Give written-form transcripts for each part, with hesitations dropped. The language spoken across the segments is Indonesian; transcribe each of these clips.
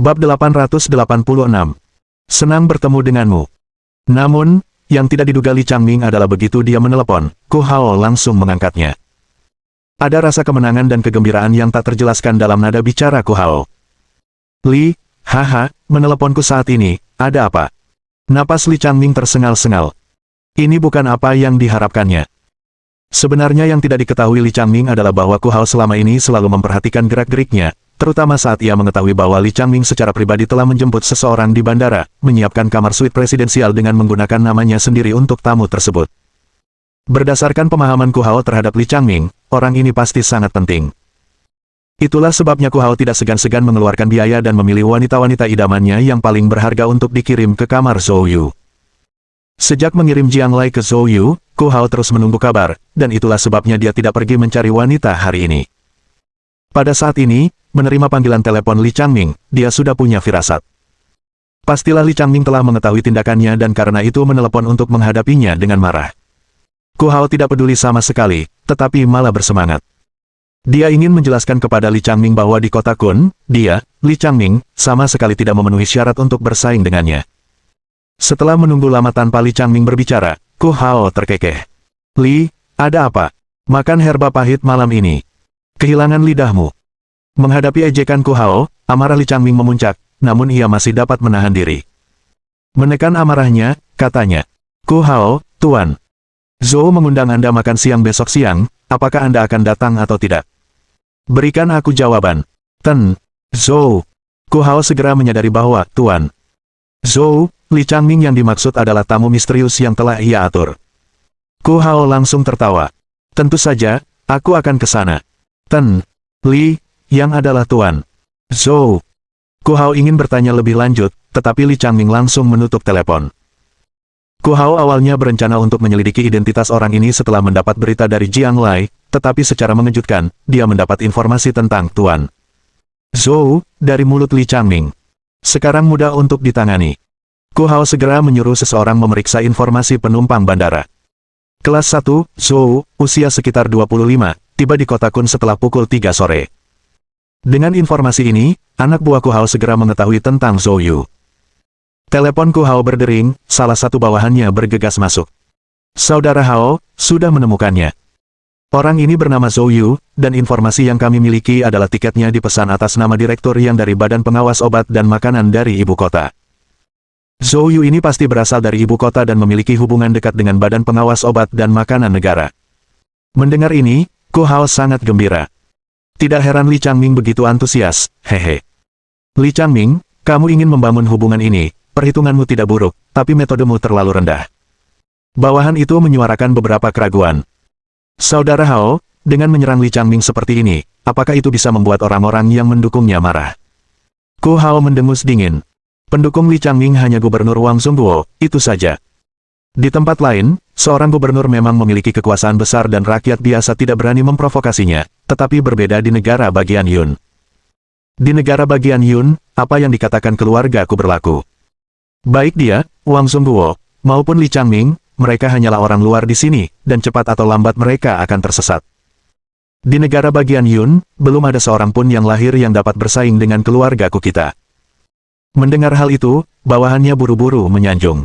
Bab 886. Senang bertemu denganmu. Namun, yang tidak diduga Li Changming adalah begitu dia menelepon, Ku Hao langsung mengangkatnya. Ada rasa kemenangan dan kegembiraan yang tak terjelaskan dalam nada bicara Ku Hao. Li, haha, meneleponku saat ini, ada apa? Napas Li Changming tersengal-sengal. Ini bukan apa yang diharapkannya. Sebenarnya yang tidak diketahui Li Changming adalah bahwa Ku Hao selama ini selalu memperhatikan gerak-geriknya, terutama saat ia mengetahui bahwa Li Changming secara pribadi telah menjemput seseorang di bandara, menyiapkan kamar suite presidensial dengan menggunakan namanya sendiri untuk tamu tersebut. Berdasarkan pemahaman Ku Hao terhadap Li Changming, orang ini pasti sangat penting. Itulah sebabnya Ku Hao tidak segan-segan mengeluarkan biaya dan memilih wanita-wanita idamannya yang paling berharga untuk dikirim ke kamar Zhou Yu. Sejak mengirim Jiang Lai ke Zhou Yu, Ku Hao terus menunggu kabar, dan itulah sebabnya dia tidak pergi mencari wanita hari ini. Pada saat ini, menerima panggilan telepon Li Changming, dia sudah punya firasat. Pastilah Li Changming telah mengetahui tindakannya dan karena itu menelepon untuk menghadapinya dengan marah. Ku Hao tidak peduli sama sekali, tetapi malah bersemangat. Dia ingin menjelaskan kepada Li Changming bahwa di kota Kun, dia, Li Changming, sama sekali tidak memenuhi syarat untuk bersaing dengannya. Setelah menunggu lama tanpa Li Changming berbicara, Ku Hao terkekeh. Li, ada apa? Makan herba pahit malam ini. Kehilangan lidahmu. Menghadapi ejekan Ku Hao, amarah Li Changming memuncak, namun ia masih dapat menahan diri. Menekan amarahnya, katanya, Ku Hao, Tuan. Zhou mengundang Anda makan siang besok siang, apakah Anda akan datang atau tidak? Berikan aku jawaban. Zhou. Ku Hao segera menyadari bahwa, Tuan. Zhou, Li Changming yang dimaksud adalah tamu misterius yang telah ia atur. Ku Hao langsung tertawa. Tentu saja, aku akan ke sana. Li, yang adalah Tuan. Zhou. Ku Hao ingin bertanya lebih lanjut, tetapi Li Changming langsung menutup telepon. Ku Hao awalnya berencana untuk menyelidiki identitas orang ini setelah mendapat berita dari Jiang Lai, tetapi secara mengejutkan, dia mendapat informasi tentang Tuan Zhou dari mulut Li Changming. Sekarang mudah untuk ditangani. Ku Hao segera menyuruh seseorang memeriksa informasi penumpang bandara. Kelas 1, Zhou, usia sekitar 25, tiba di kota Kun setelah pukul 3 sore. Dengan informasi ini, anak buah Ku Hao segera mengetahui tentang Zhou Yu. Telepon Ku Hao berdering, salah satu bawahannya bergegas masuk. Saudara Hao, sudah menemukannya. Orang ini bernama Zhou Yu, dan informasi yang kami miliki adalah tiketnya dipesan atas nama direktur yang dari Badan Pengawas Obat dan Makanan dari ibu kota. Zhou Yu ini pasti berasal dari ibu kota dan memiliki hubungan dekat dengan Badan Pengawas Obat dan Makanan Negara. Mendengar ini, Ku Hao sangat gembira. Tidak heran Li Changming begitu antusias, hehe. Li Changming, kamu ingin membangun hubungan ini, perhitunganmu tidak buruk, tapi metodemu terlalu rendah. Bawahan itu menyuarakan beberapa keraguan. Saudara Hao, dengan menyerang Li Changming seperti ini, apakah itu bisa membuat orang-orang yang mendukungnya marah? Ku Hao mendengus dingin. Pendukung Li Changming hanya Gubernur Wang Zhongguo, itu saja. Di tempat lain, seorang gubernur memang memiliki kekuasaan besar dan rakyat biasa tidak berani memprovokasinya, tetapi berbeda di negara bagian Yun. Di negara bagian Yun, apa yang dikatakan keluargaku berlaku. Baik dia, Wang Zhongguo, maupun Li Changming, mereka hanyalah orang luar di sini, dan cepat atau lambat mereka akan tersesat. Di negara bagian Yun, belum ada seorang pun yang lahir yang dapat bersaing dengan keluargaku kita. Mendengar hal itu, bawahannya buru-buru menyanjung.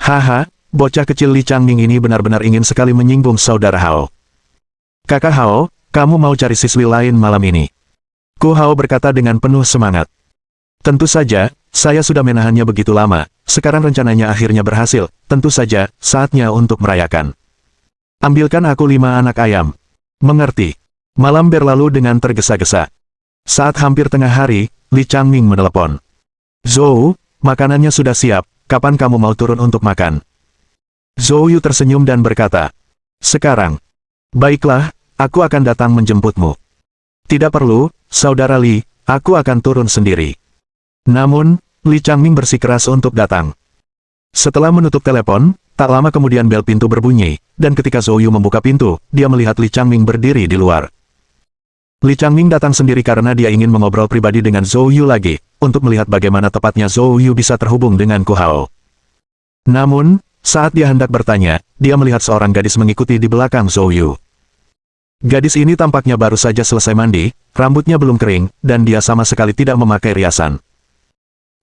Haha, bocah kecil Li Changming ini benar-benar ingin sekali menyinggung saudara Hao. Kakak Hao, kamu mau cari siswi lain malam ini? Ku Hao berkata dengan penuh semangat. Tentu saja, saya sudah menahannya begitu lama, sekarang rencananya akhirnya berhasil, tentu saja, saatnya untuk merayakan. Ambilkan aku 5 anak ayam. Mengerti. Malam berlalu dengan tergesa-gesa. Saat hampir tengah hari, Li Changming menelepon. Zhou, makanannya sudah siap, kapan kamu mau turun untuk makan? Zhou Yu tersenyum dan berkata, sekarang. Baiklah, aku akan datang menjemputmu. Tidak perlu, saudara Li, aku akan turun sendiri. Namun, Li Changming bersikeras untuk datang. Setelah menutup telepon, tak lama kemudian bel pintu berbunyi, dan ketika Zhou Yu membuka pintu, dia melihat Li Changming berdiri di luar. Li Changming datang sendiri karena dia ingin mengobrol pribadi dengan Zhou Yu lagi, untuk melihat bagaimana tepatnya Zhou Yu bisa terhubung dengan Ku Hao. Namun, saat dia hendak bertanya, dia melihat seorang gadis mengikuti di belakang Zhou Yu. Gadis ini tampaknya baru saja selesai mandi, rambutnya belum kering, dan dia sama sekali tidak memakai riasan.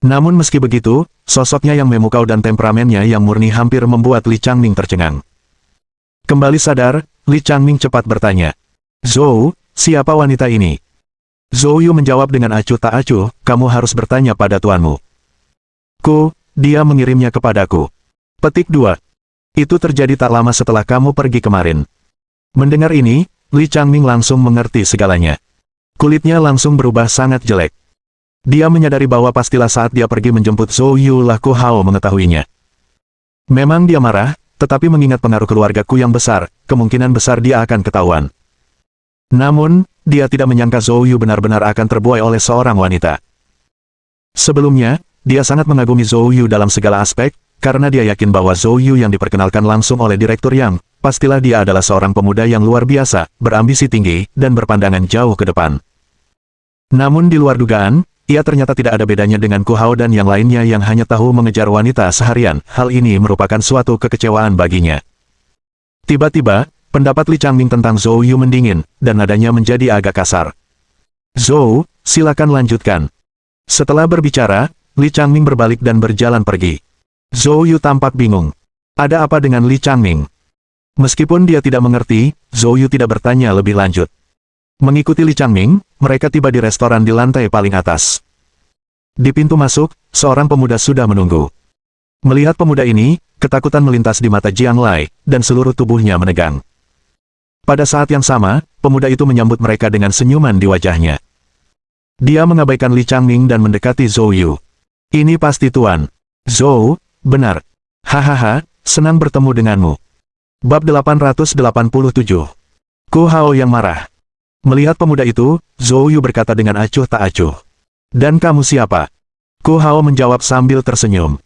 Namun meski begitu, sosoknya yang memukau dan temperamennya yang murni hampir membuat Li Changming tercengang. Kembali sadar, Li Changming cepat bertanya, "Zhou, siapa wanita ini?" Zhou Yu menjawab dengan acuh tak acuh, "Kamu harus bertanya pada tuanmu." Dia mengirimnya kepadaku. Petik 2. Itu terjadi tak lama setelah kamu pergi kemarin. Mendengar ini, Li Changming langsung mengerti segalanya. Kulitnya langsung berubah sangat jelek. Dia menyadari bahwa pastilah saat dia pergi menjemput Zhou Yu lah Ku Hao mengetahuinya. Memang dia marah, tetapi mengingat pengaruh keluargaku yang besar, kemungkinan besar dia akan ketahuan. Namun, dia tidak menyangka Zhou Yu benar-benar akan terbuai oleh seorang wanita. Sebelumnya, dia sangat mengagumi Zhou Yu dalam segala aspek, karena dia yakin bahwa Zhou Yu yang diperkenalkan langsung oleh Direktur Yang, pastilah dia adalah seorang pemuda yang luar biasa, berambisi tinggi, dan berpandangan jauh ke depan. Namun di luar dugaan, ia ternyata tidak ada bedanya dengan Ku Hao dan yang lainnya yang hanya tahu mengejar wanita seharian. Hal ini merupakan suatu kekecewaan baginya. Tiba-tiba, pendapat Li Changming tentang Zhou Yu mendingin, dan nadanya menjadi agak kasar. "Zhou, silakan lanjutkan." Setelah berbicara, Li Changming berbalik dan berjalan pergi. Zhou Yu tampak bingung. Ada apa dengan Li Changming? Meskipun dia tidak mengerti, Zhou Yu tidak bertanya lebih lanjut. Mengikuti Li Changming, mereka tiba di restoran di lantai paling atas. Di pintu masuk, seorang pemuda sudah menunggu. Melihat pemuda ini, ketakutan melintas di mata Jiang Lai, dan seluruh tubuhnya menegang. Pada saat yang sama, pemuda itu menyambut mereka dengan senyuman di wajahnya. Dia mengabaikan Li Changming dan mendekati Zhou Yu. "Ini pasti Tuan. Zhou, benar. Hahaha, senang bertemu denganmu." Bab 887. Ku Hao yang marah. Melihat pemuda itu, Zhou Yu berkata dengan acuh tak acuh. "Dan kamu siapa?" Ku Hao menjawab sambil tersenyum.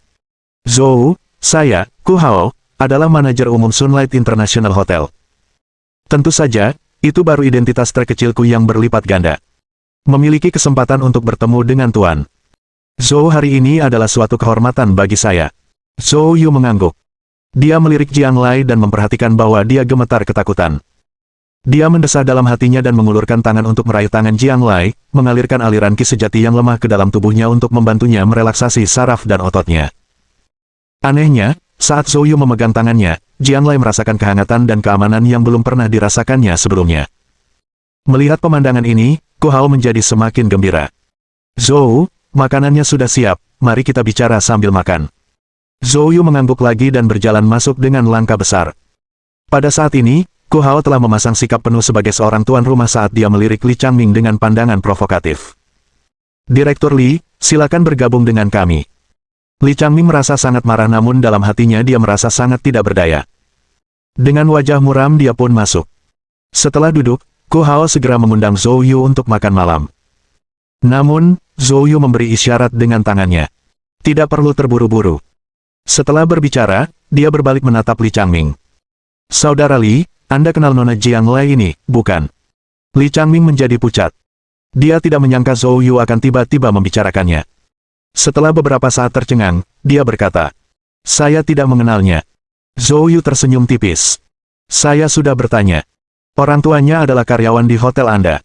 "Zhou, saya, Ku Hao, adalah manajer umum Sunlight International Hotel." Tentu saja, itu baru identitas terkecilku yang berlipat ganda. Memiliki kesempatan untuk bertemu dengan Tuan Zhou hari ini adalah suatu kehormatan bagi saya. Zhou Yu mengangguk. Dia melirik Jiang Lai dan memperhatikan bahwa dia gemetar ketakutan. Dia mendesah dalam hatinya dan mengulurkan tangan untuk meraih tangan Jiang Lai, mengalirkan aliran ki sejati yang lemah ke dalam tubuhnya untuk membantunya merelaksasi saraf dan ototnya. Anehnya, saat Zhou Yu memegang tangannya, Jiang Lai merasakan kehangatan dan keamanan yang belum pernah dirasakannya sebelumnya. Melihat pemandangan ini, Ku Hao menjadi semakin gembira. "Zhou, makanannya sudah siap, mari kita bicara sambil makan." Zhou Yu mengangguk lagi dan berjalan masuk dengan langkah besar. Pada saat ini, Ku Hao telah memasang sikap penuh sebagai seorang tuan rumah saat dia melirik Li Changming dengan pandangan provokatif. "Direktur Li, silakan bergabung dengan kami." Li Changming merasa sangat marah namun dalam hatinya dia merasa sangat tidak berdaya. Dengan wajah muram dia pun masuk. Setelah duduk, Ku Hao segera mengundang Zhou Yu untuk makan malam. Namun, Zhou Yu memberi isyarat dengan tangannya. Tidak perlu terburu-buru. Setelah berbicara, dia berbalik menatap Li Changming. "Saudara Li, Anda kenal Nona Jiang Lai ini, bukan?" Li Changming menjadi pucat. Dia tidak menyangka Zhou Yu akan tiba-tiba membicarakannya. Setelah beberapa saat tercengang, dia berkata, "Saya tidak mengenalnya." Zhou Yu tersenyum tipis. "Saya sudah bertanya. Orang tuanya adalah karyawan di hotel Anda.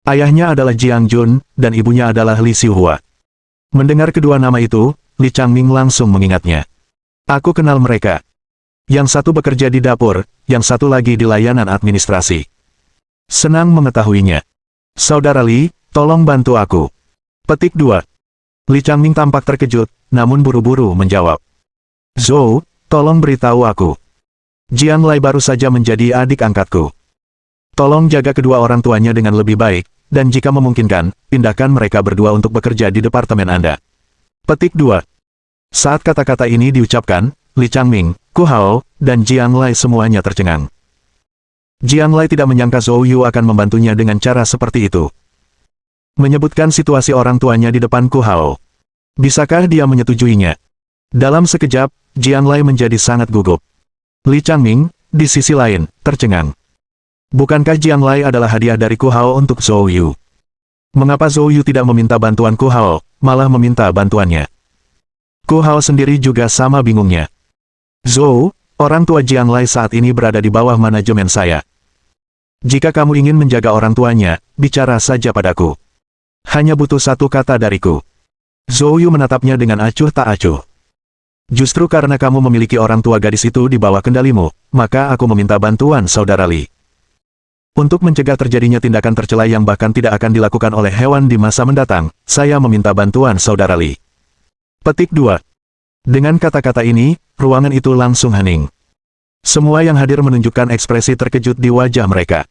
Ayahnya adalah Jiang Jun, dan ibunya adalah Li Xiuhua." Mendengar kedua nama itu, Li Changming langsung mengingatnya. "Aku kenal mereka. Yang satu bekerja di dapur, yang satu lagi di layanan administrasi." "Senang mengetahuinya. Saudara Li, tolong bantu aku." Petik 2. Li Changming tampak terkejut, namun buru-buru menjawab. "Zhou, tolong beritahu aku. Jiang Lai baru saja menjadi adik angkatku. Tolong jaga kedua orang tuanya dengan lebih baik, dan jika memungkinkan, pindahkan mereka berdua untuk bekerja di departemen Anda." Petik 2. Saat kata-kata ini diucapkan, Li Changming, Ku Hao, dan Jiang Lai semuanya tercengang. Jiang Lai tidak menyangka Zhou Yu akan membantunya dengan cara seperti itu. Menyebutkan situasi orang tuanya di depan Ku Hao. Bisakah dia menyetujuinya? Dalam sekejap, Jiang Lai menjadi sangat gugup. Li Changming, di sisi lain, tercengang. Bukankah Jiang Lai adalah hadiah dari Ku Hao untuk Zhou Yu? Mengapa Zhou Yu tidak meminta bantuan Ku Hao, malah meminta bantuannya? Ku Hao sendiri juga sama bingungnya. "Zhou, orang tua Jiang Lai saat ini berada di bawah manajemen saya. Jika kamu ingin menjaga orang tuanya, bicara saja padaku. Hanya butuh satu kata dariku." Zhou Yu menatapnya dengan acuh tak acuh. Justru karena kamu memiliki orang tua gadis itu di bawah kendalimu, maka aku meminta bantuan Saudara Li. Untuk mencegah terjadinya tindakan tercela yang bahkan tidak akan dilakukan oleh hewan di masa mendatang, saya meminta bantuan Saudara Li. Petik 2. Dengan kata-kata ini, ruangan itu langsung hening. Semua yang hadir menunjukkan ekspresi terkejut di wajah mereka.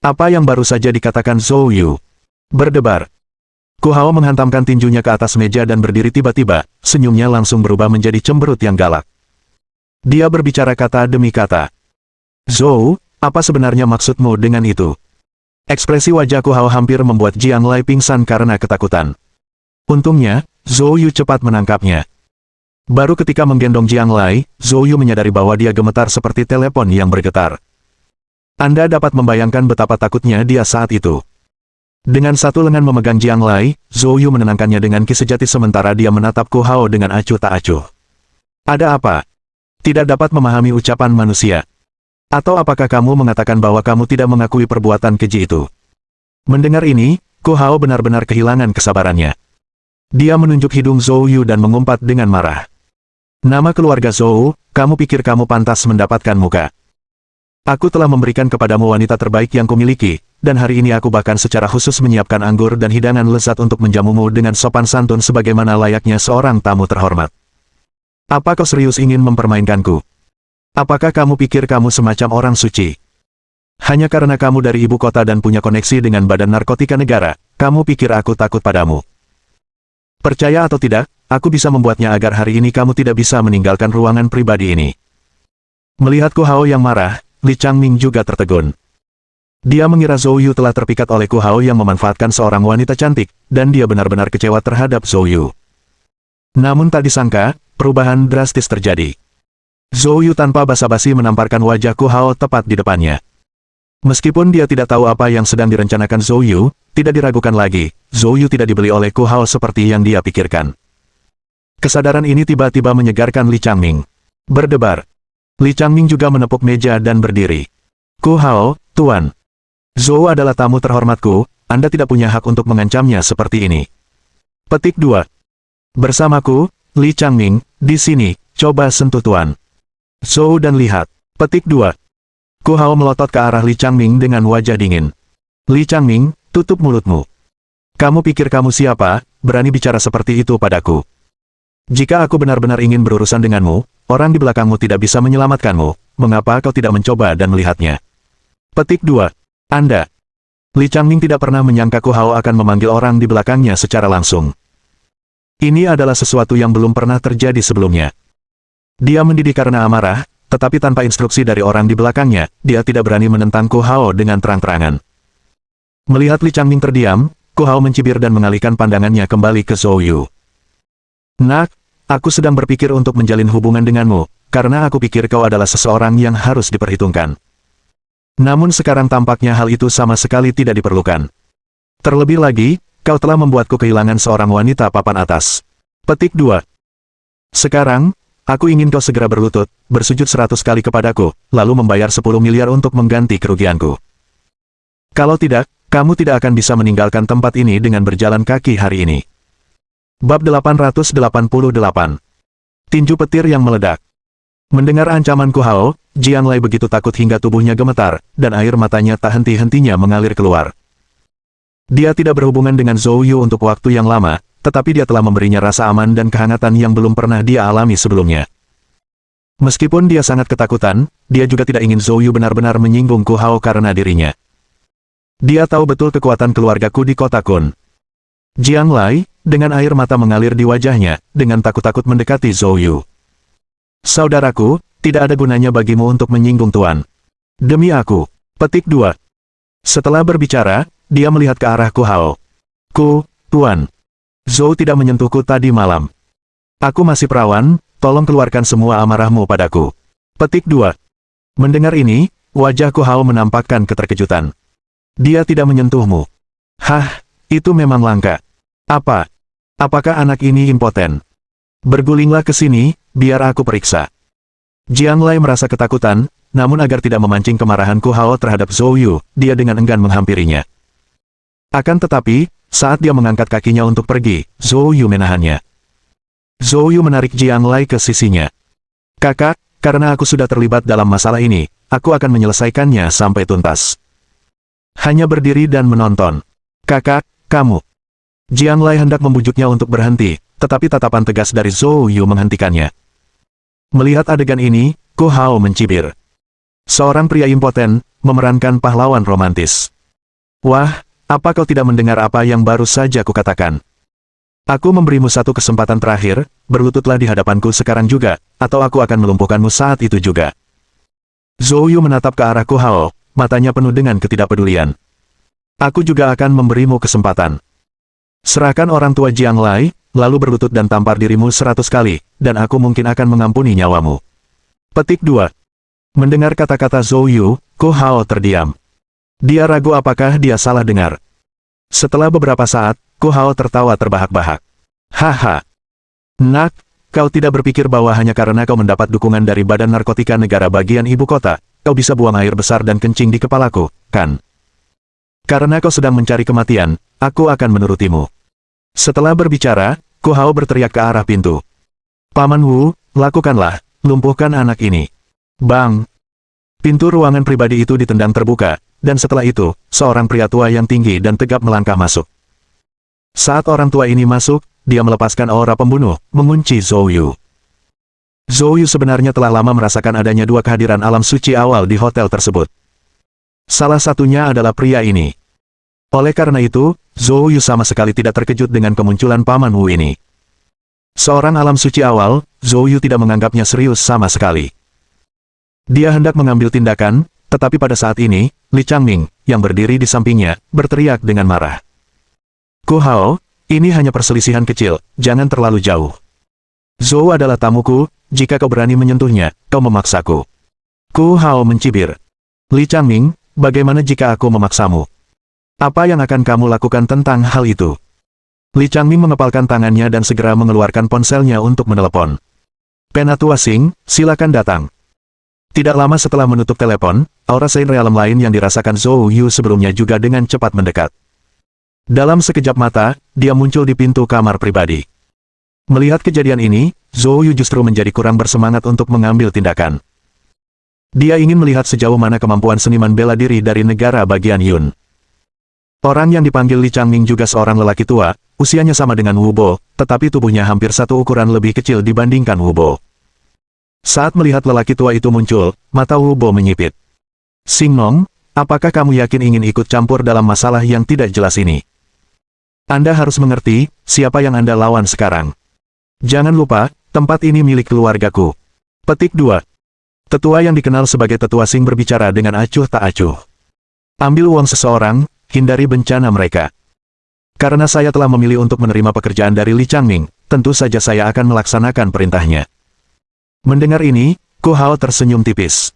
Apa yang baru saja dikatakan Zhou Yu? Berdebar. Ku Hao menghantamkan tinjunya ke atas meja dan berdiri tiba-tiba, senyumnya langsung berubah menjadi cemberut yang galak. Dia berbicara kata demi kata. Zhou, apa sebenarnya maksudmu dengan itu? Ekspresi wajah Ku Hao hampir membuat Jiang Lai pingsan karena ketakutan. Untungnya, Zhou Yu cepat menangkapnya. Baru ketika menggendong Jiang Lai, Zhou Yu menyadari bahwa dia gemetar seperti telepon yang bergetar. Anda dapat membayangkan betapa takutnya dia saat itu. Dengan satu lengan memegang Jiang Lai, Zhou Yu menenangkannya dengan ki sejati sementara dia menatap Ku Hao dengan acuh tak acuh. Ada apa? Tidak dapat memahami ucapan manusia. Atau apakah kamu mengatakan bahwa kamu tidak mengakui perbuatan keji itu? Mendengar ini, Ku Hao benar-benar kehilangan kesabarannya. Dia menunjuk hidung Zhou Yu dan mengumpat dengan marah. Nama keluarga Zhou, kamu pikir kamu pantas mendapatkan muka? Aku telah memberikan kepadamu wanita terbaik yang kumiliki, dan hari ini aku bahkan secara khusus menyiapkan anggur dan hidangan lezat untuk menjamumu dengan sopan santun sebagaimana layaknya seorang tamu terhormat. Apa kau serius ingin mempermainkanku? Apakah kamu pikir kamu semacam orang suci? Hanya karena kamu dari ibu kota dan punya koneksi dengan badan narkotika negara, kamu pikir aku takut padamu? Percaya atau tidak, aku bisa membuatnya agar hari ini kamu tidak bisa meninggalkan ruangan pribadi ini. Melihat Ku Hao yang marah, Li Changming juga tertegun. Dia mengira Zhou Yu telah terpikat oleh Ku Hao yang memanfaatkan seorang wanita cantik, dan dia benar-benar kecewa terhadap Zhou Yu. Namun tak disangka, perubahan drastis terjadi. Zhou Yu tanpa basa-basi menamparkan wajah Ku Hao tepat di depannya. Meskipun dia tidak tahu apa yang sedang direncanakan Zhou Yu, tidak diragukan lagi, Zhou Yu tidak dibeli oleh Ku Hao seperti yang dia pikirkan. Kesadaran ini tiba-tiba menyegarkan Li Changming. Berdebar. Li Changming juga menepuk meja dan berdiri. Ku Hao, Tuan. Zhou adalah tamu terhormatku, Anda tidak punya hak untuk mengancamnya seperti ini. Petik 2. Bersamaku, Li Changming, di sini, coba sentuh Tuan. Zhou dan lihat. Petik 2. Ku Hao melotot ke arah Li Changming dengan wajah dingin. Li Changming, tutup mulutmu. Kamu pikir kamu siapa, berani bicara seperti itu padaku? Jika aku benar-benar ingin berurusan denganmu, orang di belakangmu tidak bisa menyelamatkanmu, mengapa kau tidak mencoba dan melihatnya? Petik 2. Anda. Li Changming tidak pernah menyangka Ku Hao akan memanggil orang di belakangnya secara langsung. Ini adalah sesuatu yang belum pernah terjadi sebelumnya. Dia mendidih karena amarah, tetapi tanpa instruksi dari orang di belakangnya, dia tidak berani menentang Ku Hao dengan terang-terangan. Melihat Li Changming terdiam, Ku Hao mencibir dan mengalihkan pandangannya kembali ke Zhou Yu. Nak, aku sedang berpikir untuk menjalin hubungan denganmu, karena aku pikir kau adalah seseorang yang harus diperhitungkan. Namun sekarang tampaknya hal itu sama sekali tidak diperlukan. Terlebih lagi, kau telah membuatku kehilangan seorang wanita papan atas. Petik 2. Sekarang, aku ingin kau segera berlutut, bersujud 100 kali kepadaku, lalu membayar 10 miliar untuk mengganti kerugianku. Kalau tidak, kamu tidak akan bisa meninggalkan tempat ini dengan berjalan kaki hari ini. Bab 888. Tinju petir yang meledak. Mendengar ancaman Ku Hao, Jiang Lai begitu takut hingga tubuhnya gemetar, dan air matanya tak henti-hentinya mengalir keluar. Dia tidak berhubungan dengan Zhou Yu untuk waktu yang lama, tetapi dia telah memberinya rasa aman dan kehangatan yang belum pernah dia alami sebelumnya. Meskipun dia sangat ketakutan, dia juga tidak ingin Zhou Yu benar-benar menyinggung Ku Hao karena dirinya. Dia tahu betul kekuatan keluargaku di kota Kun. Jiang Lai, dengan air mata mengalir di wajahnya, dengan takut-takut mendekati Zhou Yu. Saudaraku, tidak ada gunanya bagimu untuk menyinggung Tuan. Demi aku. Petik 2. Setelah berbicara, dia melihat ke arah Ku Hao. Tuan. Zhou tidak menyentuhku tadi malam. Aku masih perawan, tolong keluarkan semua amarahmu padaku. Petik 2. Mendengar ini, wajah Ku Hao menampakkan keterkejutan. Dia tidak menyentuhmu. Hah, itu memang langka. Apakah anak ini impoten? Bergulinglah ke sini, biar aku periksa. Jiang Lai merasa ketakutan, namun agar tidak memancing kemarahan Ku Hao terhadap Zhou Yu, dia dengan enggan menghampirinya. Akan tetapi, Saat dia mengangkat kakinya untuk pergi, Zhou Yu menahannya. Zhou Yu menarik Jiang Lai ke sisinya. Kakak, karena aku sudah terlibat dalam masalah ini, aku akan menyelesaikannya sampai tuntas. Hanya berdiri dan menonton. Kakak, kamu. Jiang Lai hendak membujuknya untuk berhenti, tetapi tatapan tegas dari Zhou Yu menghentikannya. Melihat adegan ini, Ku Hao mencibir. Seorang pria impoten, memerankan pahlawan romantis. Wah, apa kau tidak mendengar apa yang baru saja kukatakan? Aku memberimu satu kesempatan terakhir, berlututlah di hadapanku sekarang juga, atau aku akan melumpuhkanmu saat itu juga. Zhou Yu menatap ke arah Ku Hao, matanya penuh dengan ketidakpedulian. Aku juga akan memberimu kesempatan. Serahkan orang tua Jiang Lai, lalu berlutut dan tampar dirimu 100 kali, dan aku mungkin akan mengampuni nyawamu. Petik 2. Mendengar kata-kata Zhou Yu, Ku Hao terdiam. Dia ragu apakah dia salah dengar. Setelah beberapa saat, Ku Hao tertawa terbahak-bahak. Haha. Nak, kau tidak berpikir bahwa hanya karena kau mendapat dukungan dari Badan Narkotika Negara bagian ibu kota, kau bisa buang air besar dan kencing di kepalaku, kan? Karena kau sedang mencari kematian, aku akan menurutimu. Setelah berbicara, Ku Hao berteriak ke arah pintu. Paman Wu, lakukanlah, lumpuhkan anak ini. Bang! Pintu ruangan pribadi itu ditendang terbuka, dan setelah itu, seorang pria tua yang tinggi dan tegap melangkah masuk. Saat orang tua ini masuk, dia melepaskan aura pembunuh, mengunci Zhou Yu. Zhou Yu sebenarnya telah lama merasakan adanya dua kehadiran alam suci awal di hotel tersebut. Salah satunya adalah pria ini. Oleh karena itu, Zhou Yu sama sekali tidak terkejut dengan kemunculan Paman Wu ini. Seorang alam suci awal, Zhou Yu tidak menganggapnya serius sama sekali. Dia hendak mengambil tindakan, tetapi pada saat ini, Li Changming, yang berdiri di sampingnya, berteriak dengan marah. Ku Hao, ini hanya perselisihan kecil, jangan terlalu jauh. Zhou adalah tamuku, jika kau berani menyentuhnya, kau memaksaku. Ku Hao mencibir. Li Changming, bagaimana jika aku memaksamu? Apa yang akan kamu lakukan tentang hal itu? Li Changming mengepalkan tangannya dan segera mengeluarkan ponselnya untuk menelepon. Penatua Sing, silakan datang. Tidak lama setelah menutup telepon, aura Saint Realm lain yang dirasakan Zhou Yu sebelumnya juga dengan cepat mendekat. Dalam sekejap mata, dia muncul di pintu kamar pribadi. Melihat kejadian ini, Zhou Yu justru menjadi kurang bersemangat untuk mengambil tindakan. Dia ingin melihat sejauh mana kemampuan seniman bela diri dari negara bagian Yun. Orang yang dipanggil Li Changming juga seorang lelaki tua, usianya sama dengan Wu Bo, tetapi tubuhnya hampir satu ukuran lebih kecil dibandingkan Wu Bo. Saat melihat lelaki tua itu muncul, mata Wu Bo menyipit. Sing Nong, apakah kamu yakin ingin ikut campur dalam masalah yang tidak jelas ini? Anda harus mengerti, siapa yang Anda lawan sekarang. Jangan lupa, tempat ini milik keluargaku. Petik 2. Tetua yang dikenal sebagai Tetua Sing berbicara dengan acuh tak acuh. Ambil uang seseorang, hindari bencana mereka. Karena saya telah memilih untuk menerima pekerjaan dari Li Changming, tentu saja saya akan melaksanakan perintahnya. Mendengar ini, Ku Hao tersenyum tipis.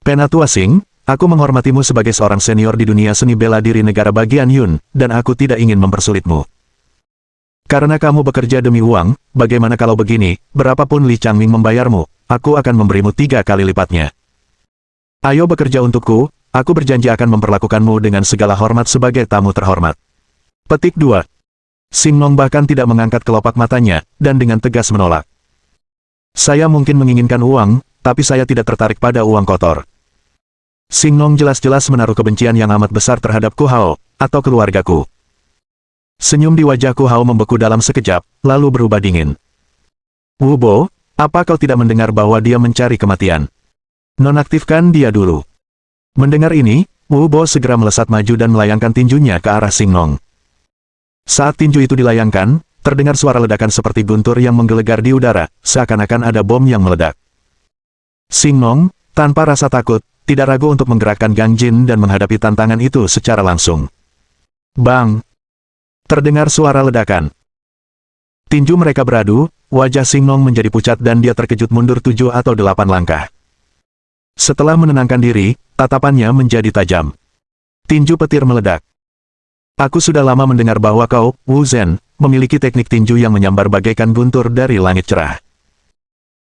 Penatua Sing, aku menghormatimu sebagai seorang senior di dunia seni bela diri negara bagian Yun, dan aku tidak ingin mempersulitmu. Karena kamu bekerja demi uang, bagaimana kalau begini, berapapun Li Changming membayarmu, aku akan memberimu 3 kali lipatnya. Ayo bekerja untukku, aku berjanji akan memperlakukanmu dengan segala hormat sebagai tamu terhormat. Petik 2. Sing Nong bahkan tidak mengangkat kelopak matanya, dan dengan tegas menolak. Saya mungkin menginginkan uang, tapi saya tidak tertarik pada uang kotor. Sing Nong jelas-jelas menaruh kebencian yang amat besar terhadap Ku Hao, atau keluargaku. Senyum di wajah Ku Hao membeku dalam sekejap, lalu berubah dingin. Wu Bo, apa kau tidak mendengar bahwa dia mencari kematian? Nonaktifkan dia dulu. Mendengar ini, Wu Bo segera melesat maju dan melayangkan tinjunya ke arah Sing Nong. Saat tinju itu dilayangkan, terdengar suara ledakan seperti guntur yang menggelegar di udara, seakan-akan ada bom yang meledak. Sing Nong, tanpa rasa takut, tidak ragu untuk menggerakkan Gang Jin dan menghadapi tantangan itu secara langsung. Bang! Terdengar suara ledakan. Tinju mereka beradu, wajah Sing Nong menjadi pucat dan dia terkejut mundur 7 atau 8 langkah. Setelah menenangkan diri, tatapannya menjadi tajam. Tinju petir meledak. Aku sudah lama mendengar bahwa kau, Wu Zhen, memiliki teknik tinju yang menyambar bagaikan guntur dari langit cerah.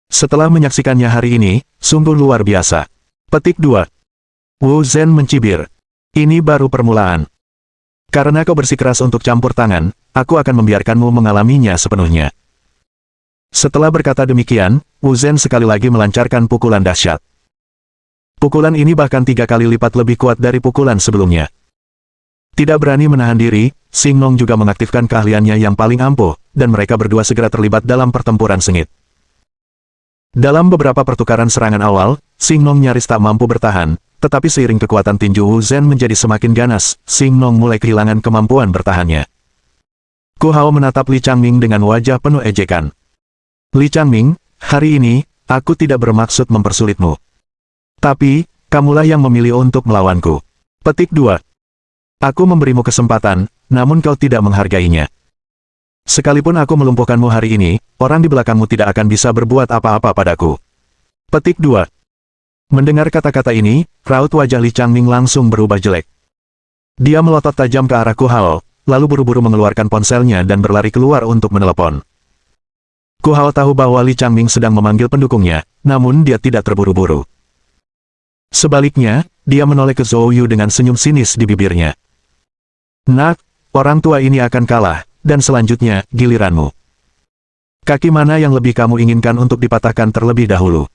Setelah menyaksikannya hari ini, sungguh luar biasa. Petik 2. Wu Zhen mencibir. Ini baru permulaan. Karena kau bersikeras untuk campur tangan, aku akan membiarkanmu mengalaminya sepenuhnya. Setelah berkata demikian, Wu Zhen sekali lagi melancarkan pukulan dahsyat. Pukulan ini bahkan 3 kali lipat lebih kuat dari pukulan sebelumnya. Tidak berani menahan diri, Xing Nong juga mengaktifkan keahliannya yang paling ampuh, dan mereka berdua segera terlibat dalam pertempuran sengit. Dalam beberapa pertukaran serangan awal, Xing Nong nyaris tak mampu bertahan, tetapi seiring kekuatan tinju Wu Zhen menjadi semakin ganas, Xing Nong mulai kehilangan kemampuan bertahannya. Ku Hao menatap Li Changming dengan wajah penuh ejekan. Li Changming, hari ini, aku tidak bermaksud mempersulitmu. Tapi, kamulah yang memilih untuk melawanku. Petik 2. Aku memberimu kesempatan, namun kau tidak menghargainya. Sekalipun aku melumpuhkanmu hari ini, orang di belakangmu tidak akan bisa berbuat apa-apa padaku. Petik 2. Mendengar kata-kata ini, raut wajah Li Changming langsung berubah jelek. Dia melotot tajam ke arah Ku Hao, lalu buru-buru mengeluarkan ponselnya dan berlari keluar untuk menelepon. Ku Hao tahu bahwa Li Changming sedang memanggil pendukungnya, namun dia tidak terburu-buru. Sebaliknya, dia menoleh ke Zhou Yu dengan senyum sinis di bibirnya. Nak, orang tua ini akan kalah, dan selanjutnya, giliranmu. Kaki mana yang lebih kamu inginkan untuk dipatahkan terlebih dahulu?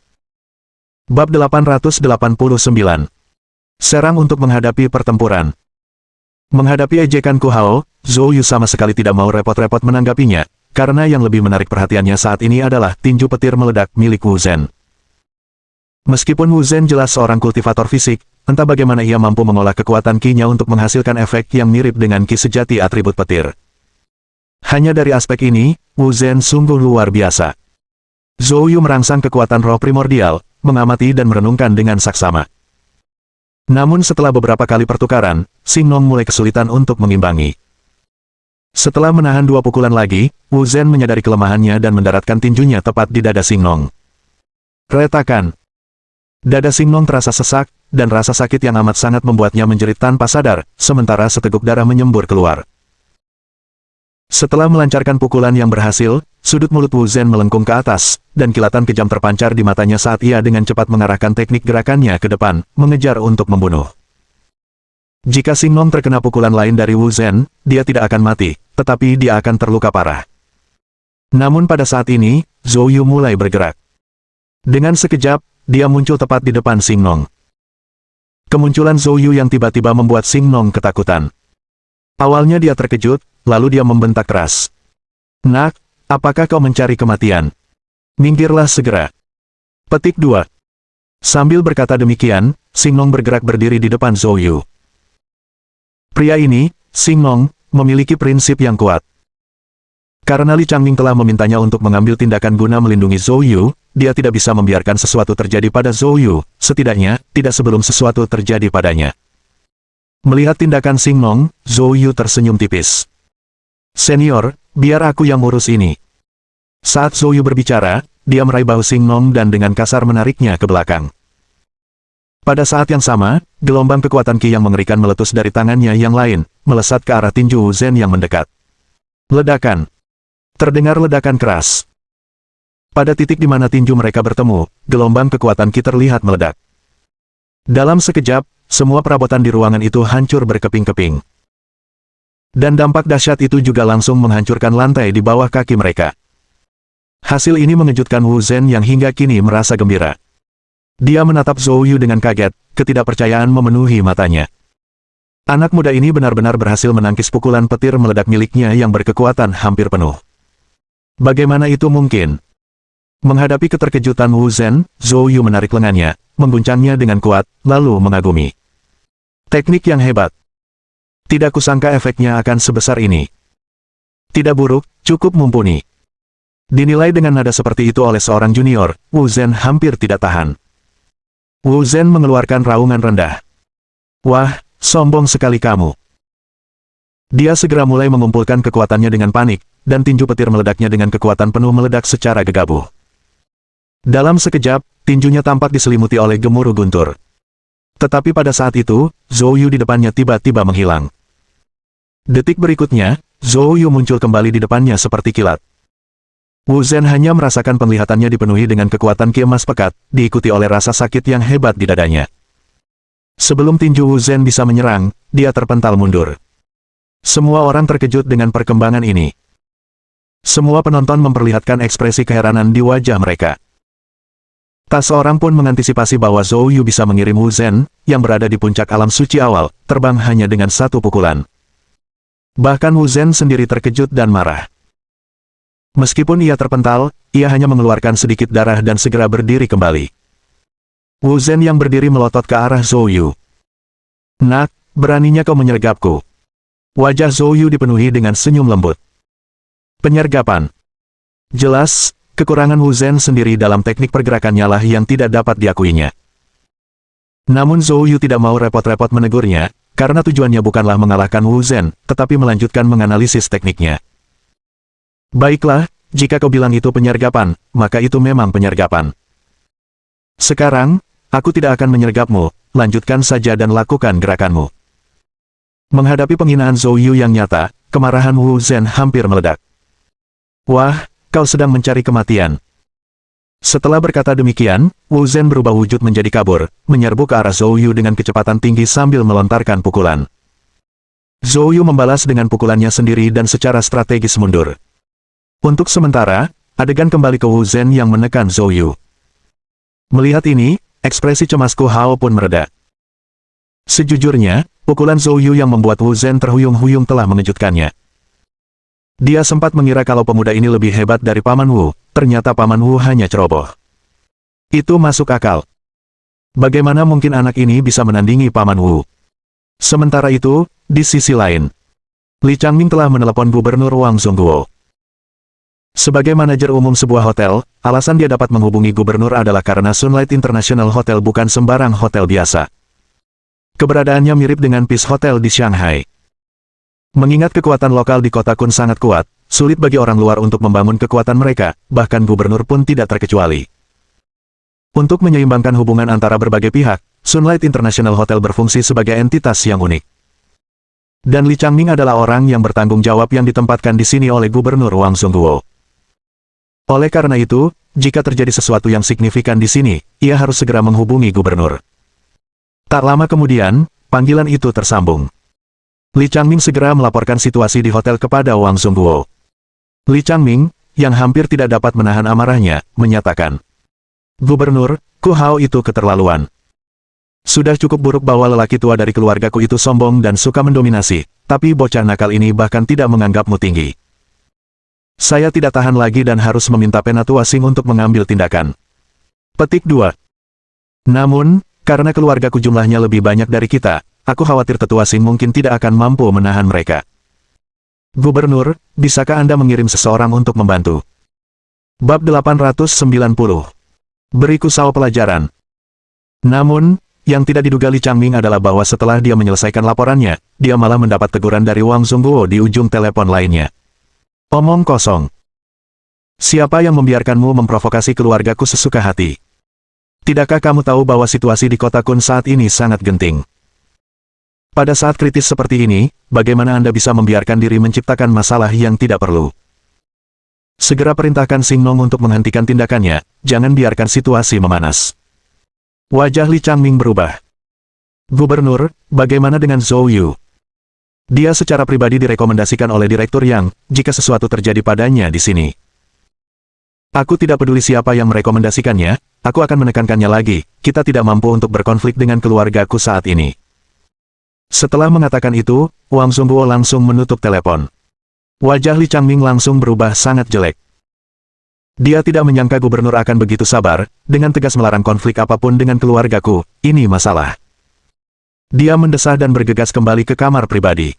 Bab 889. Serang untuk menghadapi pertempuran. Menghadapi ejekan Ku Hao, Zhou Yu sama sekali tidak mau repot-repot menanggapinya, karena yang lebih menarik perhatiannya saat ini adalah tinju petir meledak milik Wu Zhen. Meskipun Wu Zhen jelas seorang kultivator fisik, entah bagaimana ia mampu mengolah kekuatan ki-nya untuk menghasilkan efek yang mirip dengan ki sejati atribut petir. Hanya dari aspek ini, Wu Zhen sungguh luar biasa. Zhou Yu merangsang kekuatan roh primordial, mengamati dan merenungkan dengan saksama. Namun setelah beberapa kali pertukaran, Xing Nong mulai kesulitan untuk mengimbangi. Setelah menahan 2 pukulan lagi, Wu Zhen menyadari kelemahannya dan mendaratkan tinjunya tepat di dada Xing Nong. Retakan. Dada Xing Nong terasa sesak, dan rasa sakit yang amat sangat membuatnya menjerit tanpa sadar, sementara seteguk darah menyembur keluar. Setelah melancarkan pukulan yang berhasil, sudut mulut Wu Zhen melengkung ke atas, dan kilatan kejam terpancar di matanya saat ia dengan cepat mengarahkan teknik gerakannya ke depan, mengejar untuk membunuh. Jika Xing Nong terkena pukulan lain dari Wu Zhen, dia tidak akan mati, tetapi dia akan terluka parah. Namun pada saat ini, Zhou Yu mulai bergerak. Dengan sekejap, dia muncul tepat di depan Xing Nong. Kemunculan Zhou Yu yang tiba-tiba membuat Xing Nong ketakutan. Awalnya dia terkejut, lalu dia membentak keras. Nak, apakah kau mencari kematian? Minggirlah segera. Petik 2. Sambil berkata demikian, Xing Nong bergerak berdiri di depan Zhou Yu. Pria ini, Xing Nong, memiliki prinsip yang kuat. Karena Li Changming telah memintanya untuk mengambil tindakan guna melindungi Zhou Yu, dia tidak bisa membiarkan sesuatu terjadi pada Zhou Yu, setidaknya, tidak sebelum sesuatu terjadi padanya. Melihat tindakan Xing Nong, Zhou Yu tersenyum tipis. Senior, biar aku yang ngurus ini. Saat Zhou Yu berbicara, dia meraih bahu Xing Nong dan dengan kasar menariknya ke belakang. Pada saat yang sama, gelombang kekuatan ki yang mengerikan meletus dari tangannya yang lain, melesat ke arah tinju Wu Zhen yang mendekat. Ledakan. Terdengar ledakan keras. Pada titik di mana tinju mereka bertemu, gelombang kekuatan ki terlihat meledak. Dalam sekejap, semua perabotan di ruangan itu hancur berkeping-keping. Dan dampak dahsyat itu juga langsung menghancurkan lantai di bawah kaki mereka. Hasil ini mengejutkan Wu Zhen yang hingga kini merasa gembira. Dia menatap Zhou Yu dengan kaget, ketidakpercayaan memenuhi matanya. Anak muda ini benar-benar berhasil menangkis pukulan petir meledak miliknya yang berkekuatan hampir penuh. Bagaimana itu mungkin? Menghadapi keterkejutan Wu Zhen, Zhou Yu menarik lengannya, mengguncangnya dengan kuat, lalu mengagumi. Teknik yang hebat. Tidak kusangka efeknya akan sebesar ini. Tidak buruk, cukup mumpuni. Dinilai dengan nada seperti itu oleh seorang junior, Wu Zhen hampir tidak tahan. Wu Zhen mengeluarkan raungan rendah. Wah, sombong sekali kamu. Dia segera mulai mengumpulkan kekuatannya dengan panik, dan tinju petir meledaknya dengan kekuatan penuh meledak secara gegabah. Dalam sekejap, tinjunya tampak diselimuti oleh gemuruh guntur. Tetapi pada saat itu, Zhou Yu di depannya tiba-tiba menghilang. Detik berikutnya, Zhou Yu muncul kembali di depannya seperti kilat. Wu Zhen hanya merasakan penglihatannya dipenuhi dengan kekuatan ki emas pekat, diikuti oleh rasa sakit yang hebat di dadanya. Sebelum tinju Wu Zhen bisa menyerang, dia terpental mundur. Semua orang terkejut dengan perkembangan ini. Semua penonton memperlihatkan ekspresi keheranan di wajah mereka. Tak seorang pun mengantisipasi bahwa Zhou Yu bisa mengirim Wu Zhen, yang berada di puncak alam suci awal, terbang hanya dengan satu pukulan. Bahkan Wu Zhen sendiri terkejut dan marah. Meskipun ia terpental, ia hanya mengeluarkan sedikit darah dan segera berdiri kembali. Wu Zhen yang berdiri melotot ke arah Zhou Yu. "Nak, beraninya kau menyergapku." Wajah Zhou Yu dipenuhi dengan senyum lembut. Penyergapan. Jelas, kekurangan Wu Zhen sendiri dalam teknik pergerakannya lah yang tidak dapat diakuinya. Namun Zhou Yu tidak mau repot-repot menegurnya, karena tujuannya bukanlah mengalahkan Wu Zhen, tetapi melanjutkan menganalisis tekniknya. "Baiklah, jika kau bilang itu penyergapan, maka itu memang penyergapan. Sekarang, aku tidak akan menyergapmu, lanjutkan saja dan lakukan gerakanmu." Menghadapi penghinaan Zhou Yu yang nyata, kemarahan Wu Zhen hampir meledak. "Wah, kau sedang mencari kematian." Setelah berkata demikian, Wu Zhen berubah wujud menjadi kabur, menyerbu ke arah Zhou Yu dengan kecepatan tinggi sambil melontarkan pukulan. Zhou Yu membalas dengan pukulannya sendiri dan secara strategis mundur. Untuk sementara, adegan kembali ke Wu Zhen yang menekan Zhou Yu. Melihat ini, ekspresi cemas Ku Hao pun mereda. Sejujurnya, pukulan Zhou Yu yang membuat Wu Zhen terhuyung-huyung telah mengejutkannya. Dia sempat mengira kalau pemuda ini lebih hebat dari Paman Wu, ternyata Paman Wu hanya ceroboh. Itu masuk akal. Bagaimana mungkin anak ini bisa menandingi Paman Wu? Sementara itu, di sisi lain, Li Changming telah menelepon Gubernur Wang Zhongguo. Sebagai manajer umum sebuah hotel, alasan dia dapat menghubungi gubernur adalah karena Sunlight International Hotel bukan sembarang hotel biasa. Keberadaannya mirip dengan Peace Hotel di Shanghai. Mengingat kekuatan lokal di kota Kun sangat kuat, sulit bagi orang luar untuk membangun kekuatan mereka, bahkan gubernur pun tidak terkecuali. Untuk menyeimbangkan hubungan antara berbagai pihak, Sunlight International Hotel berfungsi sebagai entitas yang unik. Dan Li Changming adalah orang yang bertanggung jawab yang ditempatkan di sini oleh Gubernur Wang Zhongguo. Oleh karena itu, jika terjadi sesuatu yang signifikan di sini, ia harus segera menghubungi gubernur. Tak lama kemudian, panggilan itu tersambung. Li Changming segera melaporkan situasi di hotel kepada Wang Zhongguo. Li Changming, yang hampir tidak dapat menahan amarahnya, menyatakan, "Gubernur, Ku Hao itu keterlaluan. Sudah cukup buruk bahwa lelaki tua dari keluargaku itu sombong dan suka mendominasi, tapi bocah nakal ini bahkan tidak menganggapmu tinggi. Saya tidak tahan lagi dan harus meminta Penatu Asing untuk mengambil tindakan." Petik 2. Namun, karena keluargaku jumlahnya lebih banyak dari kita, aku khawatir Tetua Asing mungkin tidak akan mampu menahan mereka. Gubernur, bisakah Anda mengirim seseorang untuk membantu? Bab 890. Beri Ku Shao pelajaran. Namun, yang tidak diduga Li Changming adalah bahwa setelah dia menyelesaikan laporannya, dia malah mendapat teguran dari Wang Zhongguo di ujung telepon lainnya. "Omong kosong. Siapa yang membiarkanmu memprovokasi keluargaku sesuka hati? Tidakkah kamu tahu bahwa situasi di kota Kun saat ini sangat genting? Pada saat kritis seperti ini, bagaimana Anda bisa membiarkan diri menciptakan masalah yang tidak perlu? Segera perintahkan Xing Nong untuk menghentikan tindakannya, jangan biarkan situasi memanas." Wajah Li Changming berubah. "Gubernur, bagaimana dengan Zhou Yu? Dia secara pribadi direkomendasikan oleh Direktur Yang, jika sesuatu terjadi padanya di sini. Aku tidak peduli siapa yang merekomendasikannya, aku akan menekankannya lagi, kita tidak mampu untuk berkonflik dengan keluargaku saat ini." Setelah mengatakan itu, Wang Zhongguo langsung menutup telepon. Wajah Li Changming langsung berubah sangat jelek. Dia tidak menyangka gubernur akan begitu sabar, dengan tegas melarang konflik apapun dengan keluargaku, ini masalah. Dia mendesah dan bergegas kembali ke kamar pribadi.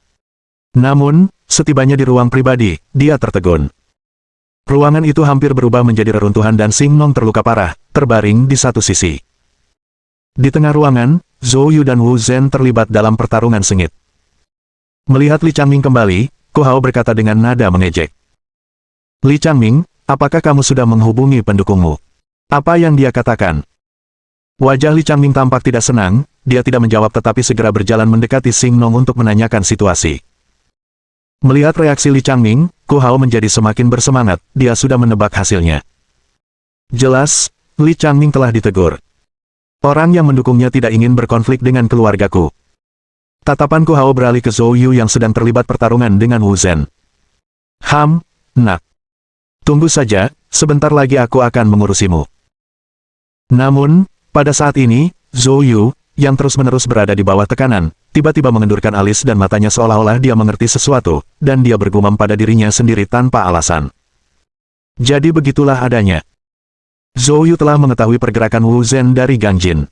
Namun, setibanya di ruang pribadi, dia tertegun. Ruangan itu hampir berubah menjadi reruntuhan dan Xing Nong terluka parah, terbaring di satu sisi. Di tengah ruangan, Zhou Yu dan Wu Zhen terlibat dalam pertarungan sengit. Melihat Li Changming kembali, Ku Hao berkata dengan nada mengejek. "Li Changming, apakah kamu sudah menghubungi pendukungmu? Apa yang dia katakan?" Wajah Li Changming tampak tidak senang, dia tidak menjawab tetapi segera berjalan mendekati Xing Nong untuk menanyakan situasi. Melihat reaksi Li Changming, Ku Hao menjadi semakin bersemangat, dia sudah menebak hasilnya. Jelas, Li Changming telah ditegur. Orang yang mendukungnya tidak ingin berkonflik dengan keluargaku. Tatapan Ku Hao beralih ke Zhou Yu yang sedang terlibat pertarungan dengan Wu Zhen. Nak. Tunggu saja, sebentar lagi aku akan mengurusimu. Namun, pada saat ini, Zhou Yu, yang terus-menerus berada di bawah tekanan, tiba-tiba mengendurkan alis dan matanya seolah-olah dia mengerti sesuatu, dan dia bergumam pada dirinya sendiri tanpa alasan. Jadi begitulah adanya. Zhou Yu telah mengetahui pergerakan Wu Zhen dari Gang Jin.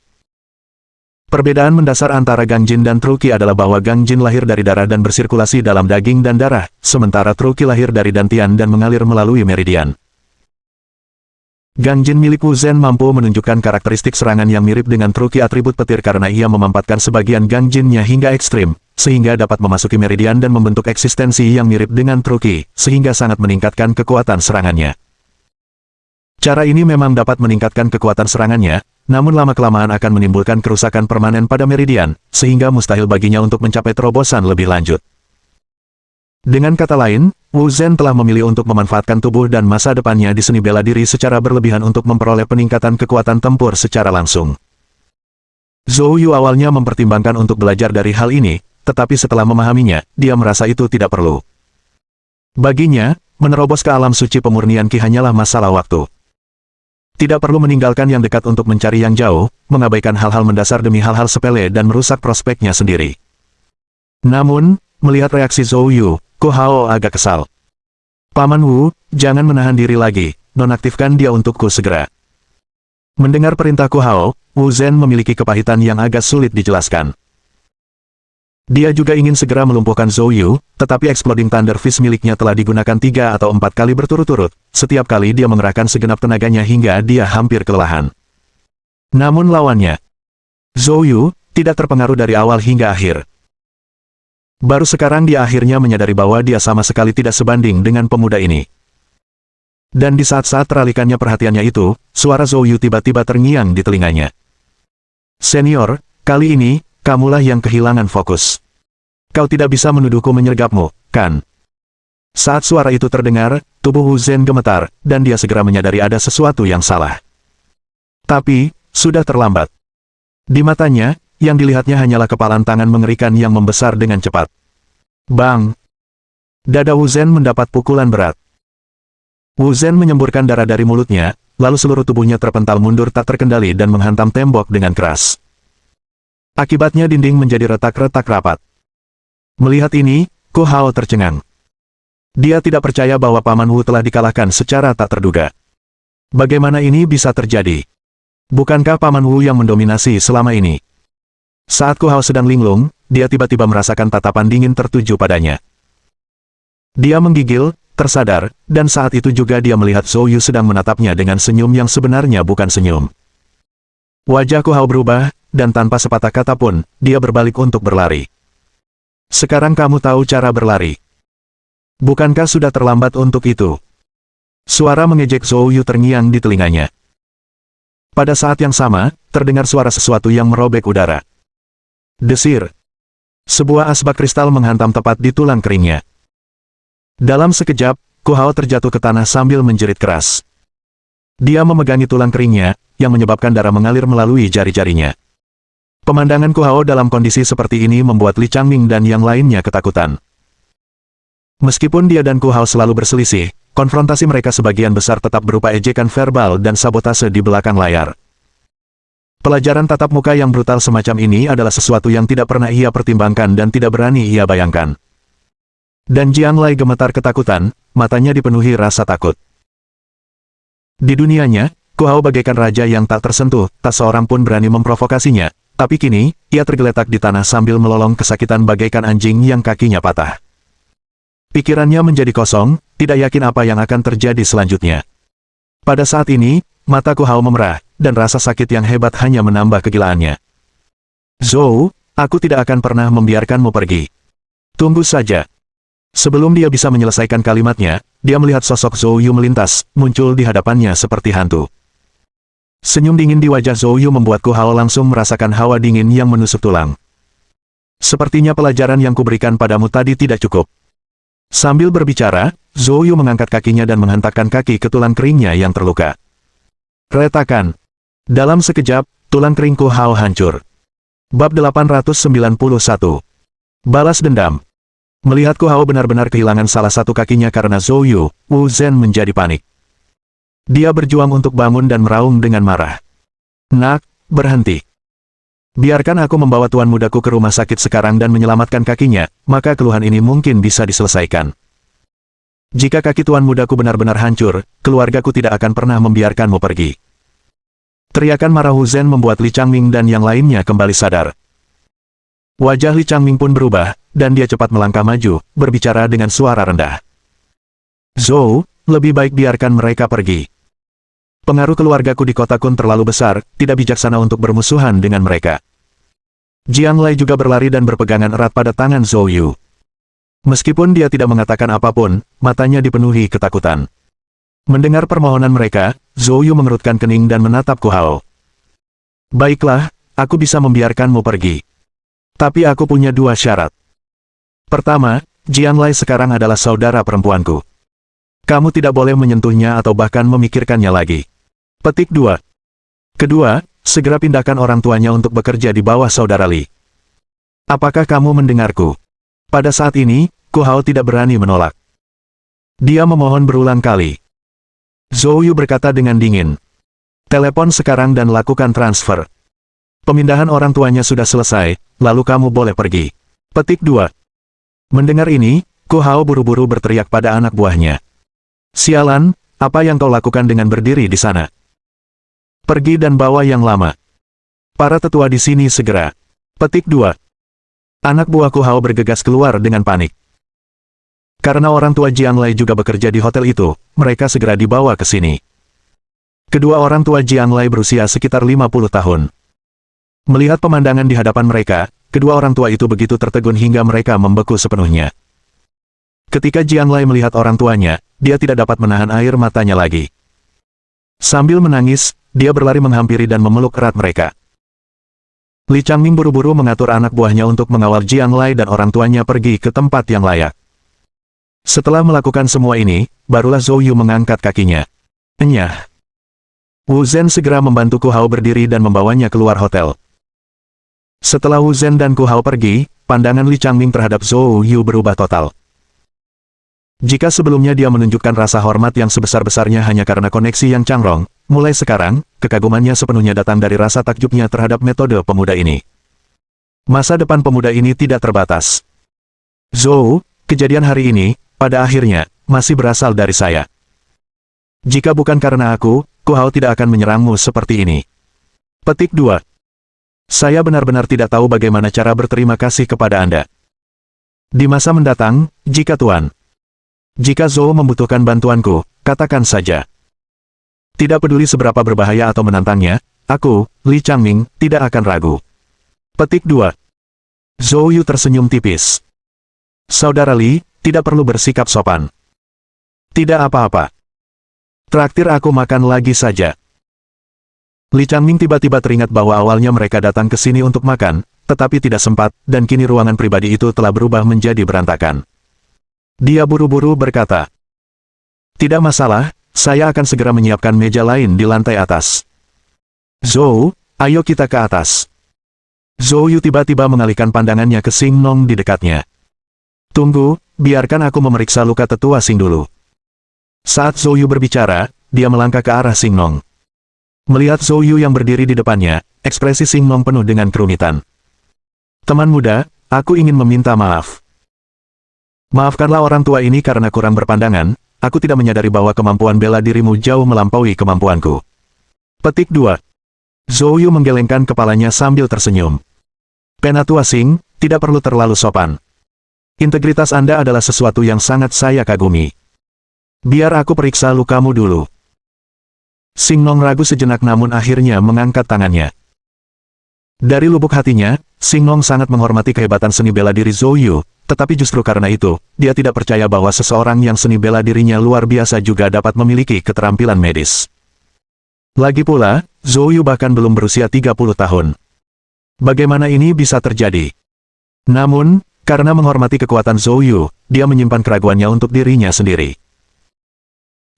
Perbedaan mendasar antara Gang Jin dan Truqi adalah bahwa Gang Jin lahir dari darah dan bersirkulasi dalam daging dan darah, sementara Truqi lahir dari dantian dan mengalir melalui meridian. Gang Jin milik Wu Zhen mampu menunjukkan karakteristik serangan yang mirip dengan Truqi atribut petir karena ia memampatkan sebagian Gang Jinnya hingga ekstrim, sehingga dapat memasuki meridian dan membentuk eksistensi yang mirip dengan Truqi, sehingga sangat meningkatkan kekuatan serangannya. Cara ini memang dapat meningkatkan kekuatan serangannya, namun lama-kelamaan akan menimbulkan kerusakan permanen pada meridian, sehingga mustahil baginya untuk mencapai terobosan lebih lanjut. Dengan kata lain, Wu Zhen telah memilih untuk memanfaatkan tubuh dan masa depannya di seni bela diri secara berlebihan untuk memperoleh peningkatan kekuatan tempur secara langsung. Zhou Yu awalnya mempertimbangkan untuk belajar dari hal ini, tetapi setelah memahaminya, dia merasa itu tidak perlu. Baginya, menerobos ke alam suci pemurnian Qi hanyalah masalah waktu. Tidak perlu meninggalkan yang dekat untuk mencari yang jauh, mengabaikan hal-hal mendasar demi hal-hal sepele dan merusak prospeknya sendiri. Namun, melihat reaksi Zhou Yu, Ku Hao agak kesal. Paman Wu, jangan menahan diri lagi, nonaktifkan dia untukku segera. Mendengar perintah Ku Hao, Wu Zhen memiliki kepahitan yang agak sulit dijelaskan. Dia juga ingin segera melumpuhkan Zhou Yu, tetapi Exploding Thunder Fist miliknya telah digunakan 3 atau 4 kali berturut-turut, setiap kali dia mengerahkan segenap tenaganya hingga dia hampir kelelahan. Namun lawannya, Zhou Yu, tidak terpengaruh dari awal hingga akhir. Baru sekarang dia akhirnya menyadari bahwa dia sama sekali tidak sebanding dengan pemuda ini. Dan di saat-saat teralihkannya perhatiannya itu, suara Zhou Yu tiba-tiba terngiang di telinganya. Senior, kali ini, kamulah yang kehilangan fokus. Kau tidak bisa menuduhku menyergapmu, kan? Saat suara itu terdengar, tubuh Wu Zhen gemetar, dan dia segera menyadari ada sesuatu yang salah. Tapi, sudah terlambat. Di matanya, yang dilihatnya hanyalah kepalan tangan mengerikan yang membesar dengan cepat. Bang! Dada Wu Zhen mendapat pukulan berat. Wu Zhen menyemburkan darah dari mulutnya, lalu seluruh tubuhnya terpental mundur tak terkendali dan menghantam tembok dengan keras. Akibatnya dinding menjadi retak-retak rapat. Melihat ini, Ku Hao tercengang. Dia tidak percaya bahwa Paman Wu telah dikalahkan secara tak terduga. Bagaimana ini bisa terjadi? Bukankah Paman Wu yang mendominasi selama ini? Saat Ku Hao sedang linglung, dia tiba-tiba merasakan tatapan dingin tertuju padanya. Dia menggigil, tersadar, dan saat itu juga dia melihat Zhou Yu sedang menatapnya dengan senyum yang sebenarnya bukan senyum. Wajah Ku Hao berubah, dan tanpa sepatah kata pun, dia berbalik untuk berlari. Sekarang kamu tahu cara berlari. Bukankah sudah terlambat untuk itu? Suara mengejek Zhou Yu terngiang di telinganya. Pada saat yang sama, terdengar suara sesuatu yang merobek udara. Desir. Sebuah asbak kristal menghantam tepat di tulang keringnya. Dalam sekejap, Ku Hao terjatuh ke tanah sambil menjerit keras. Dia memegangi tulang keringnya, yang menyebabkan darah mengalir melalui jari-jarinya. Pemandangan Ku Hao dalam kondisi seperti ini membuat Li Changming dan yang lainnya ketakutan. Meskipun dia dan Ku Hao selalu berselisih, konfrontasi mereka sebagian besar tetap berupa ejekan verbal dan sabotase di belakang layar. Pelajaran tatap muka yang brutal semacam ini adalah sesuatu yang tidak pernah ia pertimbangkan dan tidak berani ia bayangkan. Dan Jiang Lai gemetar ketakutan, matanya dipenuhi rasa takut. Di dunianya, Ku Hao bagaikan raja yang tak tersentuh, tak seorang pun berani memprovokasinya. Tapi kini, ia tergeletak di tanah sambil melolong kesakitan bagaikan anjing yang kakinya patah. Pikirannya menjadi kosong, tidak yakin apa yang akan terjadi selanjutnya. Pada saat ini, mata Ku Hao memerah, dan rasa sakit yang hebat hanya menambah kegilaannya. Zhou, aku tidak akan pernah membiarkanmu pergi. Tunggu saja. Sebelum dia bisa menyelesaikan kalimatnya, dia melihat sosok Zhou Yu melintas, muncul di hadapannya seperti hantu. Senyum dingin di wajah Zhou Yu membuat Ku Hao langsung merasakan hawa dingin yang menusuk tulang. Sepertinya pelajaran yang kuberikan padamu tadi tidak cukup. Sambil berbicara, Zhou Yu mengangkat kakinya dan menghentakkan kaki ke tulang keringnya yang terluka. Retakan. Dalam sekejap, tulang kering Ku Hao hancur. Bab 891. Balas dendam. Melihat Ku Hao benar-benar kehilangan salah satu kakinya karena Zhou Yu, Wu Zhen menjadi panik. Dia berjuang untuk bangun dan meraung dengan marah. Nak, berhenti. Biarkan aku membawa tuan mudaku ke rumah sakit sekarang dan menyelamatkan kakinya, maka keluhan ini mungkin bisa diselesaikan. Jika kaki tuan mudaku benar-benar hancur, keluargaku tidak akan pernah membiarkanmu pergi. Teriakan marah Wu Zhen membuat Li Changming dan yang lainnya kembali sadar. Wajah Li Changming pun berubah, dan dia cepat melangkah maju, berbicara dengan suara rendah. Zhou, lebih baik biarkan mereka pergi. Pengaruh keluargaku di kota Kun terlalu besar, tidak bijaksana untuk bermusuhan dengan mereka. Jiang Lai juga berlari dan berpegangan erat pada tangan Zhou Yu. Meskipun dia tidak mengatakan apapun, matanya dipenuhi ketakutan. Mendengar permohonan mereka, Zhou Yu mengerutkan kening dan menatap Ku Hao. Baiklah, aku bisa membiarkanmu pergi. Tapi aku punya dua syarat. Pertama, Jiang Lai sekarang adalah saudara perempuanku. Kamu tidak boleh menyentuhnya atau bahkan memikirkannya lagi. Petik 2. Kedua, segera pindahkan orang tuanya untuk bekerja di bawah saudara Li. Apakah kamu mendengarku? Pada saat ini, Ku Hao tidak berani menolak. Dia memohon berulang kali. Zhou Yu berkata dengan dingin. Telepon sekarang dan lakukan transfer. Pemindahan orang tuanya sudah selesai, lalu kamu boleh pergi. Petik 2. Mendengar ini, Ku Hao buru-buru berteriak pada anak buahnya. Sialan, apa yang kau lakukan dengan berdiri di sana? Pergi dan bawa yang lama. Para tetua di sini segera. Petik 2. Anak buah Ku Hao bergegas keluar dengan panik. Karena orang tua Jiang Lai juga bekerja di hotel itu, mereka segera dibawa ke sini. Kedua orang tua Jiang Lai berusia sekitar 50 tahun. Melihat pemandangan di hadapan mereka, kedua orang tua itu begitu tertegun hingga mereka membeku sepenuhnya. Ketika Jiang Lai melihat orang tuanya, dia tidak dapat menahan air matanya lagi. Sambil menangis, dia berlari menghampiri dan memeluk erat mereka. Li Changming buru-buru mengatur anak buahnya untuk mengawal Jiang Lai dan orang tuanya pergi ke tempat yang layak. Setelah melakukan semua ini, barulah Zhou Yu mengangkat kakinya. Enyah. Wu Zhen segera membantu Ku Hao berdiri dan membawanya keluar hotel. Setelah Wu Zhen dan Ku Hao pergi, pandangan Li Changming terhadap Zhou Yu berubah total. Jika sebelumnya dia menunjukkan rasa hormat yang sebesar-besarnya hanya karena koneksi yang cangrong, mulai sekarang, kekagumannya sepenuhnya datang dari rasa takjubnya terhadap metode pemuda ini. Masa depan pemuda ini tidak terbatas. Zhou, kejadian hari ini, pada akhirnya, masih berasal dari saya. Jika bukan karena aku, Ku Hao tidak akan menyerangmu seperti ini. Petik 2. Saya benar-benar tidak tahu bagaimana cara berterima kasih kepada Anda. Di masa mendatang, jika Tuan. Jika Zhou membutuhkan bantuanku, katakan saja. Tidak peduli seberapa berbahaya atau menantangnya, aku, Li Changming, tidak akan ragu. Petik 2. Zhou Yu tersenyum tipis. Saudara Li, tidak perlu bersikap sopan. Tidak apa-apa. Traktir aku makan lagi saja. Li Changming tiba-tiba teringat bahwa awalnya mereka datang ke sini untuk makan, tetapi tidak sempat, dan kini ruangan pribadi itu telah berubah menjadi berantakan. Dia buru-buru berkata, tidak masalah, saya akan segera menyiapkan meja lain di lantai atas. Zhou, ayo kita ke atas. Zhou Yu tiba-tiba mengalihkan pandangannya ke Xing Nong di dekatnya. Tunggu, biarkan aku memeriksa luka tetua Xing dulu. Saat Zhou Yu berbicara, dia melangkah ke arah Xing Nong. Melihat Zhou Yu yang berdiri di depannya, ekspresi Xing Nong penuh dengan kerumitan. Teman muda, aku ingin meminta maaf. Maafkanlah orang tua ini karena kurang berpandangan, aku tidak menyadari bahwa kemampuan bela dirimu jauh melampaui kemampuanku. Petik 2. Zhou Yu menggelengkan kepalanya sambil tersenyum. Penatua Xing, tidak perlu terlalu sopan. Integritas Anda adalah sesuatu yang sangat saya kagumi. Biar aku periksa lukamu dulu. Xing Nong ragu sejenak namun akhirnya mengangkat tangannya. Dari lubuk hatinya, Xing Nong sangat menghormati kehebatan seni bela diri Zhou Yu, tetapi justru karena itu, dia tidak percaya bahwa seseorang yang seni bela dirinya luar biasa juga dapat memiliki keterampilan medis. Lagi pula, Zhou Yu bahkan belum berusia 30 tahun. Bagaimana ini bisa terjadi? Namun, karena menghormati kekuatan Zhou Yu, dia menyimpan keraguannya untuk dirinya sendiri.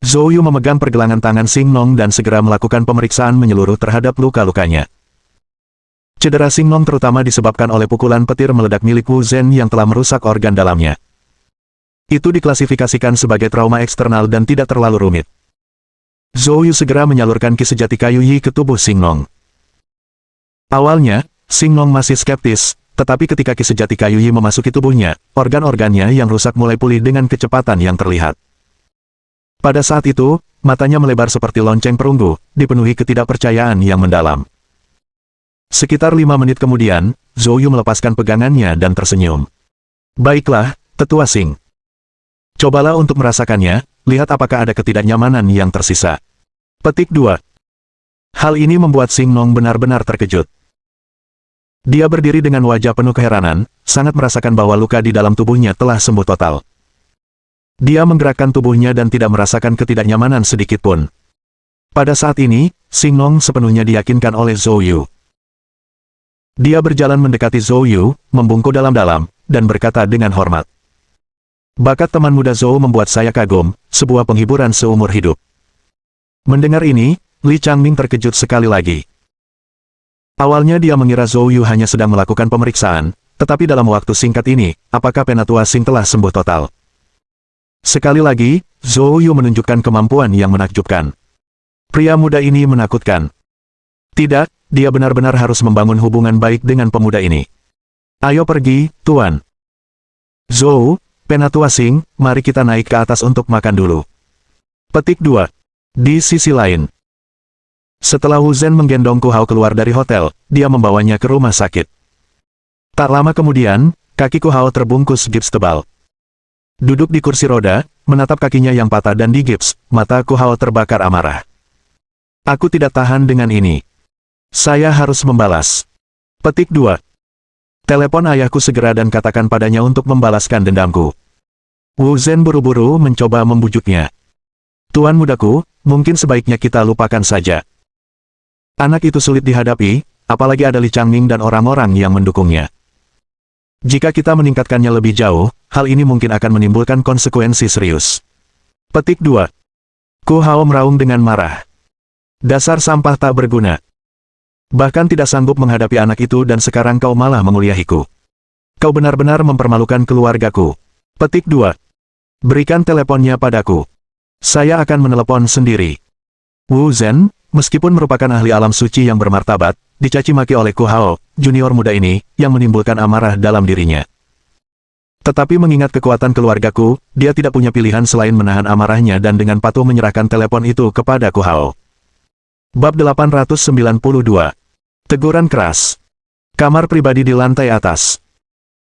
Zhou Yu memegang pergelangan tangan Xing Nong dan segera melakukan pemeriksaan menyeluruh terhadap luka-lukanya. Cedera Xinglong terutama disebabkan oleh pukulan petir meledak milik Wu Zhen yang telah merusak organ dalamnya. Itu diklasifikasikan sebagai trauma eksternal dan tidak terlalu rumit. Zhou Yu segera menyalurkan ki sejati kayu Yi ke tubuh Xinglong. Awalnya, Xinglong masih skeptis, tetapi ketika ki sejati kayu Yi memasuki tubuhnya, organ-organnya yang rusak mulai pulih dengan kecepatan yang terlihat. Pada saat itu, matanya melebar seperti lonceng perunggu, dipenuhi ketidakpercayaan yang mendalam. Sekitar 5 menit kemudian, Zhou Yu melepaskan pegangannya dan tersenyum. Baiklah, Tetua Xing. Cobalah untuk merasakannya, lihat apakah ada ketidaknyamanan yang tersisa. Petik 2. Hal ini membuat Xinglong benar-benar terkejut. Dia berdiri dengan wajah penuh keheranan, sangat merasakan bahwa luka di dalam tubuhnya telah sembuh total. Dia menggerakkan tubuhnya dan tidak merasakan ketidaknyamanan sedikitpun. Pada saat ini, Xinglong sepenuhnya diyakinkan oleh Zhou Yu. Dia berjalan mendekati Zhou Yu, membungkuk dalam-dalam, dan berkata dengan hormat. Bakat teman muda Zhou membuat saya kagum, sebuah penghiburan seumur hidup. Mendengar ini, Li Changming terkejut sekali lagi. Awalnya dia mengira Zhou Yu hanya sedang melakukan pemeriksaan, tetapi dalam waktu singkat ini, apakah Penatua Xing telah sembuh total? Sekali lagi, Zhou Yu menunjukkan kemampuan yang menakjubkan. Pria muda ini menakutkan. Tidak, dia benar-benar harus membangun hubungan baik dengan pemuda ini. Ayo pergi, Tuan. Zhou, Penatua Xing, mari kita naik ke atas untuk makan dulu. Petik 2. Di sisi lain. Setelah Wu Zhen menggendong Ku Hao keluar dari hotel, dia membawanya ke rumah sakit. Tak lama kemudian, kaki Ku Hao terbungkus gips tebal. Duduk di kursi roda, menatap kakinya yang patah dan digips, mata Ku Hao terbakar amarah. Aku tidak tahan dengan ini. Saya harus membalas. Petik 2. Telepon ayahku segera dan katakan padanya untuk membalaskan dendamku. Wu Zhen buru-buru mencoba membujuknya. Tuan mudaku, mungkin sebaiknya kita lupakan saja. Anak itu sulit dihadapi, apalagi ada Li Changming dan orang-orang yang mendukungnya. Jika kita meningkatkannya lebih jauh, hal ini mungkin akan menimbulkan konsekuensi serius. Petik 2. Ku Hao meraung dengan marah. Dasar sampah tak berguna. Bahkan tidak sanggup menghadapi anak itu dan sekarang kau malah menguliahiku. Kau benar-benar mempermalukan keluargaku. Petik 2. Berikan teleponnya padaku. Saya akan menelepon sendiri. Wu Zhen, meskipun merupakan ahli alam suci yang bermartabat, dicaci maki oleh Ku Hao, junior muda ini, yang menimbulkan amarah dalam dirinya. Tetapi mengingat kekuatan keluargaku, dia tidak punya pilihan selain menahan amarahnya dan dengan patuh menyerahkan telepon itu kepada Ku Hao. Bab 892. Teguran keras. Kamar pribadi di lantai atas.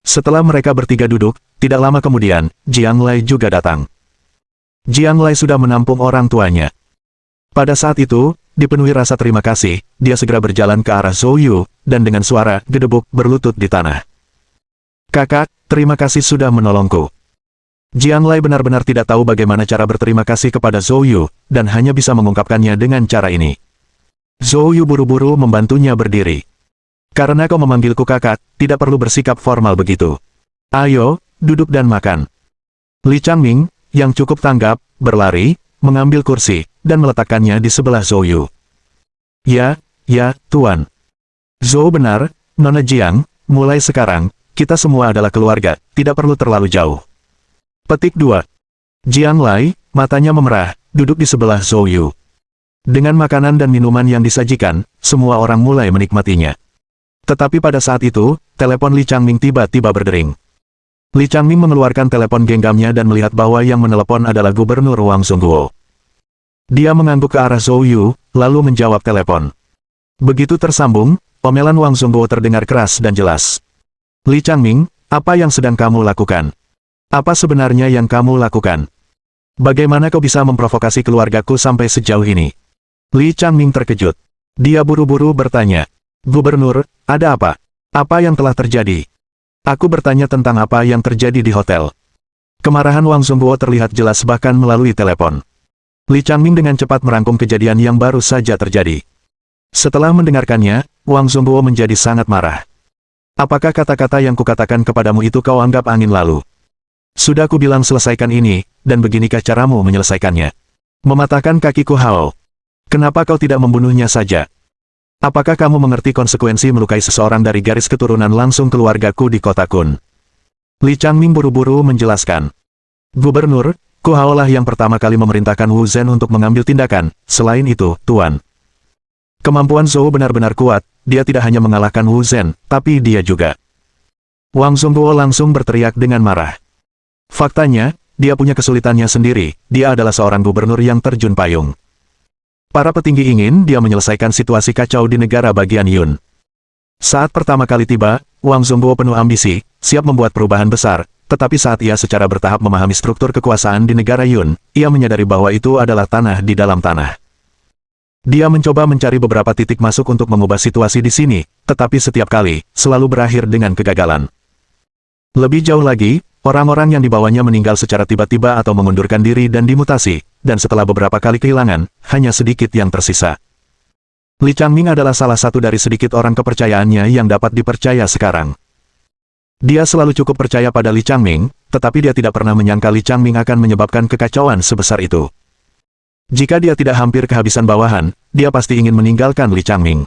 Setelah mereka bertiga duduk, tidak lama kemudian, Jiang Lai juga datang. Jiang Lai sudah menampung orang tuanya. Pada saat itu, dipenuhi rasa terima kasih, dia segera berjalan ke arah Zhou Yu, dan dengan suara gedebuk berlutut di tanah. Kakak, terima kasih sudah menolongku. Jiang Lai benar-benar tidak tahu bagaimana cara berterima kasih kepada Zhou Yu, dan hanya bisa mengungkapkannya dengan cara ini. Zhou Yu buru-buru membantunya berdiri. Karena kau memanggilku kakak, tidak perlu bersikap formal begitu. Ayo, duduk dan makan. Li Changming, yang cukup tanggap, berlari, mengambil kursi, dan meletakkannya di sebelah Zhou Yu. Ya, Tuan. Zhou benar, Nona Jiang, mulai sekarang, kita semua adalah keluarga, tidak perlu terlalu jauh. Petik 2. Jiang Lai, matanya memerah, duduk di sebelah Zhou Yu. Dengan makanan dan minuman yang disajikan, semua orang mulai menikmatinya. Tetapi pada saat itu, telepon Li Changming tiba-tiba berdering. Li Changming mengeluarkan telepon genggamnya dan melihat bahwa yang menelepon adalah Gubernur Wang Zhongguo. Dia mengangguk ke arah Zhou Yu, lalu menjawab telepon. Begitu tersambung, omelan Wang Zhongguo terdengar keras dan jelas. Li Changming, apa yang sedang kamu lakukan? Apa sebenarnya yang kamu lakukan? Bagaimana kau bisa memprovokasi keluargaku sampai sejauh ini? Li Changming terkejut. Dia buru-buru bertanya. Gubernur, ada apa? Apa yang telah terjadi? Aku bertanya tentang apa yang terjadi di hotel. Kemarahan Wang Zhongguo terlihat jelas bahkan melalui telepon. Li Changming dengan cepat merangkum kejadian yang baru saja terjadi. Setelah mendengarkannya, Wang Zhongguo menjadi sangat marah. Apakah kata-kata yang kukatakan kepadamu itu kau anggap angin lalu? Sudah ku bilang selesaikan ini, dan beginikah caramu menyelesaikannya? Mematahkan kaki Ku Hao. Kenapa kau tidak membunuhnya saja? Apakah kamu mengerti konsekuensi melukai seseorang dari garis keturunan langsung keluargaku di kota Kun? Li Changming buru-buru menjelaskan. Gubernur, Ku Hao lah yang pertama kali memerintahkan Wu Zhen untuk mengambil tindakan. Selain itu, Tuan. Kemampuan Zhou benar-benar kuat, dia tidak hanya mengalahkan Wu Zhen, tapi dia juga. Wang Zhongguo langsung berteriak dengan marah. Faktanya, dia punya kesulitannya sendiri, dia adalah seorang gubernur yang terjun payung. Para petinggi ingin dia menyelesaikan situasi kacau di negara bagian Yun. Saat pertama kali tiba, Wang Zhongguo penuh ambisi, siap membuat perubahan besar, tetapi saat ia secara bertahap memahami struktur kekuasaan di negara Yun, ia menyadari bahwa itu adalah tanah di dalam tanah. Dia mencoba mencari beberapa titik masuk untuk mengubah situasi di sini, tetapi setiap kali, selalu berakhir dengan kegagalan. Lebih jauh lagi, orang-orang yang dibawanya meninggal secara tiba-tiba atau mengundurkan diri dan dimutasi, dan setelah beberapa kali kehilangan, hanya sedikit yang tersisa. Li Changming adalah salah satu dari sedikit orang kepercayaannya yang dapat dipercaya sekarang. Dia selalu cukup percaya pada Li Changming, tetapi dia tidak pernah menyangka Li Changming akan menyebabkan kekacauan sebesar itu. Jika dia tidak hampir kehabisan bawahan, dia pasti ingin meninggalkan Li Changming.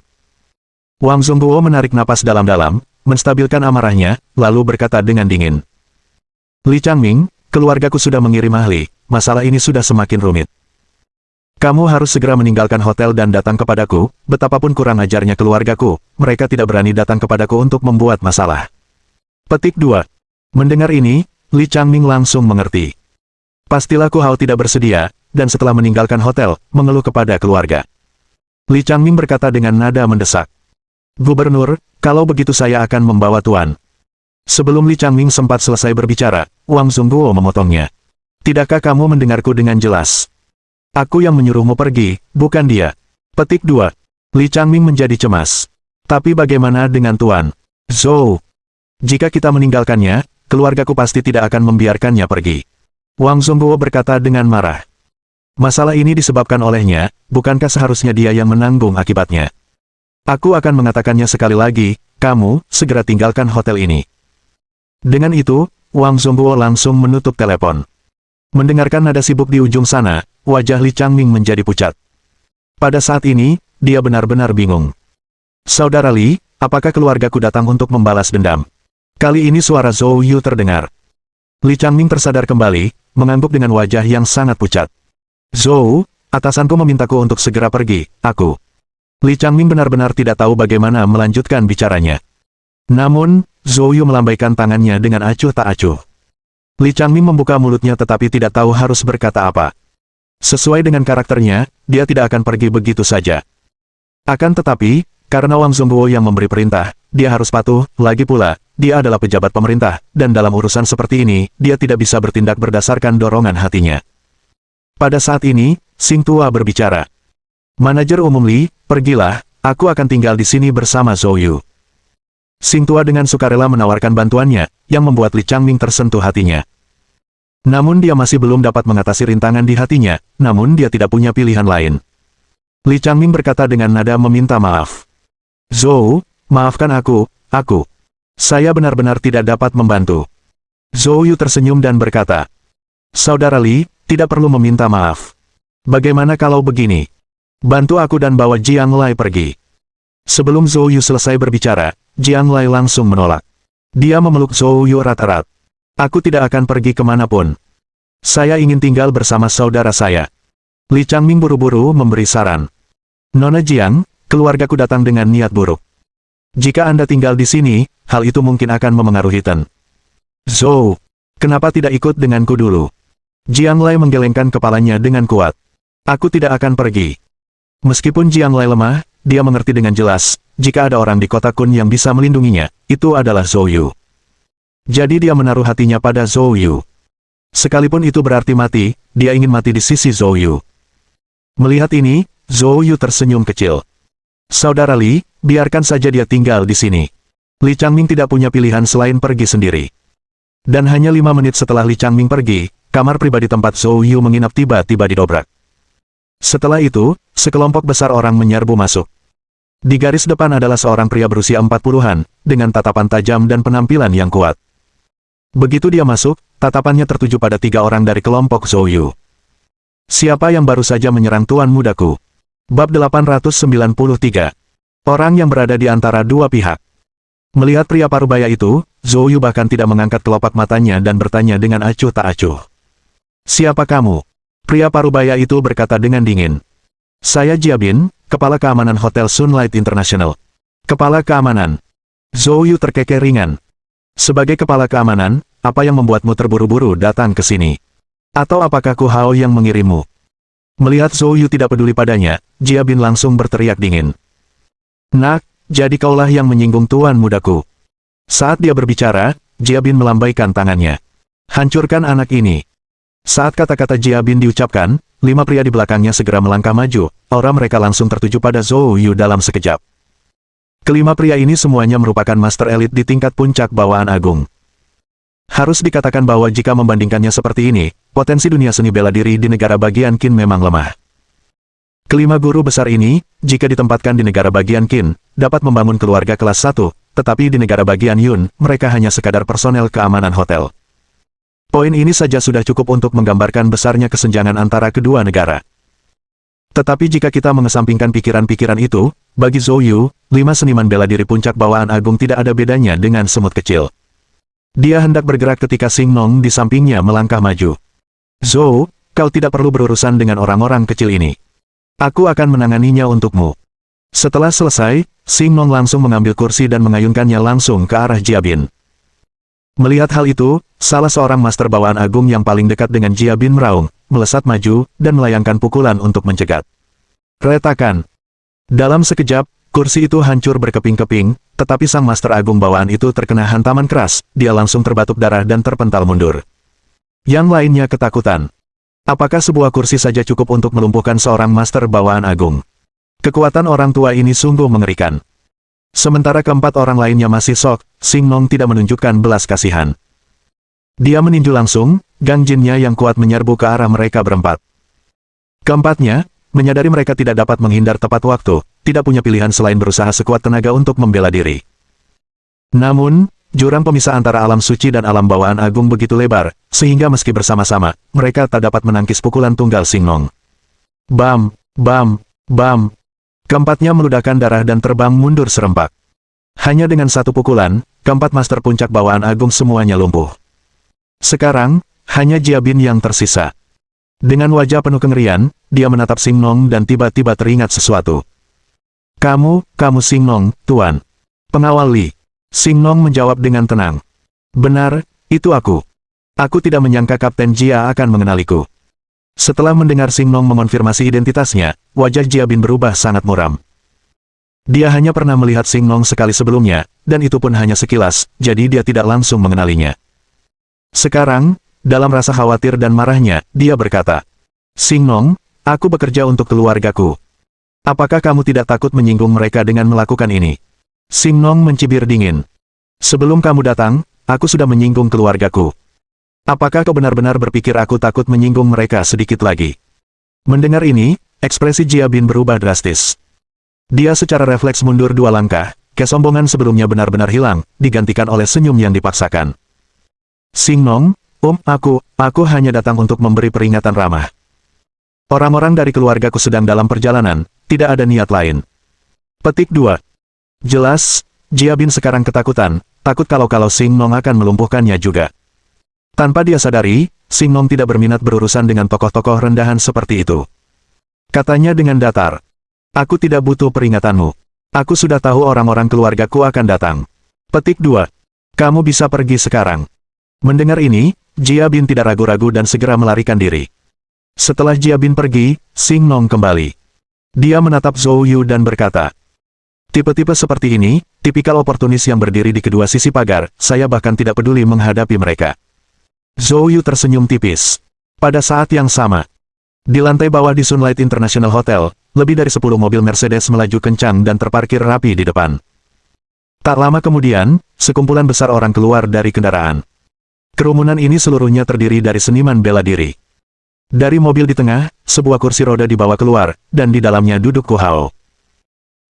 Wang Zhongguo menarik napas dalam-dalam, menstabilkan amarahnya, lalu berkata dengan dingin. Li Changming, keluargaku sudah mengirim ahli, masalah ini sudah semakin rumit. Kamu harus segera meninggalkan hotel dan datang kepadaku, betapapun kurang ajarnya keluargaku, mereka tidak berani datang kepadaku untuk membuat masalah. Petik 2. Mendengar ini, Li Changming langsung mengerti. Pastilah Ku Hao tidak bersedia, dan setelah meninggalkan hotel, mengeluh kepada keluarga. Li Changming berkata dengan nada mendesak. Gubernur, kalau begitu saya akan membawa Tuan. Sebelum Li Changming sempat selesai berbicara, Wang Zhongguo memotongnya. Tidakkah kamu mendengarku dengan jelas? Aku yang menyuruhmu pergi, bukan dia. Petik 2. Li Changming menjadi cemas. Tapi bagaimana dengan Tuan Zhou? Jika kita meninggalkannya, keluargaku pasti tidak akan membiarkannya pergi. Wang Zhongguo berkata dengan marah. Masalah ini disebabkan olehnya, bukankah seharusnya dia yang menanggung akibatnya? Aku akan mengatakannya sekali lagi, kamu, segera tinggalkan hotel ini. Dengan itu, Wang Zhongguo langsung menutup telepon. Mendengarkan nada sibuk di ujung sana, wajah Li Changming menjadi pucat. Pada saat ini, dia benar-benar bingung. Saudara Li, apakah keluargaku datang untuk membalas dendam? Kali ini suara Zhou Yu terdengar. Li Changming tersadar kembali, mengangguk dengan wajah yang sangat pucat. Zhou, atasanku memintaku untuk segera pergi, aku. Li Changming benar-benar tidak tahu bagaimana melanjutkan bicaranya. Namun, Zhou Yu melambaikan tangannya dengan acuh tak acuh. Li Changming membuka mulutnya tetapi tidak tahu harus berkata apa. Sesuai dengan karakternya, dia tidak akan pergi begitu saja. Akan tetapi, karena Wang Zhongguo yang memberi perintah, dia harus patuh, lagi pula, dia adalah pejabat pemerintah, dan dalam urusan seperti ini, dia tidak bisa bertindak berdasarkan dorongan hatinya. Pada saat ini, Xing Tua berbicara. Manajer umum Li, pergilah, aku akan tinggal di sini bersama Zhou Yu. Xing Tua dengan sukarela menawarkan bantuannya, yang membuat Li Changming tersentuh hatinya. Namun dia masih belum dapat mengatasi rintangan di hatinya, namun dia tidak punya pilihan lain. Li Changming berkata dengan nada meminta maaf. Zhou, maafkan aku. Saya benar-benar tidak dapat membantu. Zhou Yu tersenyum dan berkata. Saudara Li, tidak perlu meminta maaf. Bagaimana kalau begini? Bantu aku dan bawa Jiang Lai pergi. Sebelum Zhou Yu selesai berbicara, Jiang Lai langsung menolak. Dia memeluk Zhou Yu erat-erat. Aku tidak akan pergi kemanapun. Saya ingin tinggal bersama saudara saya. Li Changming buru-buru memberi saran. Nona Jiang, keluargaku datang dengan niat buruk. Jika Anda tinggal di sini, hal itu mungkin akan memengaruhi Ten Zhou. Kenapa tidak ikut denganku dulu? Jiang Lai menggelengkan kepalanya dengan kuat. Aku tidak akan pergi. Meskipun Jiang Lai lemah, dia mengerti dengan jelas, jika ada orang di kota Kun yang bisa melindunginya, itu adalah Zhou Yu. Jadi dia menaruh hatinya pada Zhou Yu. Sekalipun itu berarti mati, dia ingin mati di sisi Zhou Yu. Melihat ini, Zhou Yu tersenyum kecil. Saudara Li, biarkan saja dia tinggal di sini. Li Changming tidak punya pilihan selain pergi sendiri. Dan hanya 5 menit setelah Li Changming pergi, kamar pribadi tempat Zhou Yu menginap tiba-tiba didobrak. Setelah itu, sekelompok besar orang menyerbu masuk. Di garis depan adalah seorang pria berusia 40-an, dengan tatapan tajam dan penampilan yang kuat. Begitu dia masuk, tatapannya tertuju pada 3 orang dari kelompok Zhou Yu. Siapa yang baru saja menyerang tuan mudaku? Bab 893. Orang yang berada di antara dua pihak. Melihat pria parubaya itu, Zhou Yu bahkan tidak mengangkat kelopak matanya dan bertanya dengan acuh tak acuh. Siapa kamu? Pria parubaya itu berkata dengan dingin. Saya Jia Bin, Kepala Keamanan Hotel Sunlight International. Kepala Keamanan. Zhou Yu terkekeh ringan. Sebagai Kepala Keamanan, apa yang membuatmu terburu-buru datang ke sini? Atau apakah Ku Hao yang mengirimmu? Melihat Zhou Yu tidak peduli padanya, Jia Bin langsung berteriak dingin. Nak, jadi kaulah yang menyinggung tuan mudaku. Saat dia berbicara, Jia Bin melambaikan tangannya. Hancurkan anak ini. Saat kata-kata Jia Bin diucapkan, 5 pria di belakangnya segera melangkah maju, aura mereka langsung tertuju pada Zhou Yu dalam sekejap. Kelima pria ini semuanya merupakan master elit di tingkat puncak bawaan agung. Harus dikatakan bahwa jika membandingkannya seperti ini, potensi dunia seni bela diri di negara bagian Qin memang lemah. Kelima guru besar ini, jika ditempatkan di negara bagian Qin, dapat membangun keluarga kelas 1, tetapi di negara bagian Yun, mereka hanya sekadar personel keamanan hotel. Poin ini saja sudah cukup untuk menggambarkan besarnya kesenjangan antara kedua negara. Tetapi jika kita mengesampingkan pikiran-pikiran itu, bagi Zhou Yu, 5 seniman bela diri puncak bawaan agung tidak ada bedanya dengan semut kecil. Dia hendak bergerak ketika Xing Nong di sampingnya melangkah maju. Zhou, kau tidak perlu berurusan dengan orang-orang kecil ini. Aku akan menanganinya untukmu. Setelah selesai, Xing Nong langsung mengambil kursi dan mengayunkannya langsung ke arah Jia Bin. Melihat hal itu, salah seorang master bawaan agung yang paling dekat dengan Jia Bin meraung, melesat maju, dan melayangkan pukulan untuk mencegat. Retakan. Dalam sekejap, kursi itu hancur berkeping-keping, tetapi sang master agung bawaan itu terkena hantaman keras, dia langsung terbatuk darah dan terpental mundur. Yang lainnya ketakutan. Apakah sebuah kursi saja cukup untuk melumpuhkan seorang master bawaan agung? Kekuatan orang tua ini sungguh mengerikan. Sementara keempat orang lainnya masih shock, Xing Nong tidak menunjukkan belas kasihan. Dia meninju langsung, Gang Jinnya yang kuat menyerbu ke arah mereka berempat. Keempatnya, menyadari mereka tidak dapat menghindar tepat waktu, tidak punya pilihan selain berusaha sekuat tenaga untuk membela diri. Namun, jurang pemisah antara alam suci dan alam bawaan agung begitu lebar, sehingga meski bersama-sama, mereka tak dapat menangkis pukulan tunggal Xing Nong. Bam, bam, bam. Keempatnya meludahkan darah dan terbang mundur serempak. Hanya dengan satu pukulan, keempat master puncak bawaan agung semuanya lumpuh. Sekarang, hanya Jia Bin yang tersisa. Dengan wajah penuh kengerian, dia menatap Xing Nong dan tiba-tiba teringat sesuatu. Kamu Xing Nong, Tuan. Pengawal Li. Xing Nong menjawab dengan tenang. Benar, itu aku. Aku tidak menyangka Kapten Jia akan mengenaliku. Setelah mendengar Xing Nong mengonfirmasi identitasnya, wajah Jia Bin berubah sangat muram. Dia hanya pernah melihat Xing Nong sekali sebelumnya, dan itu pun hanya sekilas, jadi dia tidak langsung mengenalinya. Sekarang, dalam rasa khawatir dan marahnya, dia berkata, Xing Nong, aku bekerja untuk keluargaku. Apakah kamu tidak takut menyinggung mereka dengan melakukan ini? Xing Nong mencibir dingin. Sebelum kamu datang, aku sudah menyinggung keluargaku. Apakah kau benar-benar berpikir aku takut menyinggung mereka sedikit lagi? Mendengar ini, ekspresi Jia Bin berubah drastis. Dia secara refleks mundur 2 langkah, kesombongan sebelumnya benar-benar hilang, digantikan oleh senyum yang dipaksakan. Xing Nong, aku hanya datang untuk memberi peringatan ramah. Orang-orang dari keluargaku sedang dalam perjalanan, tidak ada niat lain. Petik 2. Jelas, Jia Bin sekarang ketakutan, takut kalau Xing Nong akan melumpuhkannya juga. Tanpa dia sadari, Xing Nong tidak berminat berurusan dengan tokoh-tokoh rendahan seperti itu. Katanya dengan datar, aku tidak butuh peringatanmu. Aku sudah tahu orang-orang keluargaku akan datang. Petik 2. Kamu bisa pergi sekarang. Mendengar ini, Jia Bin tidak ragu-ragu dan segera melarikan diri. Setelah Jia Bin pergi, Xing Nong kembali. Dia menatap Zhou Yu dan berkata, tipe-tipe seperti ini, tipikal oportunis yang berdiri di kedua sisi pagar, saya bahkan tidak peduli menghadapi mereka. Zhou Yu tersenyum tipis. Pada saat yang sama, di lantai bawah di Sunlight International Hotel, lebih dari 10 mobil Mercedes melaju kencang dan terparkir rapi di depan. Tak lama kemudian, sekumpulan besar orang keluar dari kendaraan. Kerumunan ini seluruhnya terdiri dari seniman bela diri. Dari mobil di tengah, sebuah kursi roda dibawa keluar, dan di dalamnya duduk Ku Hao.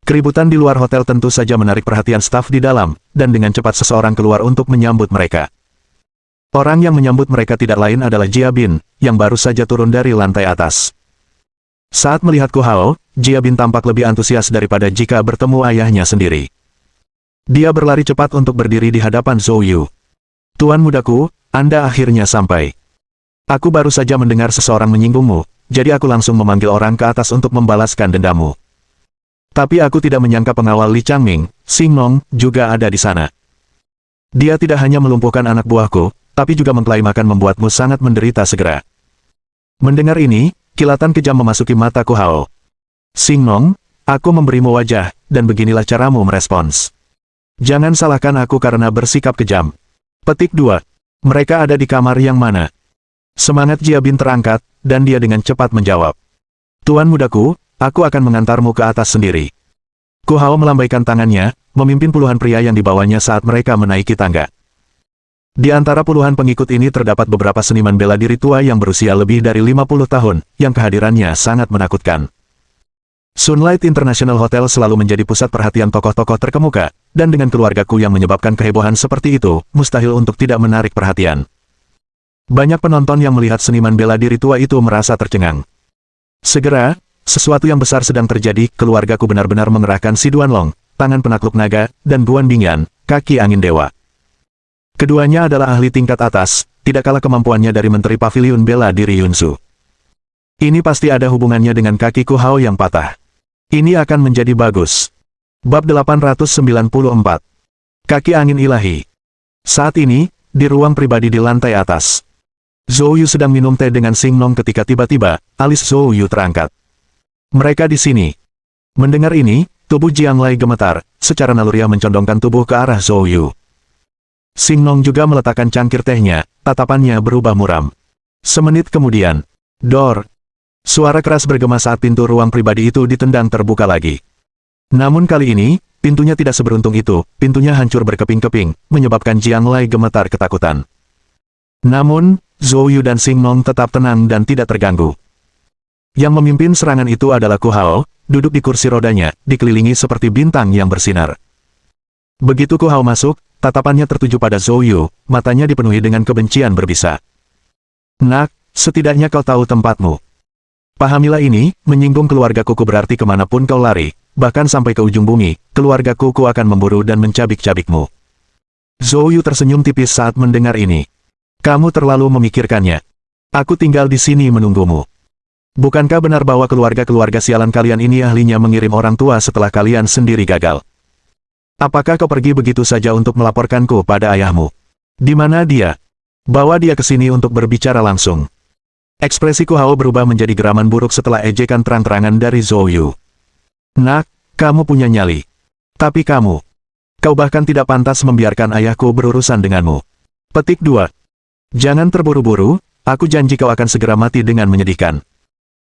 Keributan di luar hotel tentu saja menarik perhatian staf di dalam, dan dengan cepat seseorang keluar untuk menyambut mereka. Orang yang menyambut mereka tidak lain adalah Jia Bin, yang baru saja turun dari lantai atas. Saat melihat Ku Hao, Jia Bin tampak lebih antusias daripada jika bertemu ayahnya sendiri. Dia berlari cepat untuk berdiri di hadapan Zhou Yu. Tuan mudaku, Anda akhirnya sampai. Aku baru saja mendengar seseorang menyinggungmu, jadi aku langsung memanggil orang ke atas untuk membalaskan dendammu. Tapi aku tidak menyangka pengawal Li Changming, Xing Nong, juga ada di sana. Dia tidak hanya melumpuhkan anak buahku, tapi juga mengklaim akan membuatmu sangat menderita segera. Mendengar ini, kilatan kejam memasuki mata Ku Hao. Xing Nong, aku memberimu wajah, dan beginilah caramu merespons. Jangan salahkan aku karena bersikap kejam. Petik 2. Mereka ada di kamar yang mana? Semangat Jia Bin terangkat, dan dia dengan cepat menjawab. Tuan mudaku, aku akan mengantarmu ke atas sendiri. Ku Hao melambaikan tangannya, memimpin puluhan pria yang dibawanya saat mereka menaiki tangga. Di antara puluhan pengikut ini terdapat beberapa seniman bela diri tua yang berusia lebih dari 50 tahun, yang kehadirannya sangat menakutkan. Sunlight International Hotel selalu menjadi pusat perhatian tokoh-tokoh terkemuka, dan dengan keluargaku yang menyebabkan kehebohan seperti itu, mustahil untuk tidak menarik perhatian. Banyak penonton yang melihat seniman bela diri tua itu merasa tercengang. Segera, sesuatu yang besar sedang terjadi, keluargaku benar-benar mengerahkan Si Duanlong, tangan penakluk naga, dan Guan Bingyan, kaki angin dewa. Keduanya adalah ahli tingkat atas, tidak kalah kemampuannya dari Menteri Paviliun Bela Diri Yunsu. Ini pasti ada hubungannya dengan kaki Ku Hao yang patah. Ini akan menjadi bagus. Bab 894. Kaki angin ilahi. Saat ini, di ruang pribadi di lantai atas. Zhou Yu sedang minum teh dengan Xing Nong ketika tiba-tiba, alis Zhou Yu terangkat. Mereka di sini. Mendengar ini, tubuh Jiang Lai gemetar, secara naluriah mencondongkan tubuh ke arah Zhou Yu. Xing Nong juga meletakkan cangkir tehnya, tatapannya berubah muram. Semenit kemudian, dor. Suara keras bergema saat pintu ruang pribadi itu ditendang terbuka lagi. Namun kali ini, pintunya tidak seberuntung itu, pintunya hancur berkeping-keping, menyebabkan Jiang Lai gemetar ketakutan. Namun, Zhou Yu dan Xing Nong tetap tenang dan tidak terganggu. Yang memimpin serangan itu adalah Ku Hao, duduk di kursi rodanya, dikelilingi seperti bintang yang bersinar. Begitu Ku Hao masuk, tatapannya tertuju pada Zhou Yu, matanya dipenuhi dengan kebencian berbisa. Nak, setidaknya kau tahu tempatmu. Pahamilah ini, menyinggung keluarga kuku berarti kemanapun kau lari, bahkan sampai ke ujung bumi, keluarga kuku akan memburu dan mencabik-cabikmu. Zhou Yu tersenyum tipis saat mendengar ini. Kamu terlalu memikirkannya. Aku tinggal di sini menunggumu. Bukankah benar bahwa keluarga-keluarga sialan kalian ini ahlinya mengirim orang tua setelah kalian sendiri gagal? Apakah kau pergi begitu saja untuk melaporkanku pada ayahmu? Di mana dia? Bawa dia ke sini untuk berbicara langsung. Ekspresi Ku Hao berubah menjadi geraman buruk setelah ejekan terang-terangan dari Zhou Yu. Nak, kamu punya nyali. Tapi kau bahkan tidak pantas membiarkan ayahku berurusan denganmu. Petik 2. Jangan terburu-buru, aku janji kau akan segera mati dengan menyedihkan.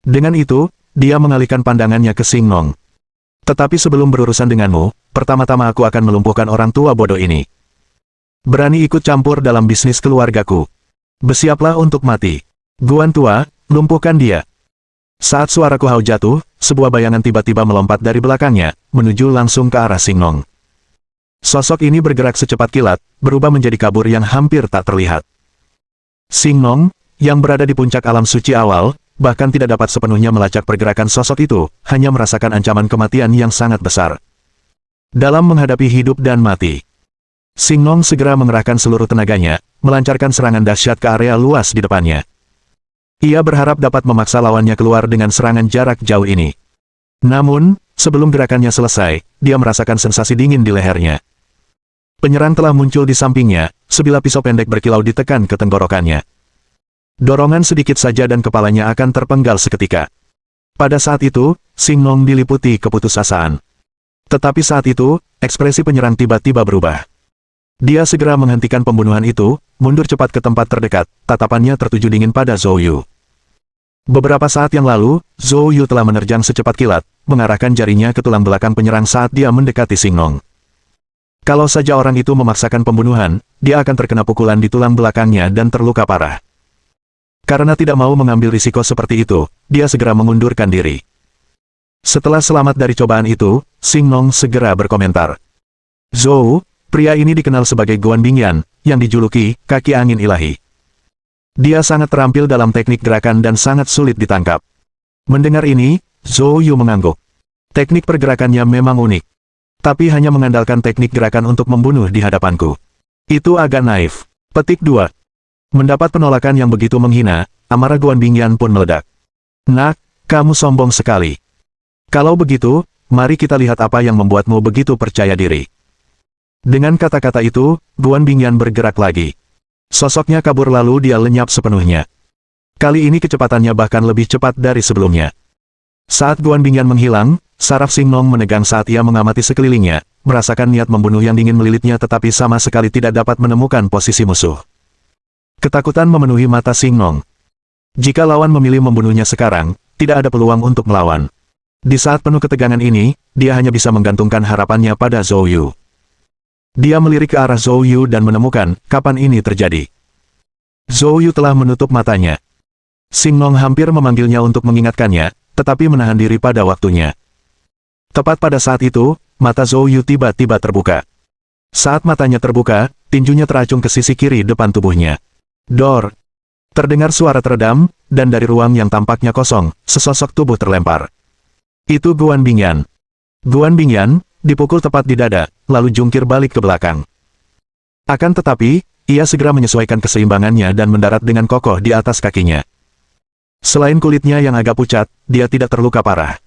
Dengan itu, dia mengalihkan pandangannya ke Xing Nong. Tetapi sebelum berurusan denganmu, pertama-tama aku akan melumpuhkan orang tua bodoh ini. Berani ikut campur dalam bisnis keluargaku. Bersiaplah untuk mati. Guan tua, lumpuhkan dia. Saat suara Ku Hao jatuh, sebuah bayangan tiba-tiba melompat dari belakangnya, menuju langsung ke arah Xing Nong. Sosok ini bergerak secepat kilat, berubah menjadi kabur yang hampir tak terlihat. Xing Nong, yang berada di puncak alam suci awal, bahkan tidak dapat sepenuhnya melacak pergerakan sosok itu, hanya merasakan ancaman kematian yang sangat besar. Dalam menghadapi hidup dan mati, Xing Nong segera mengerahkan seluruh tenaganya, melancarkan serangan dahsyat ke area luas di depannya. Ia berharap dapat memaksa lawannya keluar dengan serangan jarak jauh ini. Namun, sebelum gerakannya selesai, dia merasakan sensasi dingin di lehernya. Penyerang telah muncul di sampingnya, sebilah pisau pendek berkilau ditekan ke tenggorokannya. Dorongan sedikit saja dan kepalanya akan terpenggal seketika. Pada saat itu, Xing Nong diliputi keputusasaan. Tetapi saat itu, ekspresi penyerang tiba-tiba berubah. Dia segera menghentikan pembunuhan itu, mundur cepat ke tempat terdekat, tatapannya tertuju dingin pada Zhou Yu. Beberapa saat yang lalu, Zhou Yu telah menerjang secepat kilat, mengarahkan jarinya ke tulang belakang penyerang saat dia mendekati Xing Nong. Kalau saja orang itu memaksakan pembunuhan, dia akan terkena pukulan di tulang belakangnya dan terluka parah. Karena tidak mau mengambil risiko seperti itu, dia segera mengundurkan diri. Setelah selamat dari cobaan itu, Xing Nong segera berkomentar. Zhou, pria ini dikenal sebagai Guan Bingyan, yang dijuluki kaki angin ilahi. Dia sangat terampil dalam teknik gerakan dan sangat sulit ditangkap. Mendengar ini, Zhou Yu mengangguk. Teknik pergerakannya memang unik. Tapi hanya mengandalkan teknik gerakan untuk membunuh di hadapanku. Itu agak naif. Petik 2. Mendapat penolakan yang begitu menghina, amarah Guan Bingyan pun meledak. Nak, kamu sombong sekali. Kalau begitu, mari kita lihat apa yang membuatmu begitu percaya diri. Dengan kata-kata itu, Guan Bingyan bergerak lagi. Sosoknya kabur lalu dia lenyap sepenuhnya. Kali ini kecepatannya bahkan lebih cepat dari sebelumnya. Saat Guan Bingyan menghilang, saraf Xing Nong menegang saat ia mengamati sekelilingnya, merasakan niat membunuh yang dingin melilitnya tetapi sama sekali tidak dapat menemukan posisi musuh. Ketakutan memenuhi mata Xing Nong. Jika lawan memilih membunuhnya sekarang, tidak ada peluang untuk melawan. Di saat penuh ketegangan ini, dia hanya bisa menggantungkan harapannya pada Zhou Yu. Dia melirik ke arah Zhou Yu dan menemukan, kapan ini terjadi. Zhou Yu telah menutup matanya. Xing Nong hampir memanggilnya untuk mengingatkannya, tetapi menahan diri pada waktunya. Tepat pada saat itu, mata Zhou Yu tiba-tiba terbuka. Saat matanya terbuka, tinjunya teracung ke sisi kiri depan tubuhnya. Dor! Terdengar suara teredam, dan dari ruang yang tampaknya kosong, sesosok tubuh terlempar. Itu Guan Bingyan. Guan Bingyan dipukul tepat di dada, lalu jungkir balik ke belakang. Akan tetapi, ia segera menyesuaikan keseimbangannya dan mendarat dengan kokoh di atas kakinya. Selain kulitnya yang agak pucat, dia tidak terluka parah.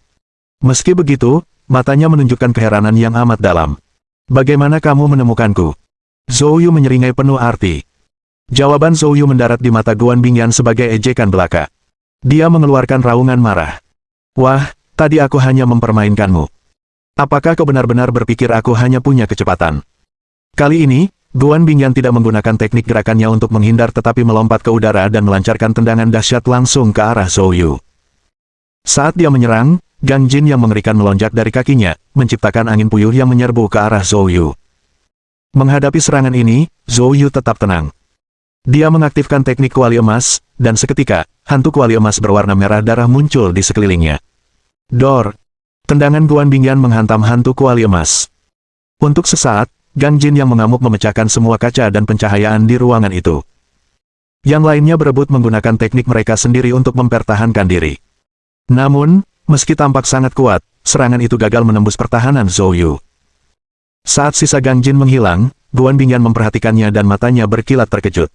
Meski begitu, matanya menunjukkan keheranan yang amat dalam. Bagaimana kamu menemukanku? Zhou Yu menyeringai penuh arti. Jawaban Zhou Yu mendarat di mata Guan Bingyan sebagai ejekan belaka. Dia mengeluarkan raungan marah. Wah, tadi aku hanya mempermainkanmu. Apakah kau benar-benar berpikir aku hanya punya kecepatan? Kali ini, Guan Bingyan tidak menggunakan teknik gerakannya untuk menghindar tetapi melompat ke udara dan melancarkan tendangan dahsyat langsung ke arah Zhou Yu. Saat dia menyerang, Gang Jin yang mengerikan melonjak dari kakinya, menciptakan angin puyuh yang menyerbu ke arah Zhou Yu. Menghadapi serangan ini, Zhou Yu tetap tenang. Dia mengaktifkan teknik kuali emas, dan seketika, hantu kuali emas berwarna merah darah muncul di sekelilingnya. Dor! Tendangan Guan Bingyan menghantam hantu kuali emas. Untuk sesaat, Gang Jin yang mengamuk memecahkan semua kaca dan pencahayaan di ruangan itu. Yang lainnya berebut menggunakan teknik mereka sendiri untuk mempertahankan diri. Namun, meski tampak sangat kuat, serangan itu gagal menembus pertahanan Zhou Yu. Saat sisa Gang Jin menghilang, Guan Bingyan memperhatikannya dan matanya berkilat terkejut.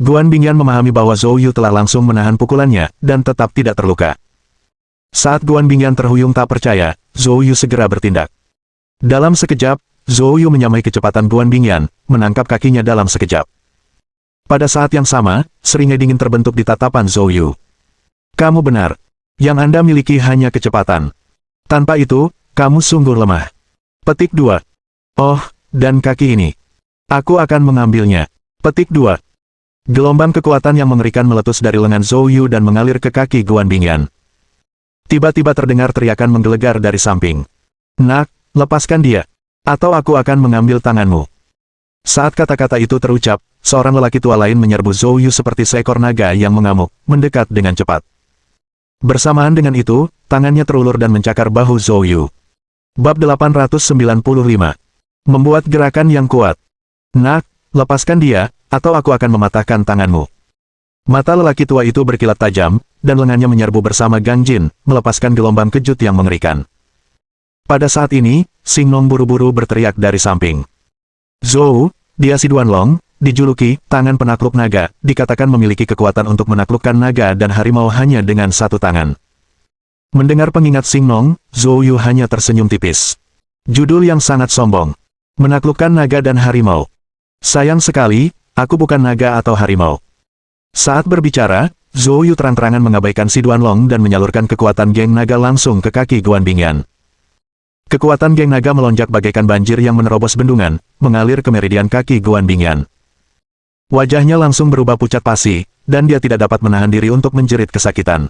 Guan Bingyan memahami bahwa Zhou Yu telah langsung menahan pukulannya, dan tetap tidak terluka. Saat Guan Bingyan terhuyung tak percaya, Zhou Yu segera bertindak. Dalam sekejap, Zhou Yu menyamai kecepatan Guan Bingyan, menangkap kakinya dalam sekejap. Pada saat yang sama, seringai dingin terbentuk di tatapan Zhou Yu. Kamu benar. Yang Anda miliki hanya kecepatan. Tanpa itu, kamu sungguh lemah. Petik 2. Oh, dan kaki ini. Aku akan mengambilnya. Petik 2. Gelombang kekuatan yang mengerikan meletus dari lengan Zhou Yu dan mengalir ke kaki Guan Bingyan. Tiba-tiba terdengar teriakan menggelegar dari samping. Nak, lepaskan dia. Atau aku akan mengambil tanganmu. Saat kata-kata itu terucap, seorang lelaki tua lain menyerbu Zhou Yu seperti seekor naga yang mengamuk, mendekat dengan cepat. Bersamaan dengan itu, tangannya terulur dan mencakar bahu Zhou Yu. Bab 895. Membuat gerakan yang kuat. Nak, lepaskan dia, atau aku akan mematahkan tanganmu. Mata lelaki tua itu berkilat tajam, dan lengannya menyerbu bersama Gang Jin, melepaskan gelombang kejut yang mengerikan. Pada saat ini, Xing Nong buru-buru berteriak dari samping. Zhou, dia si Duanlong, dijuluki tangan penakluk naga, dikatakan memiliki kekuatan untuk menaklukkan naga dan harimau hanya dengan satu tangan. Mendengar pengingat Xing Nong, Zhou Yu hanya tersenyum tipis. Judul yang sangat sombong. Menaklukkan naga dan harimau. Sayang sekali, aku bukan naga atau harimau. Saat berbicara, Zhou Yu terang-terangan mengabaikan si Duanlong dan menyalurkan kekuatan geng naga langsung ke kaki Guan Bingyan. Kekuatan geng naga melonjak bagaikan banjir yang menerobos bendungan, mengalir ke meridian kaki Guan Bingyan. Wajahnya langsung berubah pucat pasi, dan dia tidak dapat menahan diri untuk menjerit kesakitan.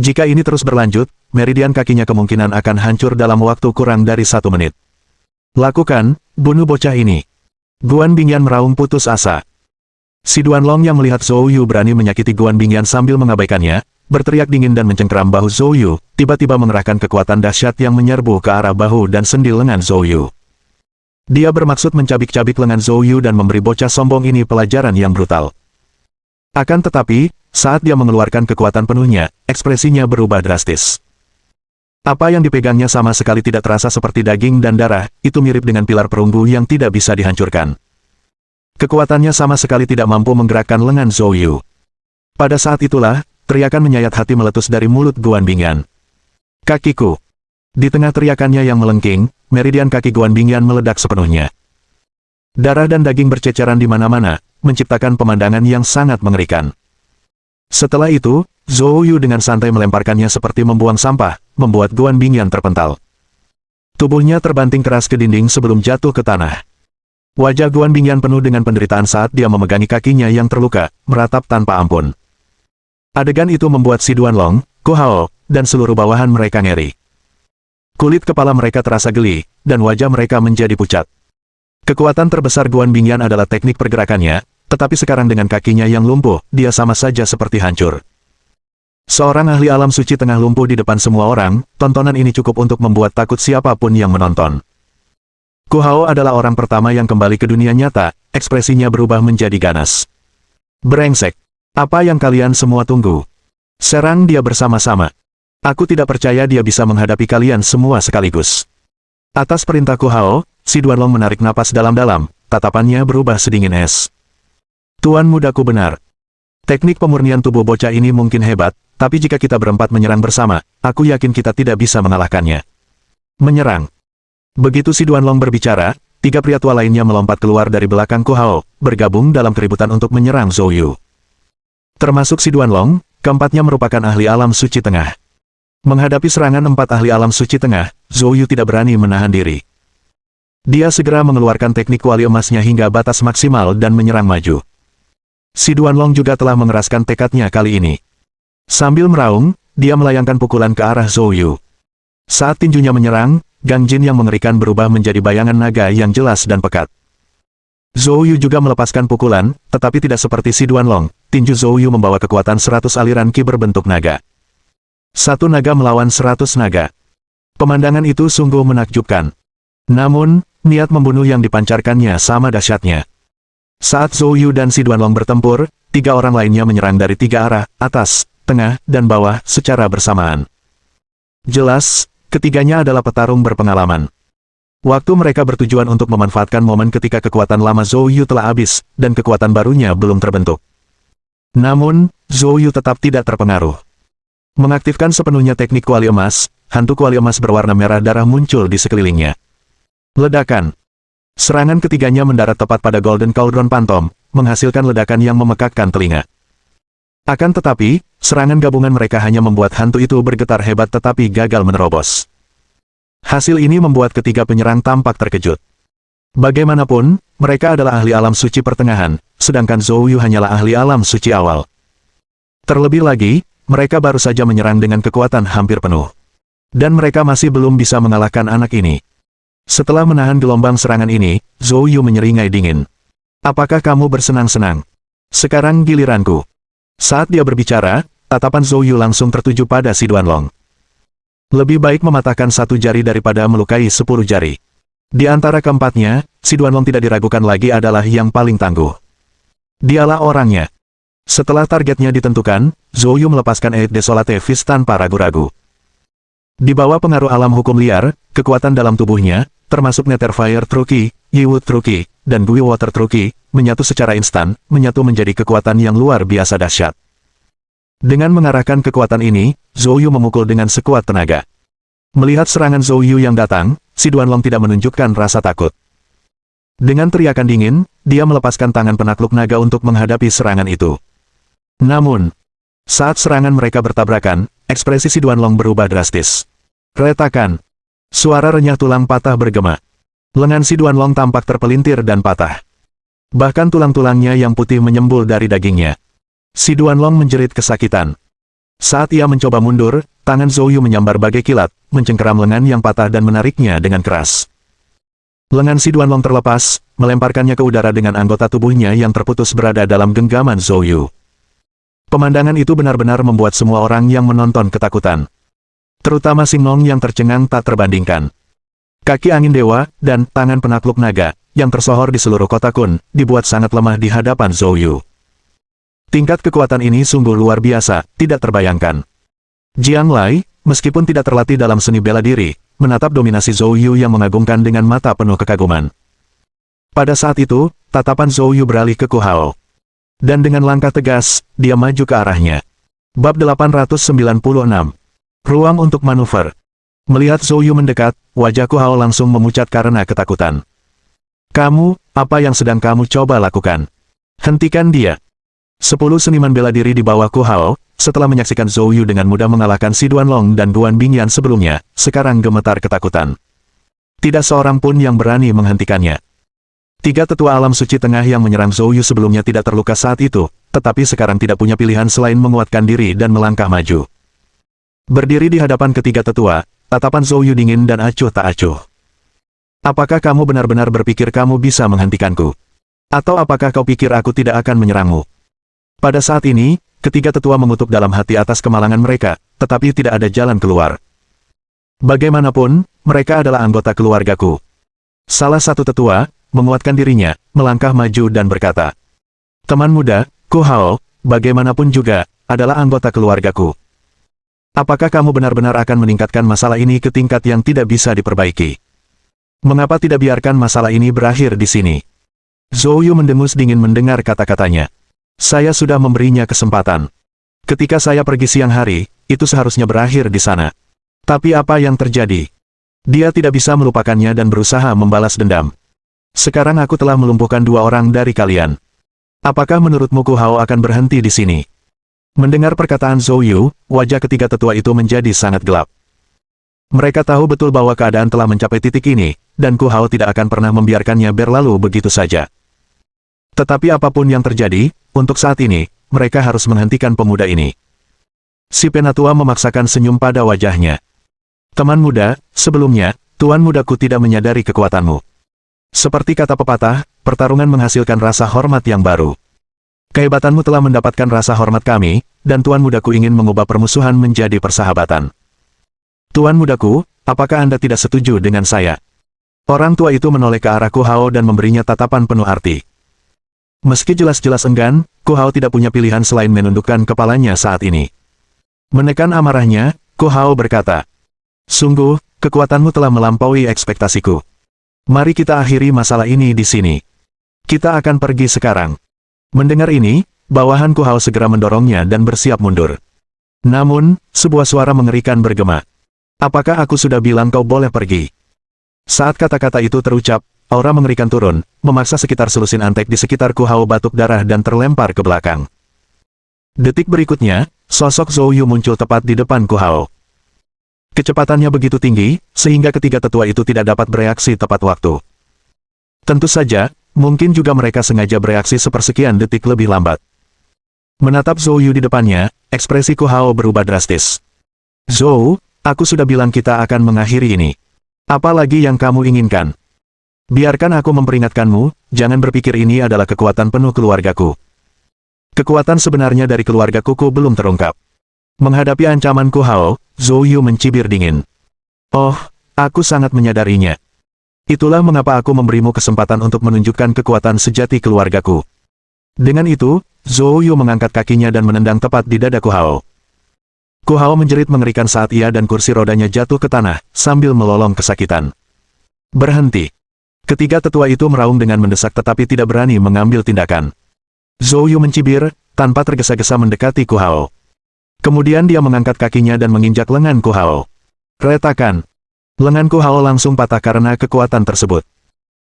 Jika ini terus berlanjut, meridian kakinya kemungkinan akan hancur dalam waktu kurang dari 1 menit. Lakukan, bunuh bocah ini. Guan Bingyan meraung putus asa. Si Duanlong yang melihat Zhou Yu berani menyakiti Guan Bingyan sambil mengabaikannya, berteriak dingin dan mencengkeram bahu Zhou Yu, tiba-tiba mengerahkan kekuatan dahsyat yang menyerbu ke arah bahu dan sendi lengan Zhou Yu. Dia bermaksud mencabik-cabik lengan Zhou Yu dan memberi bocah sombong ini pelajaran yang brutal. Akan tetapi, saat dia mengeluarkan kekuatan penuhnya, ekspresinya berubah drastis. Apa yang dipegangnya sama sekali tidak terasa seperti daging dan darah, itu mirip dengan pilar perunggu yang tidak bisa dihancurkan. Kekuatannya sama sekali tidak mampu menggerakkan lengan Zhou Yu. Pada saat itulah, teriakan menyayat hati meletus dari mulut Guan Bingyan. Kakiku! Di tengah teriakannya yang melengking, meridian kaki Guan Bingyan meledak sepenuhnya. Darah dan daging berceceran di mana-mana, menciptakan pemandangan yang sangat mengerikan. Setelah itu, Zhou Yu dengan santai melemparkannya seperti membuang sampah, membuat Guan Bingyan terpental. Tubuhnya terbanting keras ke dinding sebelum jatuh ke tanah. Wajah Guan Bingyan penuh dengan penderitaan saat dia memegangi kakinya yang terluka, meratap tanpa ampun. Adegan itu membuat si Duanlong, Ku Hao, dan seluruh bawahan mereka ngeri. Kulit kepala mereka terasa geli, dan wajah mereka menjadi pucat. Kekuatan terbesar Guan Bingyan adalah teknik pergerakannya, tetapi sekarang dengan kakinya yang lumpuh, dia sama saja seperti hancur. Seorang ahli alam suci tengah lumpuh di depan semua orang, tontonan ini cukup untuk membuat takut siapapun yang menonton. Ku Hao adalah orang pertama yang kembali ke dunia nyata, ekspresinya berubah menjadi ganas. Brengsek! Apa yang kalian semua tunggu? Serang dia bersama-sama. Aku tidak percaya dia bisa menghadapi kalian semua sekaligus. Atas perintah Ku Hao, si Duanlong menarik napas dalam-dalam, tatapannya berubah sedingin es. Tuan mudaku benar. Teknik pemurnian tubuh bocah ini mungkin hebat, tapi jika kita berempat menyerang bersama, aku yakin kita tidak bisa mengalahkannya. Menyerang. Begitu si Duanlong berbicara, tiga pria tua lainnya melompat keluar dari belakang Ku Hao, bergabung dalam keributan untuk menyerang Zhou Yu. Termasuk si Duanlong, keempatnya merupakan ahli alam suci tengah. Menghadapi serangan empat ahli alam suci tengah, Zhou Yu tidak berani menahan diri. Dia segera mengeluarkan teknik kuali emasnya hingga batas maksimal dan menyerang maju. Si Duanlong juga telah mengeraskan tekadnya kali ini. Sambil meraung, dia melayangkan pukulan ke arah Zhou Yu. Saat tinjunya menyerang, Gang Jin yang mengerikan berubah menjadi bayangan naga yang jelas dan pekat. Zhou Yu juga melepaskan pukulan, tetapi tidak seperti si Duanlong, tinju Zhou Yu membawa kekuatan 100 aliran ki berbentuk naga. Satu naga melawan 100 naga. Pemandangan itu sungguh menakjubkan. Namun, niat membunuh yang dipancarkannya sama dahsyatnya. Saat Zhou Yu dan si Duanlong bertempur, tiga orang lainnya menyerang dari tiga arah, atas, tengah, dan bawah, secara bersamaan. Jelas, ketiganya adalah petarung berpengalaman. Waktu mereka bertujuan untuk memanfaatkan momen ketika kekuatan lama Zhou Yu telah habis, dan kekuatan barunya belum terbentuk. Namun, Zhou Yu tetap tidak terpengaruh. Mengaktifkan sepenuhnya teknik kuali emas, hantu kuali emas berwarna merah darah muncul di sekelilingnya. Ledakan. Serangan ketiganya mendarat tepat pada Golden Cauldron Phantom, menghasilkan ledakan yang memekakkan telinga. Akan tetapi, serangan gabungan mereka hanya membuat hantu itu bergetar hebat tetapi gagal menerobos. Hasil ini membuat ketiga penyerang tampak terkejut. Bagaimanapun, mereka adalah ahli alam suci pertengahan, sedangkan Zhou Yu hanyalah ahli alam suci awal. Terlebih lagi, mereka baru saja menyerang dengan kekuatan hampir penuh. Dan mereka masih belum bisa mengalahkan anak ini. Setelah menahan gelombang serangan ini, Zhou Yu menyeringai dingin. Apakah kamu bersenang-senang? Sekarang giliranku. Saat dia berbicara, tatapan Zhou Yu langsung tertuju pada si Duanlong. Lebih baik mematahkan satu jari daripada melukai 10 jari. Di antara keempatnya, si Duanlong tidak diragukan lagi adalah yang paling tangguh. Dialah orangnya. Setelah targetnya ditentukan, Zhou Yu melepaskan Eid Desolate Fist tanpa ragu-ragu. Di bawah pengaruh alam hukum liar, kekuatan dalam tubuhnya, termasuk Nether Fire Truki, Yiwood Truki, dan Gui Water Truki, menyatu secara instan, menyatu menjadi kekuatan yang luar biasa dahsyat. Dengan mengarahkan kekuatan ini, Zhou Yu memukul dengan sekuat tenaga. Melihat serangan Zhou Yu yang datang, si Duanlong tidak menunjukkan rasa takut. Dengan teriakan dingin, dia melepaskan tangan penakluk naga untuk menghadapi serangan itu. Namun, saat serangan mereka bertabrakan, ekspresi si Duanlong berubah drastis. Retakan. Suara renyah tulang patah bergema. Lengan si Duanlong tampak terpelintir dan patah. Bahkan tulang-tulangnya yang putih menyembul dari dagingnya. Si Duanlong menjerit kesakitan. Saat ia mencoba mundur, tangan Zhou Yu menyambar bagai kilat, mencengkeram lengan yang patah dan menariknya dengan keras. Lengan si Duanlong terlepas, melemparkannya ke udara dengan anggota tubuhnya yang terputus berada dalam genggaman Zhou Yu. Pemandangan itu benar-benar membuat semua orang yang menonton ketakutan. Terutama Sing Nong yang tercengang tak terbandingkan. Kaki angin dewa, dan tangan penakluk naga, yang tersohor di seluruh kota Kun, dibuat sangat lemah di hadapan Zhou Yu. Tingkat kekuatan ini sungguh luar biasa, tidak terbayangkan. Jiang Lai, meskipun tidak terlatih dalam seni bela diri, menatap dominasi Zhou Yu yang mengagumkan dengan mata penuh kekaguman. Pada saat itu, tatapan Zhou Yu beralih ke Ku Hao. Dan dengan langkah tegas, dia maju ke arahnya. Bab 896. Ruang untuk manuver. Melihat Zhou Yu mendekat, wajah Ku Hao langsung memucat karena ketakutan. Kamu, apa yang sedang kamu coba lakukan? Hentikan dia. 10 seniman bela diri di bawah Ku Hao, setelah menyaksikan Zhou Yu dengan mudah mengalahkan Si Duanlong dan Guan Bingyan sebelumnya, sekarang gemetar ketakutan. Tidak seorang pun yang berani menghentikannya. 3 tetua alam suci tengah yang menyerang Zhou Yu sebelumnya tidak terluka saat itu, tetapi sekarang tidak punya pilihan selain menguatkan diri dan melangkah maju. Berdiri di hadapan ketiga tetua, tatapan Zhou Yu dingin dan acuh tak acuh. Apakah kamu benar-benar berpikir kamu bisa menghentikanku? Atau apakah kau pikir aku tidak akan menyerangmu? Pada saat ini, ketiga tetua mengutuk dalam hati atas kemalangan mereka, tetapi tidak ada jalan keluar. Bagaimanapun, mereka adalah anggota keluargaku. Salah satu tetua, menguatkan dirinya, melangkah maju dan berkata, teman muda, Ku Hao, bagaimanapun juga, adalah anggota keluargaku. Apakah kamu benar-benar akan meningkatkan masalah ini ke tingkat yang tidak bisa diperbaiki? Mengapa tidak biarkan masalah ini berakhir di sini? Zhou Yu mendengus dingin mendengar kata-katanya. Saya sudah memberinya kesempatan. Ketika saya pergi siang hari, itu seharusnya berakhir di sana. Tapi apa yang terjadi? Dia tidak bisa melupakannya dan berusaha membalas dendam. Sekarang aku telah melumpuhkan 2 orang dari kalian. Apakah menurutmu Ku Hao akan berhenti di sini? Mendengar perkataan Zhou Yu, wajah ketiga tetua itu menjadi sangat gelap. Mereka tahu betul bahwa keadaan telah mencapai titik ini, dan Ku Hao tidak akan pernah membiarkannya berlalu begitu saja. Tetapi apapun yang terjadi, untuk saat ini, mereka harus menghentikan pemuda ini. Si penatua memaksakan senyum pada wajahnya. Teman muda, sebelumnya, tuan mudaku tidak menyadari kekuatanmu. Seperti kata pepatah, pertarungan menghasilkan rasa hormat yang baru. Kehebatanmu telah mendapatkan rasa hormat kami, dan tuan mudaku ingin mengubah permusuhan menjadi persahabatan. Tuan mudaku, apakah Anda tidak setuju dengan saya? Orang tua itu menoleh ke arah Ku Hao dan memberinya tatapan penuh arti. Meski jelas-jelas enggan, Ku Hao tidak punya pilihan selain menundukkan kepalanya saat ini. Menekan amarahnya, Ku Hao berkata, sungguh, kekuatanmu telah melampaui ekspektasiku. Mari kita akhiri masalah ini di sini. Kita akan pergi sekarang. Mendengar ini, bawahan Ku Hao segera mendorongnya dan bersiap mundur. Namun, sebuah suara mengerikan bergema. Apakah aku sudah bilang kau boleh pergi? Saat kata-kata itu terucap, aura mengerikan turun, memaksa sekitar selusin antek di sekitar Ku Hao batuk darah dan terlempar ke belakang. Detik berikutnya, sosok Zhou Yu muncul tepat di depan Ku Hao. Kecepatannya begitu tinggi, sehingga ketiga tetua itu tidak dapat bereaksi tepat waktu. Tentu saja, mungkin juga mereka sengaja bereaksi sepersekian detik lebih lambat. Menatap Zhou Yu di depannya, ekspresi Ku Hao berubah drastis. Zhou, aku sudah bilang kita akan mengakhiri ini. Apa lagi yang kamu inginkan? Biarkan aku memperingatkanmu, jangan berpikir ini adalah kekuatan penuh keluargaku. Kekuatan sebenarnya dari keluarga Kuku belum terungkap. Menghadapi ancaman Ku Hao, Zhou Yu mencibir dingin. Oh, aku sangat menyadarinya. Itulah mengapa aku memberimu kesempatan untuk menunjukkan kekuatan sejati keluargaku. Dengan itu, Zhou Yu mengangkat kakinya dan menendang tepat di dada Ku Hao. Ku Hao menjerit mengerikan saat ia dan kursi rodanya jatuh ke tanah, sambil melolong kesakitan. Berhenti. Ketiga tetua itu meraung dengan mendesak tetapi tidak berani mengambil tindakan. Zhou Yu mencibir, tanpa tergesa-gesa mendekati Ku Hao. Kemudian dia mengangkat kakinya dan menginjak lengan Ku Hao. Retakan. Lengan Ku Hao langsung patah karena kekuatan tersebut.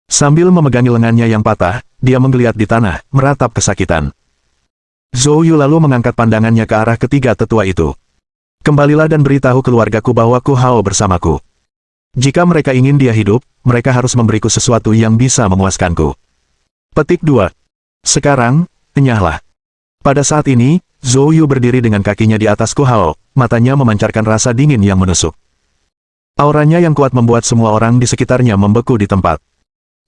Sambil memegangi lengannya yang patah, dia menggeliat di tanah, meratap kesakitan. Zhou Yu lalu mengangkat pandangannya ke arah ketiga tetua itu. Kembalilah dan beritahu keluargaku bahwa Ku Hao bersamaku. Jika mereka ingin dia hidup, mereka harus memberiku sesuatu yang bisa memuaskanku. Petik 2. Sekarang, enyahlah. Pada saat ini, Zhou Yu berdiri dengan kakinya di atas Ku Hao, matanya memancarkan rasa dingin yang menusuk. Auranya yang kuat membuat semua orang di sekitarnya membeku di tempat.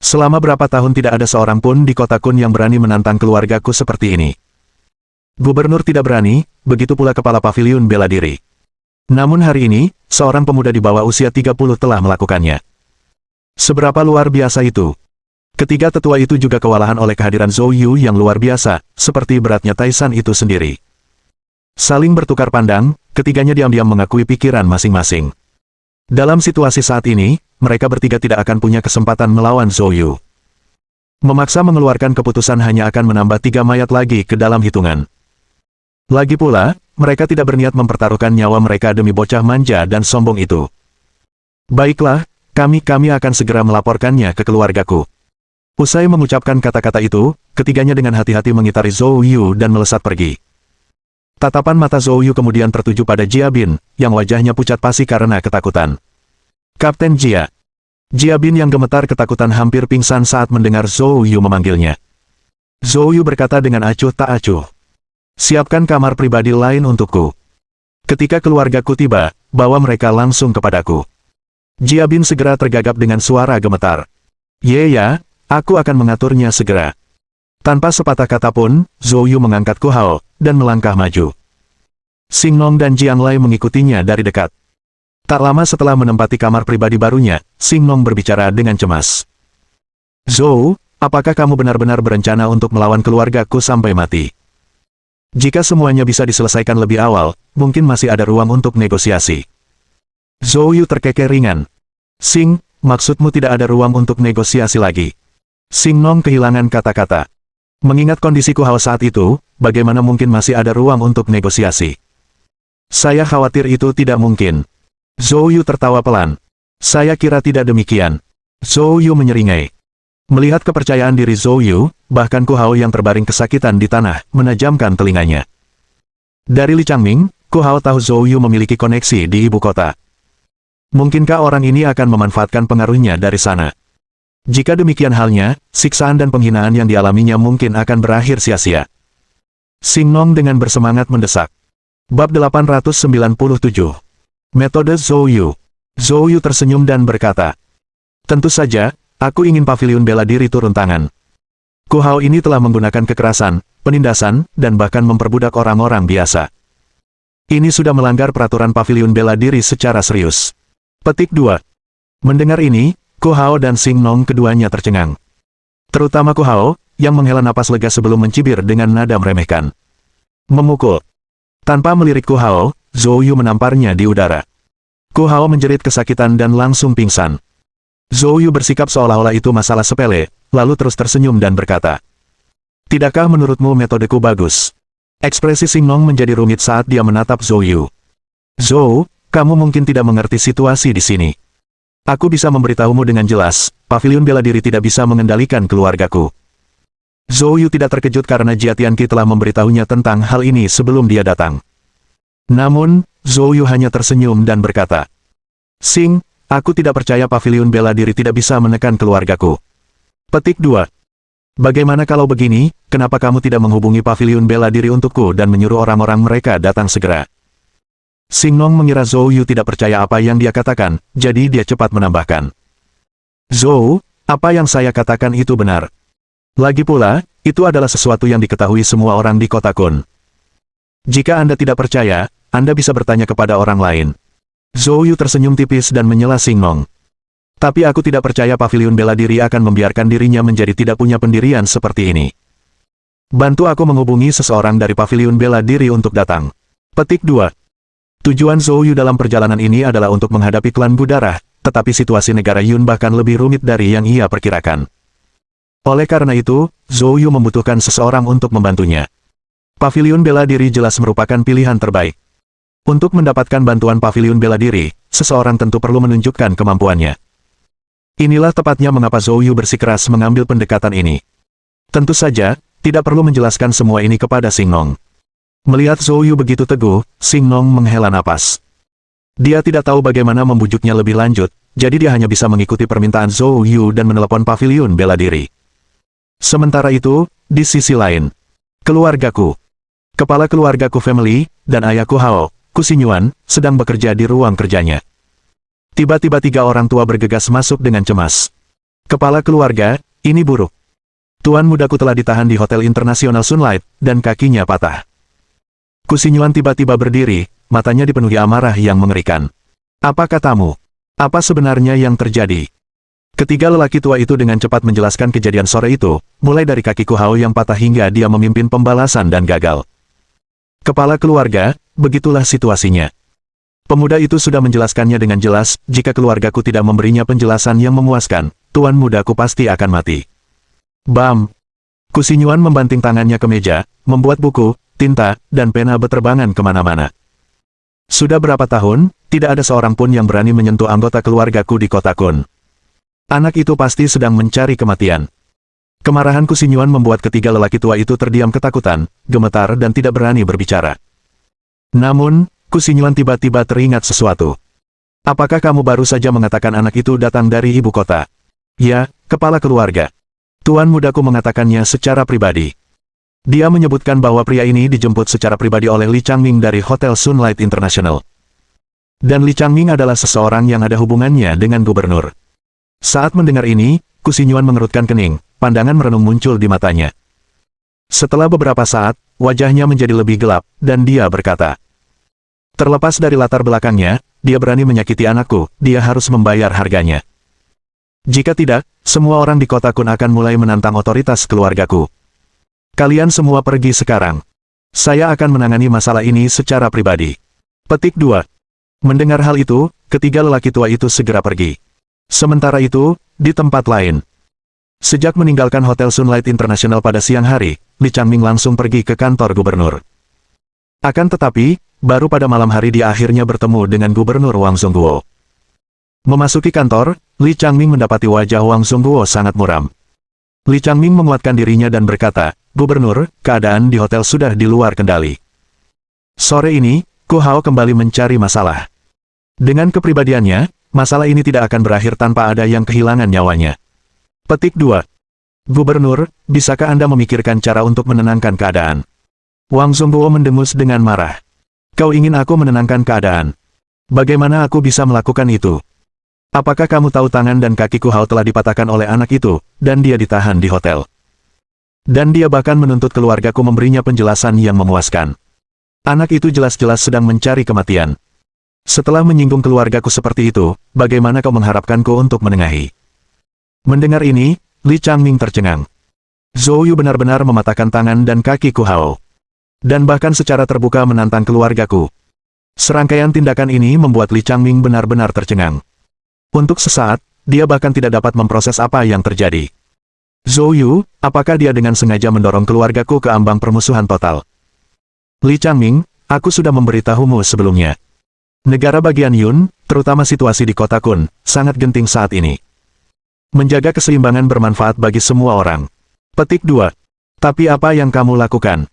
Selama berapa tahun tidak ada seorang pun di kota Kun yang berani menantang keluargaku seperti ini. Gubernur tidak berani, begitu pula kepala paviliun bela diri. Namun hari ini, seorang pemuda di bawah usia 30 telah melakukannya. Seberapa luar biasa itu? Ketiga tetua itu juga kewalahan oleh kehadiran Zhou Yu yang luar biasa, seperti beratnya Taisan itu sendiri. Saling bertukar pandang, ketiganya diam-diam mengakui pikiran masing-masing. Dalam situasi saat ini, mereka bertiga tidak akan punya kesempatan melawan Zhou Yu. Memaksa mengeluarkan keputusan hanya akan menambah 3 mayat lagi ke dalam hitungan. Lagi pula, mereka tidak berniat mempertaruhkan nyawa mereka demi bocah manja dan sombong itu. Baiklah, kami akan segera melaporkannya ke keluargaku. Usai mengucapkan kata-kata itu, ketiganya dengan hati-hati mengitari Zhou Yu dan melesat pergi. Tatapan mata Zhou Yu kemudian tertuju pada Jia Bin, yang wajahnya pucat pasi karena ketakutan. Kapten Jia. Jia Bin yang gemetar ketakutan hampir pingsan saat mendengar Zhou Yu memanggilnya. Zhou Yu berkata dengan acuh tak acuh. Siapkan kamar pribadi lain untukku. Ketika keluargaku tiba, bawa mereka langsung kepadaku. Jia Bin segera tergagap dengan suara gemetar. Ya, aku akan mengaturnya segera. Tanpa sepatah kata pun, Zhou Yu mengangkat Ku Hao, dan melangkah maju. Xing Nong dan Jiang Lai mengikutinya dari dekat. Tak lama setelah menempati kamar pribadi barunya, Xing Nong berbicara dengan cemas. Zhou, apakah kamu benar-benar berencana untuk melawan keluargaku sampai mati? Jika semuanya bisa diselesaikan lebih awal, mungkin masih ada ruang untuk negosiasi. Zhou Yu terkekeh ringan. Xing, maksudmu tidak ada ruang untuk negosiasi lagi? Xing Nong kehilangan kata-kata. Mengingat kondisi Ku Hao saat itu, bagaimana mungkin masih ada ruang untuk negosiasi? Saya khawatir itu tidak mungkin. Zhou Yu tertawa pelan. Saya kira tidak demikian. Zhou Yu menyeringai. Melihat kepercayaan diri Zhou Yu, bahkan Ku Hao yang terbaring kesakitan di tanah, menajamkan telinganya. Dari Li Changming, Ku Hao tahu Zhou Yu memiliki koneksi di ibu kota. Mungkinkah orang ini akan memanfaatkan pengaruhnya dari sana? Jika demikian halnya, siksaan dan penghinaan yang dialaminya mungkin akan berakhir sia-sia. Xing Nong dengan bersemangat mendesak. Bab 897. Metode Zhou Yu. Zhou Yu tersenyum dan berkata, tentu saja, aku ingin paviliun bela diri turun tangan. Ku Hao ini telah menggunakan kekerasan, penindasan, dan bahkan memperbudak orang-orang biasa. Ini sudah melanggar peraturan paviliun bela diri secara serius. Petik 2. Mendengar ini, Ku Hao dan Xing Nong keduanya tercengang. Terutama Ku Hao, yang menghela napas lega sebelum mencibir dengan nada meremehkan. Memukul. Tanpa melirik Ku Hao, Zhou Yu menamparnya di udara. Ku Hao menjerit kesakitan dan langsung pingsan. Zhou Yu bersikap seolah-olah itu masalah sepele, lalu terus tersenyum dan berkata, tidakkah menurutmu metodeku bagus? Ekspresi Xing Nong menjadi rumit saat dia menatap Zhou Yu. Zhou, kamu mungkin tidak mengerti situasi di sini. Aku bisa memberitahumu dengan jelas, paviliun bela diri tidak bisa mengendalikan keluargaku. Zhou Yu tidak terkejut karena Jia Tianqi telah memberitahunya tentang hal ini sebelum dia datang. Namun, Zhou Yu hanya tersenyum dan berkata, Xing, aku tidak percaya paviliun bela diri tidak bisa menekan keluargaku. Petik 2. Bagaimana kalau begini, kenapa kamu tidak menghubungi paviliun bela diri untukku dan menyuruh orang-orang mereka datang segera? Xing Nong mengira Zhou Yu tidak percaya apa yang dia katakan, jadi dia cepat menambahkan. Zhou, apa yang saya katakan itu benar. Lagi pula, itu adalah sesuatu yang diketahui semua orang di kota Kun. Jika Anda tidak percaya, Anda bisa bertanya kepada orang lain. Zhou Yu tersenyum tipis dan menyela Xing Nong. Tapi aku tidak percaya paviliun bela diri akan membiarkan dirinya menjadi tidak punya pendirian seperti ini. Bantu aku menghubungi seseorang dari paviliun bela diri untuk datang. Petik 2. Tujuan Zhou Yu dalam perjalanan ini adalah untuk menghadapi klan Budarah, tetapi situasi negara Yun bahkan lebih rumit dari yang ia perkirakan. Oleh karena itu, Zhou Yu membutuhkan seseorang untuk membantunya. Paviliun bela diri jelas merupakan pilihan terbaik. Untuk mendapatkan bantuan paviliun bela diri, seseorang tentu perlu menunjukkan kemampuannya. Inilah tepatnya mengapa Zhou Yu bersikeras mengambil pendekatan ini. Tentu saja, tidak perlu menjelaskan semua ini kepada Xing Nong. Melihat Zhou Yu begitu teguh, Xing Nong menghela napas. Dia tidak tahu bagaimana membujuknya lebih lanjut, jadi dia hanya bisa mengikuti permintaan Zhou Yu dan menelepon paviliun bela diri. Sementara itu, di sisi lain, keluargaku. Kepala keluargaku family, dan ayahku Hao, Ku Xinyuan, sedang bekerja di ruang kerjanya. Tiba-tiba 3 orang tua bergegas masuk dengan cemas. Kepala keluarga, ini buruk. Tuan mudaku telah ditahan di Hotel Internasional Sunlight, dan kakinya patah. Ku Xinyuan tiba-tiba berdiri, matanya dipenuhi amarah yang mengerikan. Apa katamu? Apa sebenarnya yang terjadi? Ketiga lelaki tua itu dengan cepat menjelaskan kejadian sore itu, mulai dari kaki Ku Hao yang patah hingga dia memimpin pembalasan dan gagal. Kepala keluarga, begitulah situasinya. Pemuda itu sudah menjelaskannya dengan jelas, jika keluargaku tidak memberinya penjelasan yang memuaskan, tuan mudaku pasti akan mati. Bam! Ku Xingyuan membanting tangannya ke meja, membuat buku, tinta, dan pena berterbangan kemana-mana. Sudah berapa tahun, tidak ada seorang pun yang berani menyentuh anggota keluargaku di kota Kun. Anak itu pasti sedang mencari kematian. Kemarahan Ku Xingyuan membuat ketiga lelaki tua itu terdiam ketakutan, gemetar dan tidak berani berbicara. Namun, Ku Xingyuan tiba-tiba teringat sesuatu. Apakah kamu baru saja mengatakan anak itu datang dari ibu kota? Ya, kepala keluarga. Tuan mudaku mengatakannya secara pribadi. Dia menyebutkan bahwa pria ini dijemput secara pribadi oleh Li Changming dari Hotel Sunlight International. Dan Li Changming adalah seseorang yang ada hubungannya dengan gubernur. Saat mendengar ini, Ku Xingyuan mengerutkan kening, pandangan merenung muncul di matanya. Setelah beberapa saat, wajahnya menjadi lebih gelap, dan dia berkata, terlepas dari latar belakangnya, dia berani menyakiti anakku, dia harus membayar harganya. Jika tidak, semua orang di kota Kun akan mulai menantang otoritas keluargaku. Kalian semua pergi sekarang. Saya akan menangani masalah ini secara pribadi. Petik 2. Mendengar hal itu, ketiga lelaki tua itu segera pergi. Sementara itu, di tempat lain. Sejak meninggalkan Hotel Sunlight International pada siang hari, Li Changming langsung pergi ke kantor gubernur. Akan tetapi, baru pada malam hari dia akhirnya bertemu dengan gubernur Wang Zhongguo. Memasuki kantor, Li Changming mendapati wajah Wang Zhongguo sangat muram. Li Changming menguatkan dirinya dan berkata, "Gubernur, keadaan di hotel sudah di luar kendali. Sore ini, Ku Hao kembali mencari masalah. Dengan kepribadiannya, masalah ini tidak akan berakhir tanpa ada yang kehilangan nyawanya." Petik 2. Gubernur, bisakah Anda memikirkan cara untuk menenangkan keadaan? Wang Zhongguo mendengus dengan marah. Kau ingin aku menenangkan keadaan? Bagaimana aku bisa melakukan itu? Apakah kamu tahu tangan dan kaki Ku Hao telah dipatahkan oleh anak itu, dan dia ditahan di hotel? Dan dia bahkan menuntut keluargaku memberinya penjelasan yang memuaskan. Anak itu jelas-jelas sedang mencari kematian. Setelah menyinggung keluargaku seperti itu, bagaimana kau mengharapkanku untuk menengahi? Mendengar ini, Li Changming tercengang. Zhou Yu benar-benar mematahkan tangan dan kaki Ku Hao. Dan bahkan secara terbuka menantang keluargaku. Serangkaian tindakan ini membuat Li Changming benar-benar tercengang. Untuk sesaat, dia bahkan tidak dapat memproses apa yang terjadi. Zhou Yu, apakah dia dengan sengaja mendorong keluargaku ke ambang permusuhan total? Li Changming, aku sudah memberitahumu sebelumnya. Negara bagian Yun, terutama situasi di kota Kun, sangat genting saat ini. Menjaga keseimbangan bermanfaat bagi semua orang. Petik 2. Tapi apa yang kamu lakukan?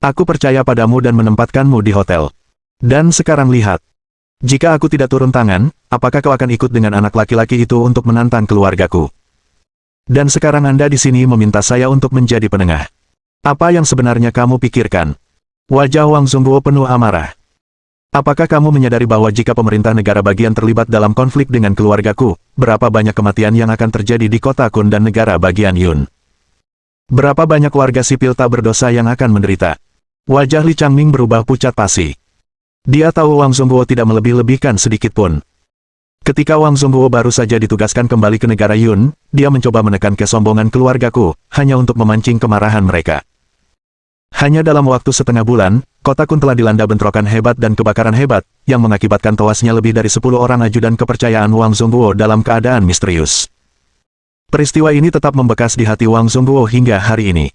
Aku percaya padamu dan menempatkanmu di hotel. Dan sekarang lihat. Jika aku tidak turun tangan, apakah kau akan ikut dengan anak laki-laki itu untuk menantang keluargaku? Dan sekarang Anda di sini meminta saya untuk menjadi penengah. Apa yang sebenarnya kamu pikirkan? Wajah Wang Zhongguo penuh amarah. Apakah kamu menyadari bahwa jika pemerintah negara bagian terlibat dalam konflik dengan keluargaku, berapa banyak kematian yang akan terjadi di kota Kun dan negara bagian Yun? Berapa banyak warga sipil tak berdosa yang akan menderita? Wajah Li Changming berubah pucat pasi. Dia tahu Wang Zhongguo tidak melebih-lebihkan sedikit pun. Ketika Wang Zhongguo baru saja ditugaskan kembali ke negara Yun, dia mencoba menekan kesombongan keluargaku, hanya untuk memancing kemarahan mereka. Hanya dalam waktu setengah bulan, kota Kun telah dilanda bentrokan hebat dan kebakaran hebat, yang mengakibatkan tewasnya lebih dari 10 orang ajudan kepercayaan Wang Zhongguo dalam keadaan misterius. Peristiwa ini tetap membekas di hati Wang Zhongguo hingga hari ini.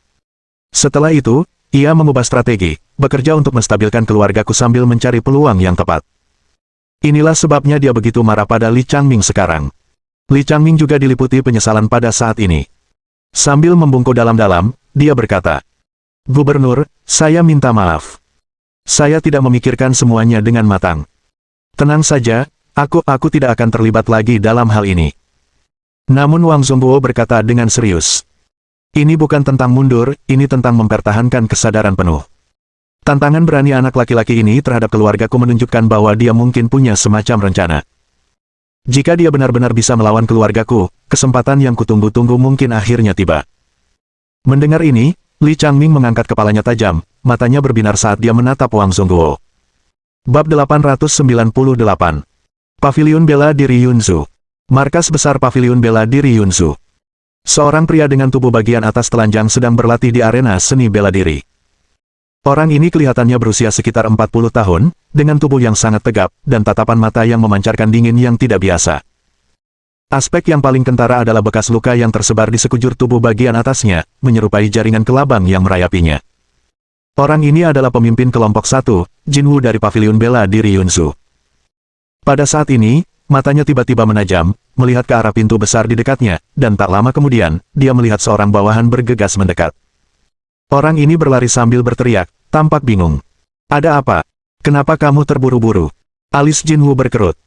Setelah itu, ia mengubah strategi, bekerja untuk menstabilkan keluargaku sambil mencari peluang yang tepat. Inilah sebabnya dia begitu marah pada Li Changming sekarang. Li Changming juga diliputi penyesalan pada saat ini. Sambil membungkuk dalam-dalam, dia berkata, "Gubernur, saya minta maaf. Saya tidak memikirkan semuanya dengan matang. Tenang saja, aku tidak akan terlibat lagi dalam hal ini." Namun Wang Zhongguo berkata dengan serius, "Ini bukan tentang mundur, ini tentang mempertahankan kesadaran penuh. Tantangan berani anak laki-laki ini terhadap keluargaku menunjukkan bahwa dia mungkin punya semacam rencana. Jika dia benar-benar bisa melawan keluargaku, kesempatan yang kutunggu-tunggu mungkin akhirnya tiba." Mendengar ini, Li Changming mengangkat kepalanya tajam, matanya berbinar saat dia menatap Wang Zhongguo. Bab 898. Paviliun Bela Diri Yunzu. Markas besar Paviliun Bela Diri Yunsu. Seorang pria dengan tubuh bagian atas telanjang sedang berlatih di arena seni bela diri. Orang ini kelihatannya berusia sekitar 40 tahun, dengan tubuh yang sangat tegap, dan tatapan mata yang memancarkan dingin yang tidak biasa. Aspek yang paling kentara adalah bekas luka yang tersebar di sekujur tubuh bagian atasnya, menyerupai jaringan kelabang yang merayapinya. Orang ini adalah pemimpin kelompok 1, Jinwoo dari Paviliun Bela Diri Yunsu. Pada saat ini, matanya tiba-tiba menajam, melihat ke arah pintu besar di dekatnya, dan tak lama kemudian, dia melihat seorang bawahan bergegas mendekat. Orang ini berlari sambil berteriak, tampak bingung. Ada apa? Kenapa kamu terburu-buru? Alis Jinwoo berkerut.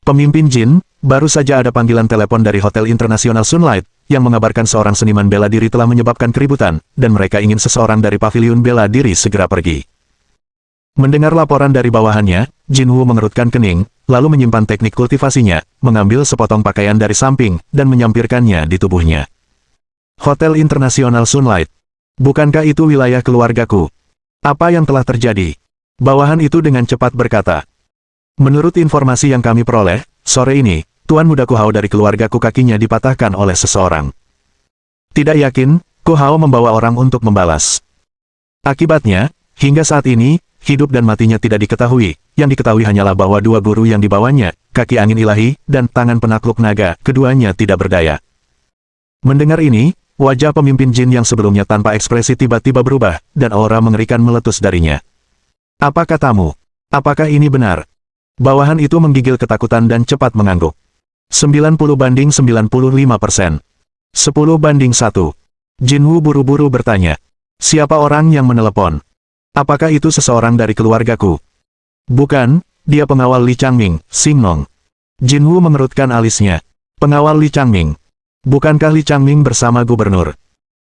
Pemimpin Jin, baru saja ada panggilan telepon dari Hotel Internasional Sunlight, yang mengabarkan seorang seniman bela diri telah menyebabkan keributan, dan mereka ingin seseorang dari Paviliun Bela Diri segera pergi. Mendengar laporan dari bawahannya, Jinwoo mengerutkan kening, lalu menyimpan teknik kultivasinya, mengambil sepotong pakaian dari samping, dan menyampirkannya di tubuhnya. Hotel Internasional Sunlight. Bukankah itu wilayah keluargaku? Apa yang telah terjadi? Bawahan itu dengan cepat berkata. Menurut informasi yang kami peroleh, sore ini, Tuan Muda Kuhao dari keluargaku kakinya dipatahkan oleh seseorang. Tidak yakin, Kuhao membawa orang untuk membalas. Akibatnya, hingga saat ini, hidup dan matinya tidak diketahui. Yang diketahui hanyalah bahwa dua guru yang dibawanya, kaki angin ilahi, dan tangan penakluk naga, keduanya tidak berdaya. Mendengar ini, wajah pemimpin Jin yang sebelumnya tanpa ekspresi tiba-tiba berubah, dan aura mengerikan meletus darinya. Apa katamu? Apakah ini benar? Bawahan itu menggigil ketakutan dan cepat mengangguk. 90-95%. 10-1. Jinwoo buru-buru bertanya. Siapa orang yang menelepon? Apakah itu seseorang dari keluargaku? Bukan, dia pengawal Li Changming, Simnong. Jinwoo mengerutkan alisnya. Pengawal Li Changming. Bukankah Li Changming bersama gubernur?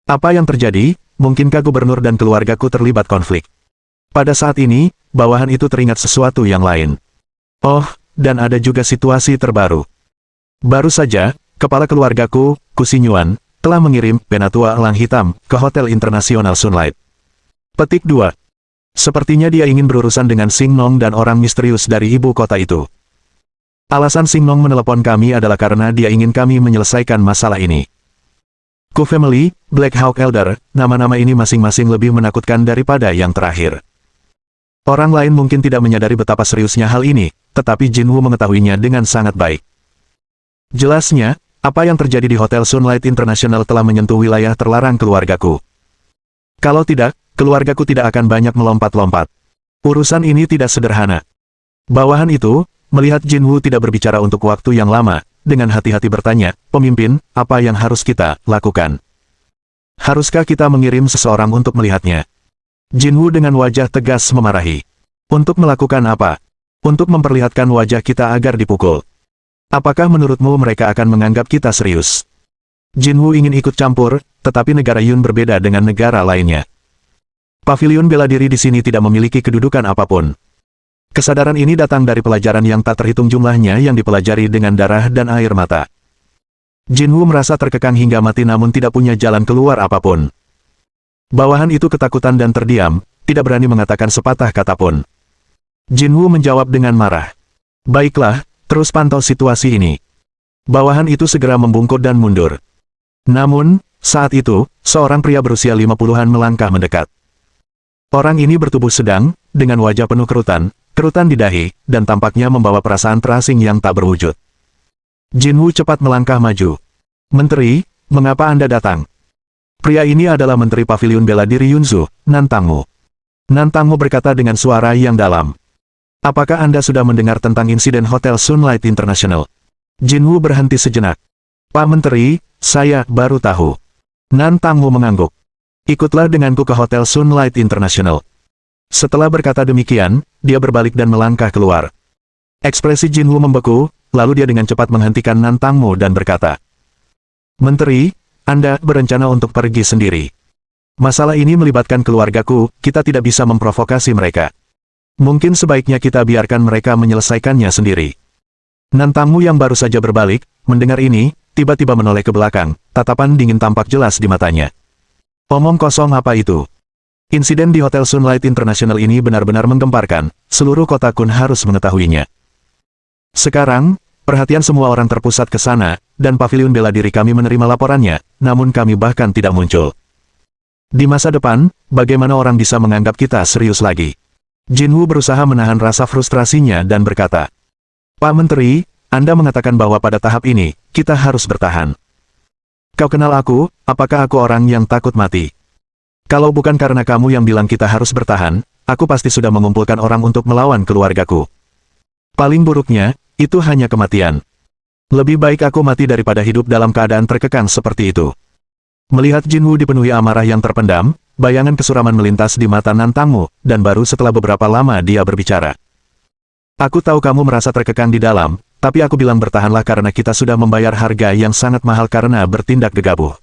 Apa yang terjadi? Mungkinkah gubernur dan keluargaku terlibat konflik? Pada saat ini, bawahan itu teringat sesuatu yang lain. Oh, dan ada juga situasi terbaru. Baru saja, kepala keluargaku, Kusinyuan, telah mengirim penatua elang hitam ke Hotel Internasional Sunlight. Petik 2. Sepertinya dia ingin berurusan dengan Simnong dan orang misterius dari ibu kota itu. Alasan Simnong menelepon kami adalah karena dia ingin kami menyelesaikan masalah ini. Ku Family, Black Hawk Elder, nama-nama ini masing-masing lebih menakutkan daripada yang terakhir. Orang lain mungkin tidak menyadari betapa seriusnya hal ini, tetapi Jinwoo mengetahuinya dengan sangat baik. Jelasnya, apa yang terjadi di Hotel Sunlight International telah menyentuh wilayah terlarang keluargaku. Kalau tidak, keluargaku tidak akan banyak melompat-lompat. Urusan ini tidak sederhana. Bawahan itu, melihat Jinwoo tidak berbicara untuk waktu yang lama, dengan hati-hati bertanya, pemimpin, apa yang harus kita lakukan? Haruskah kita mengirim seseorang untuk melihatnya? Jinwoo dengan wajah tegas memarahi. Untuk melakukan apa? Untuk memperlihatkan wajah kita agar dipukul. Apakah menurutmu mereka akan menganggap kita serius? Jinwoo ingin ikut campur, tetapi negara Yun berbeda dengan negara lainnya. Paviliun bela diri di sini tidak memiliki kedudukan apapun. Kesadaran ini datang dari pelajaran yang tak terhitung jumlahnya yang dipelajari dengan darah dan air mata. Jinwoo merasa terkekang hingga mati namun tidak punya jalan keluar apapun. Bawahan itu ketakutan dan terdiam, tidak berani mengatakan sepatah kata pun. Jinwoo menjawab dengan marah. Baiklah, terus pantau situasi ini. Bawahan itu segera membungkuk dan mundur. Namun, saat itu, seorang pria berusia 50-an melangkah mendekat. Orang ini bertubuh sedang, dengan wajah penuh kerutan di dahi, dan tampaknya membawa perasaan terasing yang tak berwujud. Jinwoo cepat melangkah maju. Menteri, mengapa Anda datang? Pria ini adalah Menteri Paviliun Bela Diri Yunsu, Nantangmu. Nantangmu berkata dengan suara yang dalam. Apakah Anda sudah mendengar tentang insiden Hotel Sunlight International? Jinwoo berhenti sejenak. Pak Menteri, saya baru tahu. Nantangmu mengangguk. Ikutlah denganku ke Hotel Sunlight International. Setelah berkata demikian, dia berbalik dan melangkah keluar. Ekspresi Jinwoo membeku, lalu dia dengan cepat menghentikan Nantangmu dan berkata, Menteri, Anda berencana untuk pergi sendiri. Masalah ini melibatkan keluargaku, kita tidak bisa memprovokasi mereka. Mungkin sebaiknya kita biarkan mereka menyelesaikannya sendiri. Nantangmu yang baru saja berbalik, mendengar ini, tiba-tiba menoleh ke belakang, tatapan dingin tampak jelas di matanya. Omong kosong apa itu? Insiden di Hotel Sunlight International ini benar-benar menggemparkan, seluruh kota Kun harus mengetahuinya. Sekarang, Perhatian semua orang terpusat ke sana, dan paviliun bela diri kami menerima laporannya, namun kami bahkan tidak muncul. Di masa depan, bagaimana orang bisa menganggap kita serius lagi? Jinwoo berusaha menahan rasa frustrasinya dan berkata, Pak Menteri, Anda mengatakan bahwa pada tahap ini, kita harus bertahan. Kau kenal aku, apakah aku orang yang takut mati? Kalau bukan karena kamu yang bilang kita harus bertahan, aku pasti sudah mengumpulkan orang untuk melawan keluargaku. Paling buruknya, itu hanya kematian. Lebih baik aku mati daripada hidup dalam keadaan terkekang seperti itu. Melihat Jinwoo dipenuhi amarah yang terpendam, bayangan kesuraman melintas di mata Nantangmu, dan baru setelah beberapa lama dia berbicara. Aku tahu kamu merasa terkekang di dalam, tapi aku bilang bertahanlah karena kita sudah membayar harga yang sangat mahal karena bertindak gegabah.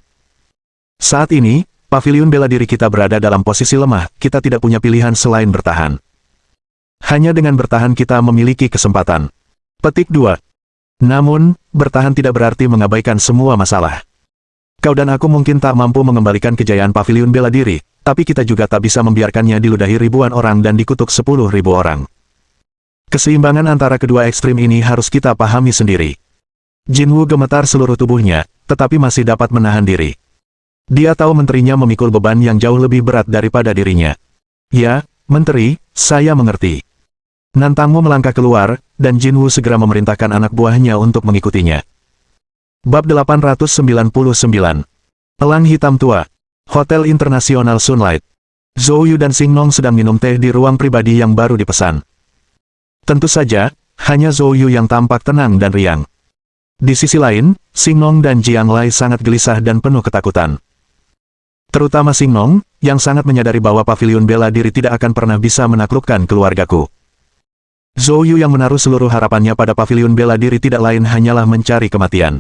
Saat ini, paviliun bela diri kita berada dalam posisi lemah, kita tidak punya pilihan selain bertahan. Hanya dengan bertahan kita memiliki kesempatan. Petik 2. Namun, bertahan tidak berarti mengabaikan semua masalah. Kau dan aku mungkin tak mampu mengembalikan kejayaan paviliun bela diri, tapi kita juga tak bisa membiarkannya diludahi ribuan orang dan dikutuk 10.000 orang. Keseimbangan antara kedua ekstrim ini harus kita pahami sendiri. Jinwoo gemetar seluruh tubuhnya, tetapi masih dapat menahan diri. Dia tahu menterinya memikul beban yang jauh lebih berat daripada dirinya. Ya, Menteri, saya mengerti. Nantangmu melangkah keluar, dan Jinwoo segera memerintahkan anak buahnya untuk mengikutinya. Bab 899. Elang Hitam Tua. Hotel Internasional Sunlight. Zhou Yu dan Xing Nong sedang minum teh di ruang pribadi yang baru dipesan. Tentu saja, hanya Zhou Yu yang tampak tenang dan riang. Di sisi lain, Xing Nong dan Jiang Lai sangat gelisah dan penuh ketakutan. Terutama Xing Nong, yang sangat menyadari bahwa paviliun bela diri tidak akan pernah bisa menaklukkan keluargaku. Zhou Yu yang menaruh seluruh harapannya pada paviliun bela diri tidak lain hanyalah mencari kematian.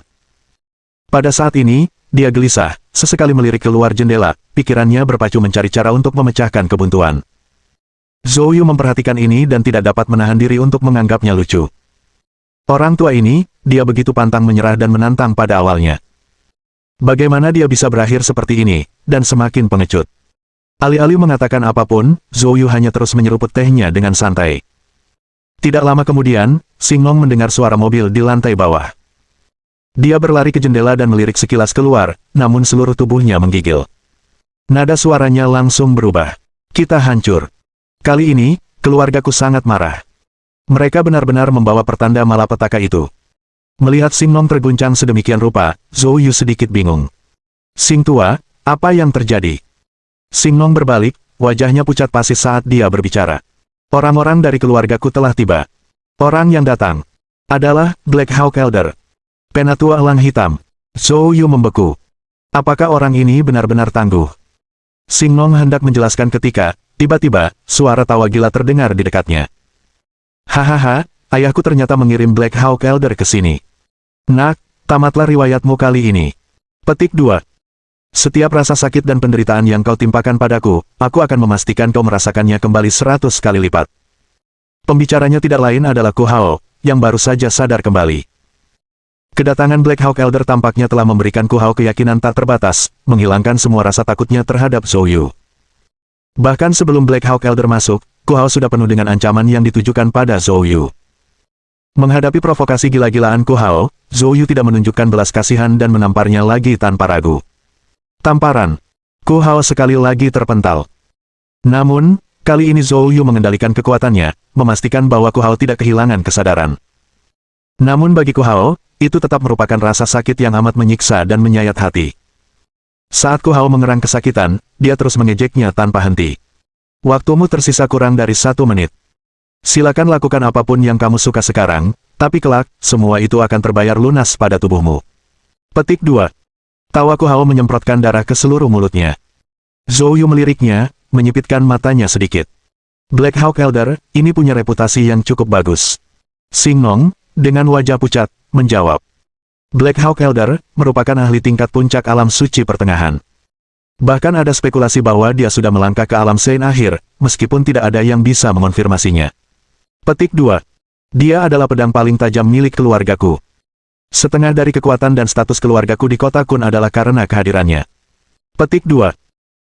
Pada saat ini, dia gelisah, sesekali melirik keluar jendela, pikirannya berpacu mencari cara untuk memecahkan kebuntuan. Zhou Yu memperhatikan ini dan tidak dapat menahan diri untuk menganggapnya lucu. Orang tua ini, dia begitu pantang menyerah dan menantang pada awalnya. Bagaimana dia bisa berakhir seperti ini, dan semakin pengecut. Alih-alih mengatakan apapun, Zhou Yu hanya terus menyeruput tehnya dengan santai. Tidak lama kemudian, Xing Nong mendengar suara mobil di lantai bawah. Dia berlari ke jendela dan melirik sekilas keluar, namun seluruh tubuhnya menggigil. Nada suaranya langsung berubah. Kita hancur. Kali ini, keluargaku sangat marah. Mereka benar-benar membawa pertanda malapetaka itu. Melihat Xing Nong terguncang sedemikian rupa, Zhou Yu sedikit bingung. Xing tua, apa yang terjadi? Xing Nong berbalik, wajahnya pucat pasi saat dia berbicara. Orang-orang dari keluargaku telah tiba. Orang yang datang adalah Black Hawk Elder. Penatua Elang Hitam. Zhou Yu membeku. Apakah orang ini benar-benar tangguh? Xing Nong hendak menjelaskan ketika, tiba-tiba, suara tawa gila terdengar di dekatnya. Hahaha, ayahku ternyata mengirim Black Hawk Elder ke sini. Nak, tamatlah riwayatmu kali ini. Petik 2. Setiap rasa sakit dan penderitaan yang kau timpakan padaku, aku akan memastikan kau merasakannya kembali 100 kali lipat. Pembicaranya tidak lain adalah Ku Hao, yang baru saja sadar kembali. Kedatangan Black Hawk Elder tampaknya telah memberikan Ku Hao keyakinan tak terbatas, menghilangkan semua rasa takutnya terhadap Zhou Yu. Bahkan sebelum Black Hawk Elder masuk, Ku Hao sudah penuh dengan ancaman yang ditujukan pada Zhou Yu. Menghadapi provokasi gila-gilaan Ku Hao, Zhou Yu tidak menunjukkan belas kasihan dan menamparnya lagi tanpa ragu. Tamparan. Ku Hao sekali lagi terpental. Namun, kali ini Zhou Yu mengendalikan kekuatannya, memastikan bahwa Ku Hao tidak kehilangan kesadaran. Namun bagi Ku Hao, itu tetap merupakan rasa sakit yang amat menyiksa dan menyayat hati. Saat Ku Hao mengerang kesakitan, dia terus mengejeknya tanpa henti. Waktumu tersisa kurang dari 1 menit. Silakan lakukan apapun yang kamu suka sekarang, tapi kelak, semua itu akan terbayar lunas pada tubuhmu. Petik 2. Tawa Ku Hao menyemprotkan darah ke seluruh mulutnya. Zhou Yu meliriknya, menyipitkan matanya sedikit. Black Hawk Elder, ini punya reputasi yang cukup bagus. Xing Nong, dengan wajah pucat, menjawab. Black Hawk Elder, merupakan ahli tingkat puncak alam suci pertengahan. Bahkan ada spekulasi bahwa dia sudah melangkah ke alam Sein akhir, meskipun tidak ada yang bisa mengonfirmasinya. Petik 2. Dia adalah pedang paling tajam milik keluargaku. Setengah dari kekuatan dan status keluargaku di kota Kun adalah karena kehadirannya. Petik 2.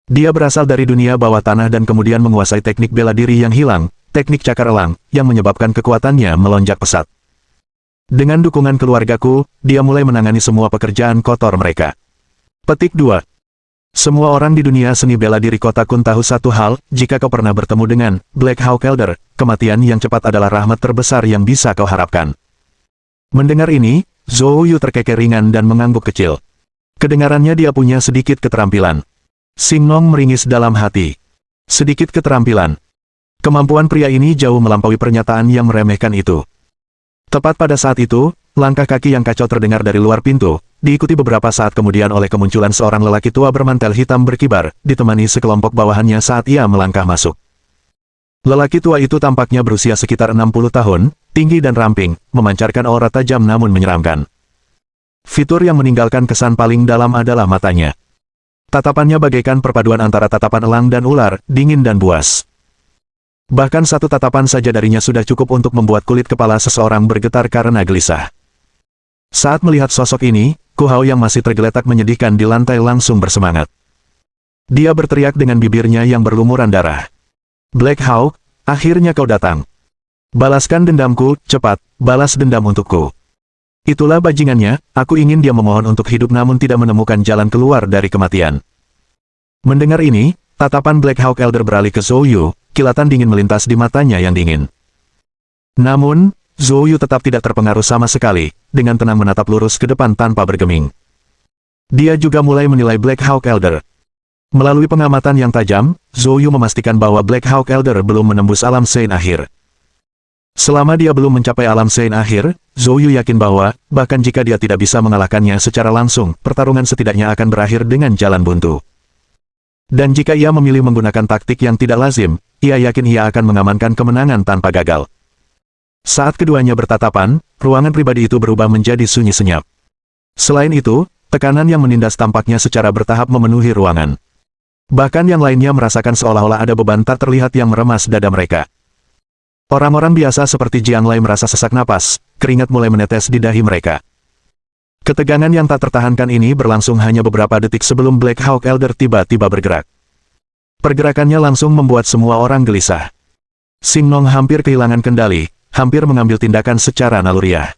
Dia berasal dari dunia bawah tanah dan kemudian menguasai teknik bela diri yang hilang, teknik cakar elang, yang menyebabkan kekuatannya melonjak pesat. Dengan dukungan keluargaku, dia mulai menangani semua pekerjaan kotor mereka. Petik 2. Semua orang di dunia seni bela diri kota Kun tahu satu hal, jika kau pernah bertemu dengan Black Hawk Elder, kematian yang cepat adalah rahmat terbesar yang bisa kau harapkan. Mendengar ini, Zhou Yu terkekeh ringan dan mengangguk kecil. Kedengarannya dia punya sedikit keterampilan. Xing Nong meringis dalam hati. Sedikit keterampilan. Kemampuan pria ini jauh melampaui pernyataan yang meremehkan itu. Tepat pada saat itu, langkah kaki yang kacau terdengar dari luar pintu, diikuti beberapa saat kemudian oleh kemunculan seorang lelaki tua bermantel hitam berkibar, ditemani sekelompok bawahannya saat ia melangkah masuk. Lelaki tua itu tampaknya berusia sekitar 60 tahun, tinggi dan ramping, memancarkan aura tajam namun menyeramkan. Fitur yang meninggalkan kesan paling dalam adalah matanya. Tatapannya bagaikan perpaduan antara tatapan elang dan ular, dingin dan buas. Bahkan satu tatapan saja darinya sudah cukup untuk membuat kulit kepala seseorang bergetar karena gelisah. Saat melihat sosok ini, Ku Hao yang masih tergeletak menyedihkan di lantai langsung bersemangat. Dia berteriak dengan bibirnya yang berlumuran darah. Black Hawk, akhirnya kau datang. Balaskan dendamku, cepat, balas dendam untukku. Itulah bajingannya, aku ingin dia memohon untuk hidup namun tidak menemukan jalan keluar dari kematian. Mendengar ini, tatapan Black Hawk Elder beralih ke Zhou Yu, kilatan dingin melintas di matanya yang dingin. Namun, Zhou Yu tetap tidak terpengaruh sama sekali, dengan tenang menatap lurus ke depan tanpa bergeming. Dia juga mulai menilai Black Hawk Elder. Melalui pengamatan yang tajam, Zhou Yu memastikan bahwa Black Hawk Elder belum menembus alam Sein akhir. Selama dia belum mencapai alam Sein akhir, Zhou Yu yakin bahwa, bahkan jika dia tidak bisa mengalahkannya secara langsung, pertarungan setidaknya akan berakhir dengan jalan buntu. Dan jika ia memilih menggunakan taktik yang tidak lazim, ia yakin ia akan mengamankan kemenangan tanpa gagal. Saat keduanya bertatapan, ruangan pribadi itu berubah menjadi sunyi senyap. Selain itu, tekanan yang menindas tampaknya secara bertahap memenuhi ruangan. Bahkan yang lainnya merasakan seolah-olah ada beban tak terlihat yang meremas dada mereka. Orang-orang biasa seperti Jiang Lai merasa sesak napas, keringat mulai menetes di dahi mereka. Ketegangan yang tak tertahankan ini berlangsung hanya beberapa detik sebelum Black Hawk Elder tiba-tiba bergerak. Pergerakannya langsung membuat semua orang gelisah. Xing Nong hampir kehilangan kendali, hampir mengambil tindakan secara naluriah.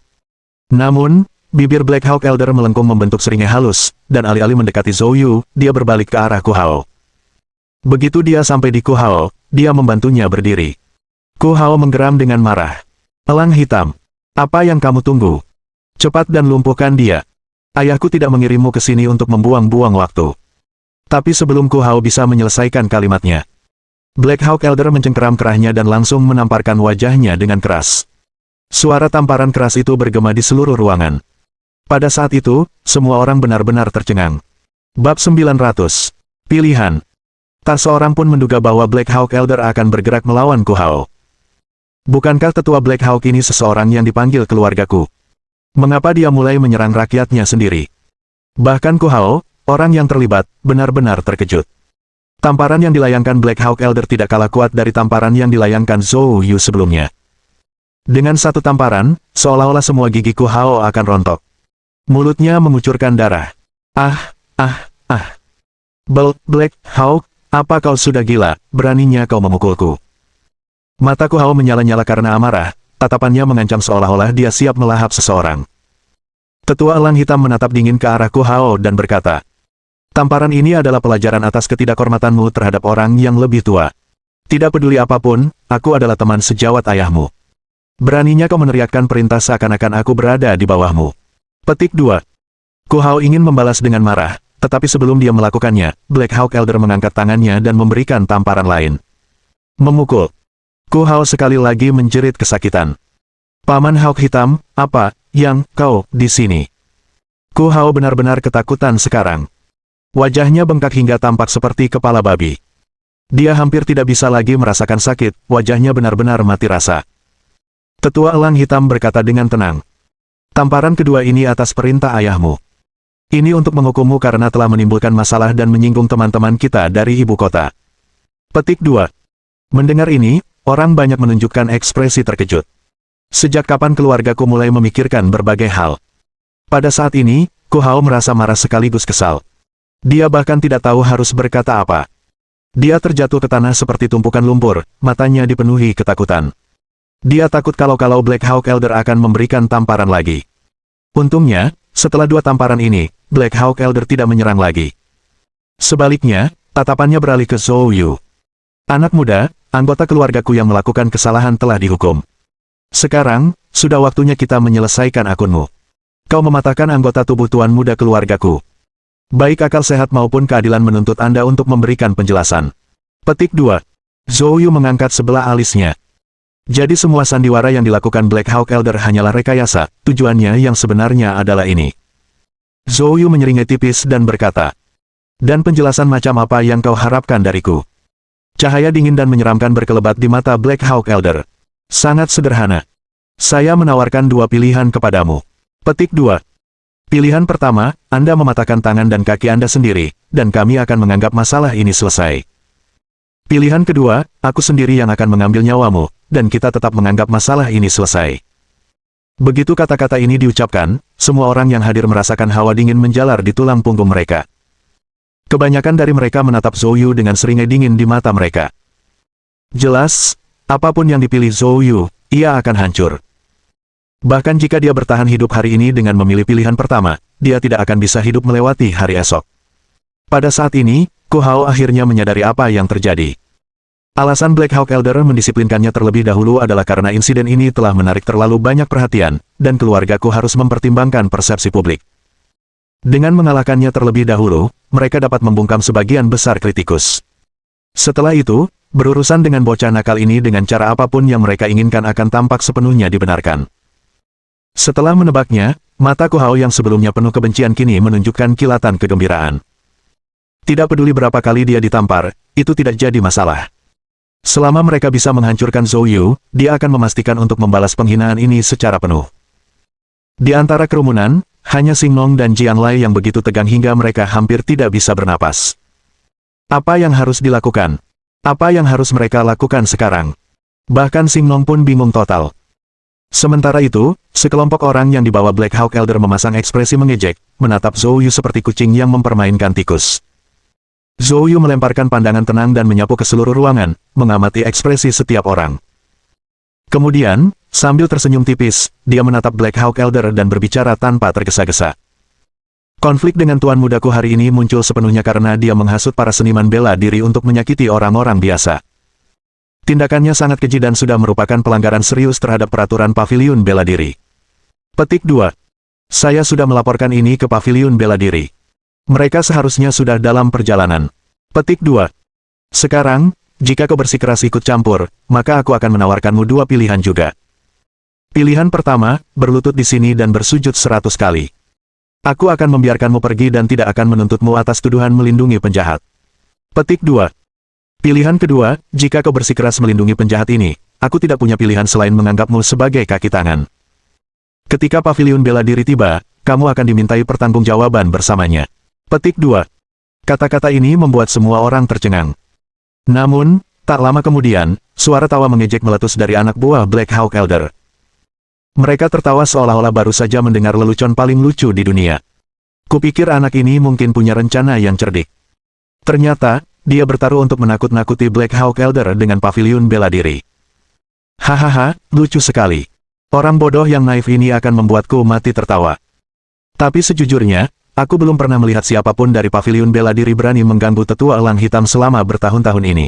Namun, bibir Black Hawk Elder melengkung membentuk seringai halus, dan alih-alih mendekati Zhou Yu, dia berbalik ke arah Ku Hao. Begitu dia sampai di Ku Hao, dia membantunya berdiri. Ku Hao menggeram dengan marah. Elang hitam. Apa yang kamu tunggu? Cepat dan lumpuhkan dia. Ayahku tidak mengirimmu ke sini untuk membuang-buang waktu. Tapi sebelum Ku Hao bisa menyelesaikan kalimatnya, Black Hawk Elder mencengkeram kerahnya dan langsung menamparkan wajahnya dengan keras. Suara tamparan keras itu bergema di seluruh ruangan. Pada saat itu, semua orang benar-benar tercengang. Bab 900. Pilihan. Tak seorang pun menduga bahwa Black Hawk Elder akan bergerak melawan Ku Hao. Bukankah tetua Black Hawk ini seseorang yang dipanggil keluargaku? Mengapa dia mulai menyerang rakyatnya sendiri? Bahkan Ku Hao, orang yang terlibat, benar-benar terkejut. Tamparan yang dilayangkan Black Hawk Elder tidak kalah kuat dari tamparan yang dilayangkan Zhou Yu sebelumnya. Dengan satu tamparan, seolah-olah semua gigi Ku Hao akan rontok. Mulutnya mengucurkan darah. Black Hawk, apa kau sudah gila, beraninya kau memukulku? Mata Ku Hao menyala-nyala karena amarah, tatapannya mengancam seolah-olah dia siap melahap seseorang. Tetua elang hitam menatap dingin ke arah Ku Hao dan berkata, tamparan ini adalah pelajaran atas ketidakhormatanmu terhadap orang yang lebih tua. Tidak peduli apapun, aku adalah teman sejawat ayahmu. Beraninya kau meneriakkan perintah seakan-akan aku berada di bawahmu. Petik 2. Ku Hao ingin membalas dengan marah, tetapi sebelum dia melakukannya, Black Hawk Elder mengangkat tangannya dan memberikan tamparan lain. Memukul. Ku Hao sekali lagi menjerit kesakitan. Paman Hawk Hitam, apa yang kau di sini? Ku Hao benar-benar ketakutan sekarang. Wajahnya bengkak hingga tampak seperti kepala babi. Dia hampir tidak bisa lagi merasakan sakit, wajahnya benar-benar mati rasa. Tetua elang hitam berkata dengan tenang. Tamparan kedua ini atas perintah ayahmu. Ini untuk menghukummu karena telah menimbulkan masalah dan menyinggung teman-teman kita dari ibu kota. Petik 2. Mendengar ini, orang banyak menunjukkan ekspresi terkejut. Sejak kapan keluargaku mulai memikirkan berbagai hal? Pada saat ini, Ku Hao merasa marah sekaligus kesal. Dia bahkan tidak tahu harus berkata apa. Dia terjatuh ke tanah seperti tumpukan lumpur, matanya dipenuhi ketakutan. Dia takut kalau Black Hawk Elder akan memberikan tamparan lagi. Untungnya, setelah 2 tamparan ini, Black Hawk Elder tidak menyerang lagi. Sebaliknya, tatapannya beralih ke Zhou Yu. Anak muda, anggota keluargaku yang melakukan kesalahan telah dihukum. Sekarang, sudah waktunya kita menyelesaikan akunmu. Kau mematahkan anggota tubuh tuan muda keluargaku. Baik akal sehat maupun keadilan menuntut Anda untuk memberikan penjelasan. Petik 2. Zhou Yu mengangkat sebelah alisnya. Jadi semua sandiwara yang dilakukan Black Hawk Elder hanyalah rekayasa, tujuannya yang sebenarnya adalah ini. Zhou Yu menyeringai tipis dan berkata, "Dan penjelasan macam apa yang kau harapkan dariku?" Cahaya dingin dan menyeramkan berkelebat di mata Black Hawk Elder. Sangat sederhana. Saya menawarkan 2 pilihan kepadamu. Petik 2. Pilihan pertama, Anda mematahkan tangan dan kaki Anda sendiri, dan kami akan menganggap masalah ini selesai. Pilihan kedua, aku sendiri yang akan mengambil nyawamu, dan kita tetap menganggap masalah ini selesai. Begitu kata-kata ini diucapkan, semua orang yang hadir merasakan hawa dingin menjalar di tulang punggung mereka. Kebanyakan dari mereka menatap Zhou Yu dengan seringai dingin di mata mereka. Jelas, apapun yang dipilih Zhou Yu, ia akan hancur. Bahkan jika dia bertahan hidup hari ini dengan memilih pilihan pertama, dia tidak akan bisa hidup melewati hari esok. Pada saat ini, Ku Hao akhirnya menyadari apa yang terjadi. Alasan Black Hawk Elder mendisiplinkannya terlebih dahulu adalah karena insiden ini telah menarik terlalu banyak perhatian, dan keluargaku harus mempertimbangkan persepsi publik. Dengan mengalahkannya terlebih dahulu, mereka dapat membungkam sebagian besar kritikus. Setelah itu, berurusan dengan bocah nakal ini dengan cara apapun yang mereka inginkan akan tampak sepenuhnya dibenarkan. Setelah menebaknya, mata Ku Hao yang sebelumnya penuh kebencian kini menunjukkan kilatan kegembiraan. Tidak peduli berapa kali dia ditampar, itu tidak jadi masalah. Selama mereka bisa menghancurkan Zhou Yu, dia akan memastikan untuk membalas penghinaan ini secara penuh. Di antara kerumunan, hanya Xing Nong dan Jian Lai yang begitu tegang hingga mereka hampir tidak bisa bernapas. Apa yang harus dilakukan? Apa yang harus mereka lakukan sekarang? Bahkan Xing Nong pun bingung total. Sementara itu, sekelompok orang yang dibawa Black Hawk Elder memasang ekspresi mengejek, menatap Zhou Yu seperti kucing yang mempermainkan tikus. Zhou Yu melemparkan pandangan tenang dan menyapu ke seluruh ruangan, mengamati ekspresi setiap orang. Kemudian, sambil tersenyum tipis, dia menatap Black Hawk Elder dan berbicara tanpa tergesa-gesa. Konflik dengan tuan mudaku hari ini muncul sepenuhnya karena dia menghasut para seniman bela diri untuk menyakiti orang-orang biasa. Tindakannya sangat keji dan sudah merupakan pelanggaran serius terhadap peraturan paviliun bela diri. Petik 2. Saya sudah melaporkan ini ke paviliun bela diri. Mereka seharusnya sudah dalam perjalanan. Petik 2. Sekarang, jika kau bersikeras ikut campur, maka aku akan menawarkanmu 2 pilihan juga. Pilihan pertama, berlutut di sini dan bersujud 100 kali. Aku akan membiarkanmu pergi dan tidak akan menuntutmu atas tuduhan melindungi penjahat. Petik 2. Pilihan kedua, jika kau bersikeras melindungi penjahat ini, aku tidak punya pilihan selain menganggapmu sebagai kaki tangan. Ketika paviliun bela diri tiba, kamu akan dimintai pertanggungjawaban bersamanya. Petik 2. Kata-kata ini membuat semua orang tercengang. Namun, tak lama kemudian, suara tawa mengejek meletus dari anak buah Black Hawk Elder. Mereka tertawa seolah-olah baru saja mendengar lelucon paling lucu di dunia. Kupikir anak ini mungkin punya rencana yang cerdik. Ternyata, dia bertaruh untuk menakut-nakuti Black Hawk Elder dengan paviliun bela diri. Hahaha, lucu sekali. Orang bodoh yang naif ini akan membuatku mati tertawa. Tapi sejujurnya, aku belum pernah melihat siapapun dari paviliun bela diri berani mengganggu tetua elang hitam selama bertahun-tahun ini.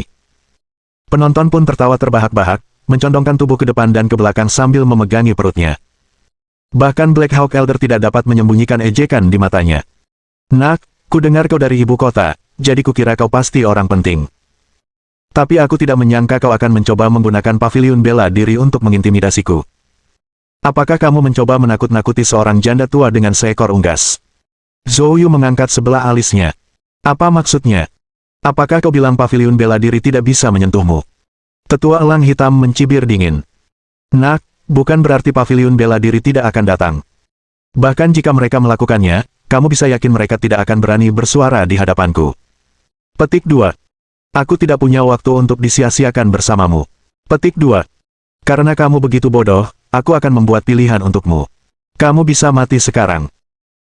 Penonton pun tertawa terbahak-bahak, mencondongkan tubuh ke depan dan ke belakang sambil memegangi perutnya. Bahkan Black Hawk Elder tidak dapat menyembunyikan ejekan di matanya. Nak, ku dengar kau dari ibu kota, jadi kukira kau pasti orang penting. Tapi aku tidak menyangka kau akan mencoba menggunakan paviliun bela diri untuk mengintimidasiku. Apakah kamu mencoba menakut-nakuti seorang janda tua dengan seekor unggas? Zhou Yu mengangkat sebelah alisnya. Apa maksudnya? Apakah kau bilang paviliun bela diri tidak bisa menyentuhmu? Tetua elang hitam mencibir dingin. Nak, bukan berarti paviliun bela diri tidak akan datang. Bahkan jika mereka melakukannya, kamu bisa yakin mereka tidak akan berani bersuara di hadapanku. Petik 2. Aku tidak punya waktu untuk disia-siakan bersamamu. Petik 2. Karena kamu begitu bodoh, aku akan membuat pilihan untukmu. Kamu bisa mati sekarang.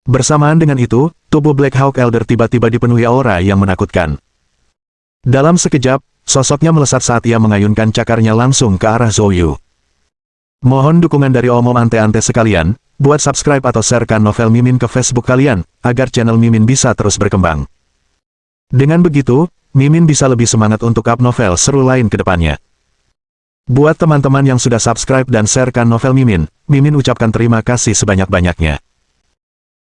Bersamaan dengan itu, tubuh Black Hawk Elder tiba-tiba dipenuhi aura yang menakutkan. Dalam sekejap, sosoknya melesat saat ia mengayunkan cakarnya langsung ke arah Zhou Yu. Mohon dukungan dari omom ante-ante sekalian, buat subscribe atau sharekan novel Mimin ke Facebook kalian, agar channel Mimin bisa terus berkembang. Dengan begitu, Mimin bisa lebih semangat untuk up novel seru lain ke depannya. Buat teman-teman yang sudah subscribe dan sharekan novel Mimin, Mimin ucapkan terima kasih sebanyak-banyaknya.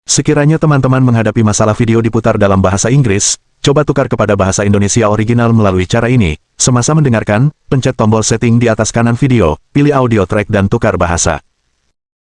Sekiranya teman-teman menghadapi masalah video diputar dalam bahasa Inggris, coba tukar kepada bahasa Indonesia original melalui cara ini. Semasa mendengarkan, pencet tombol setting di atas kanan video, pilih audio track dan tukar bahasa.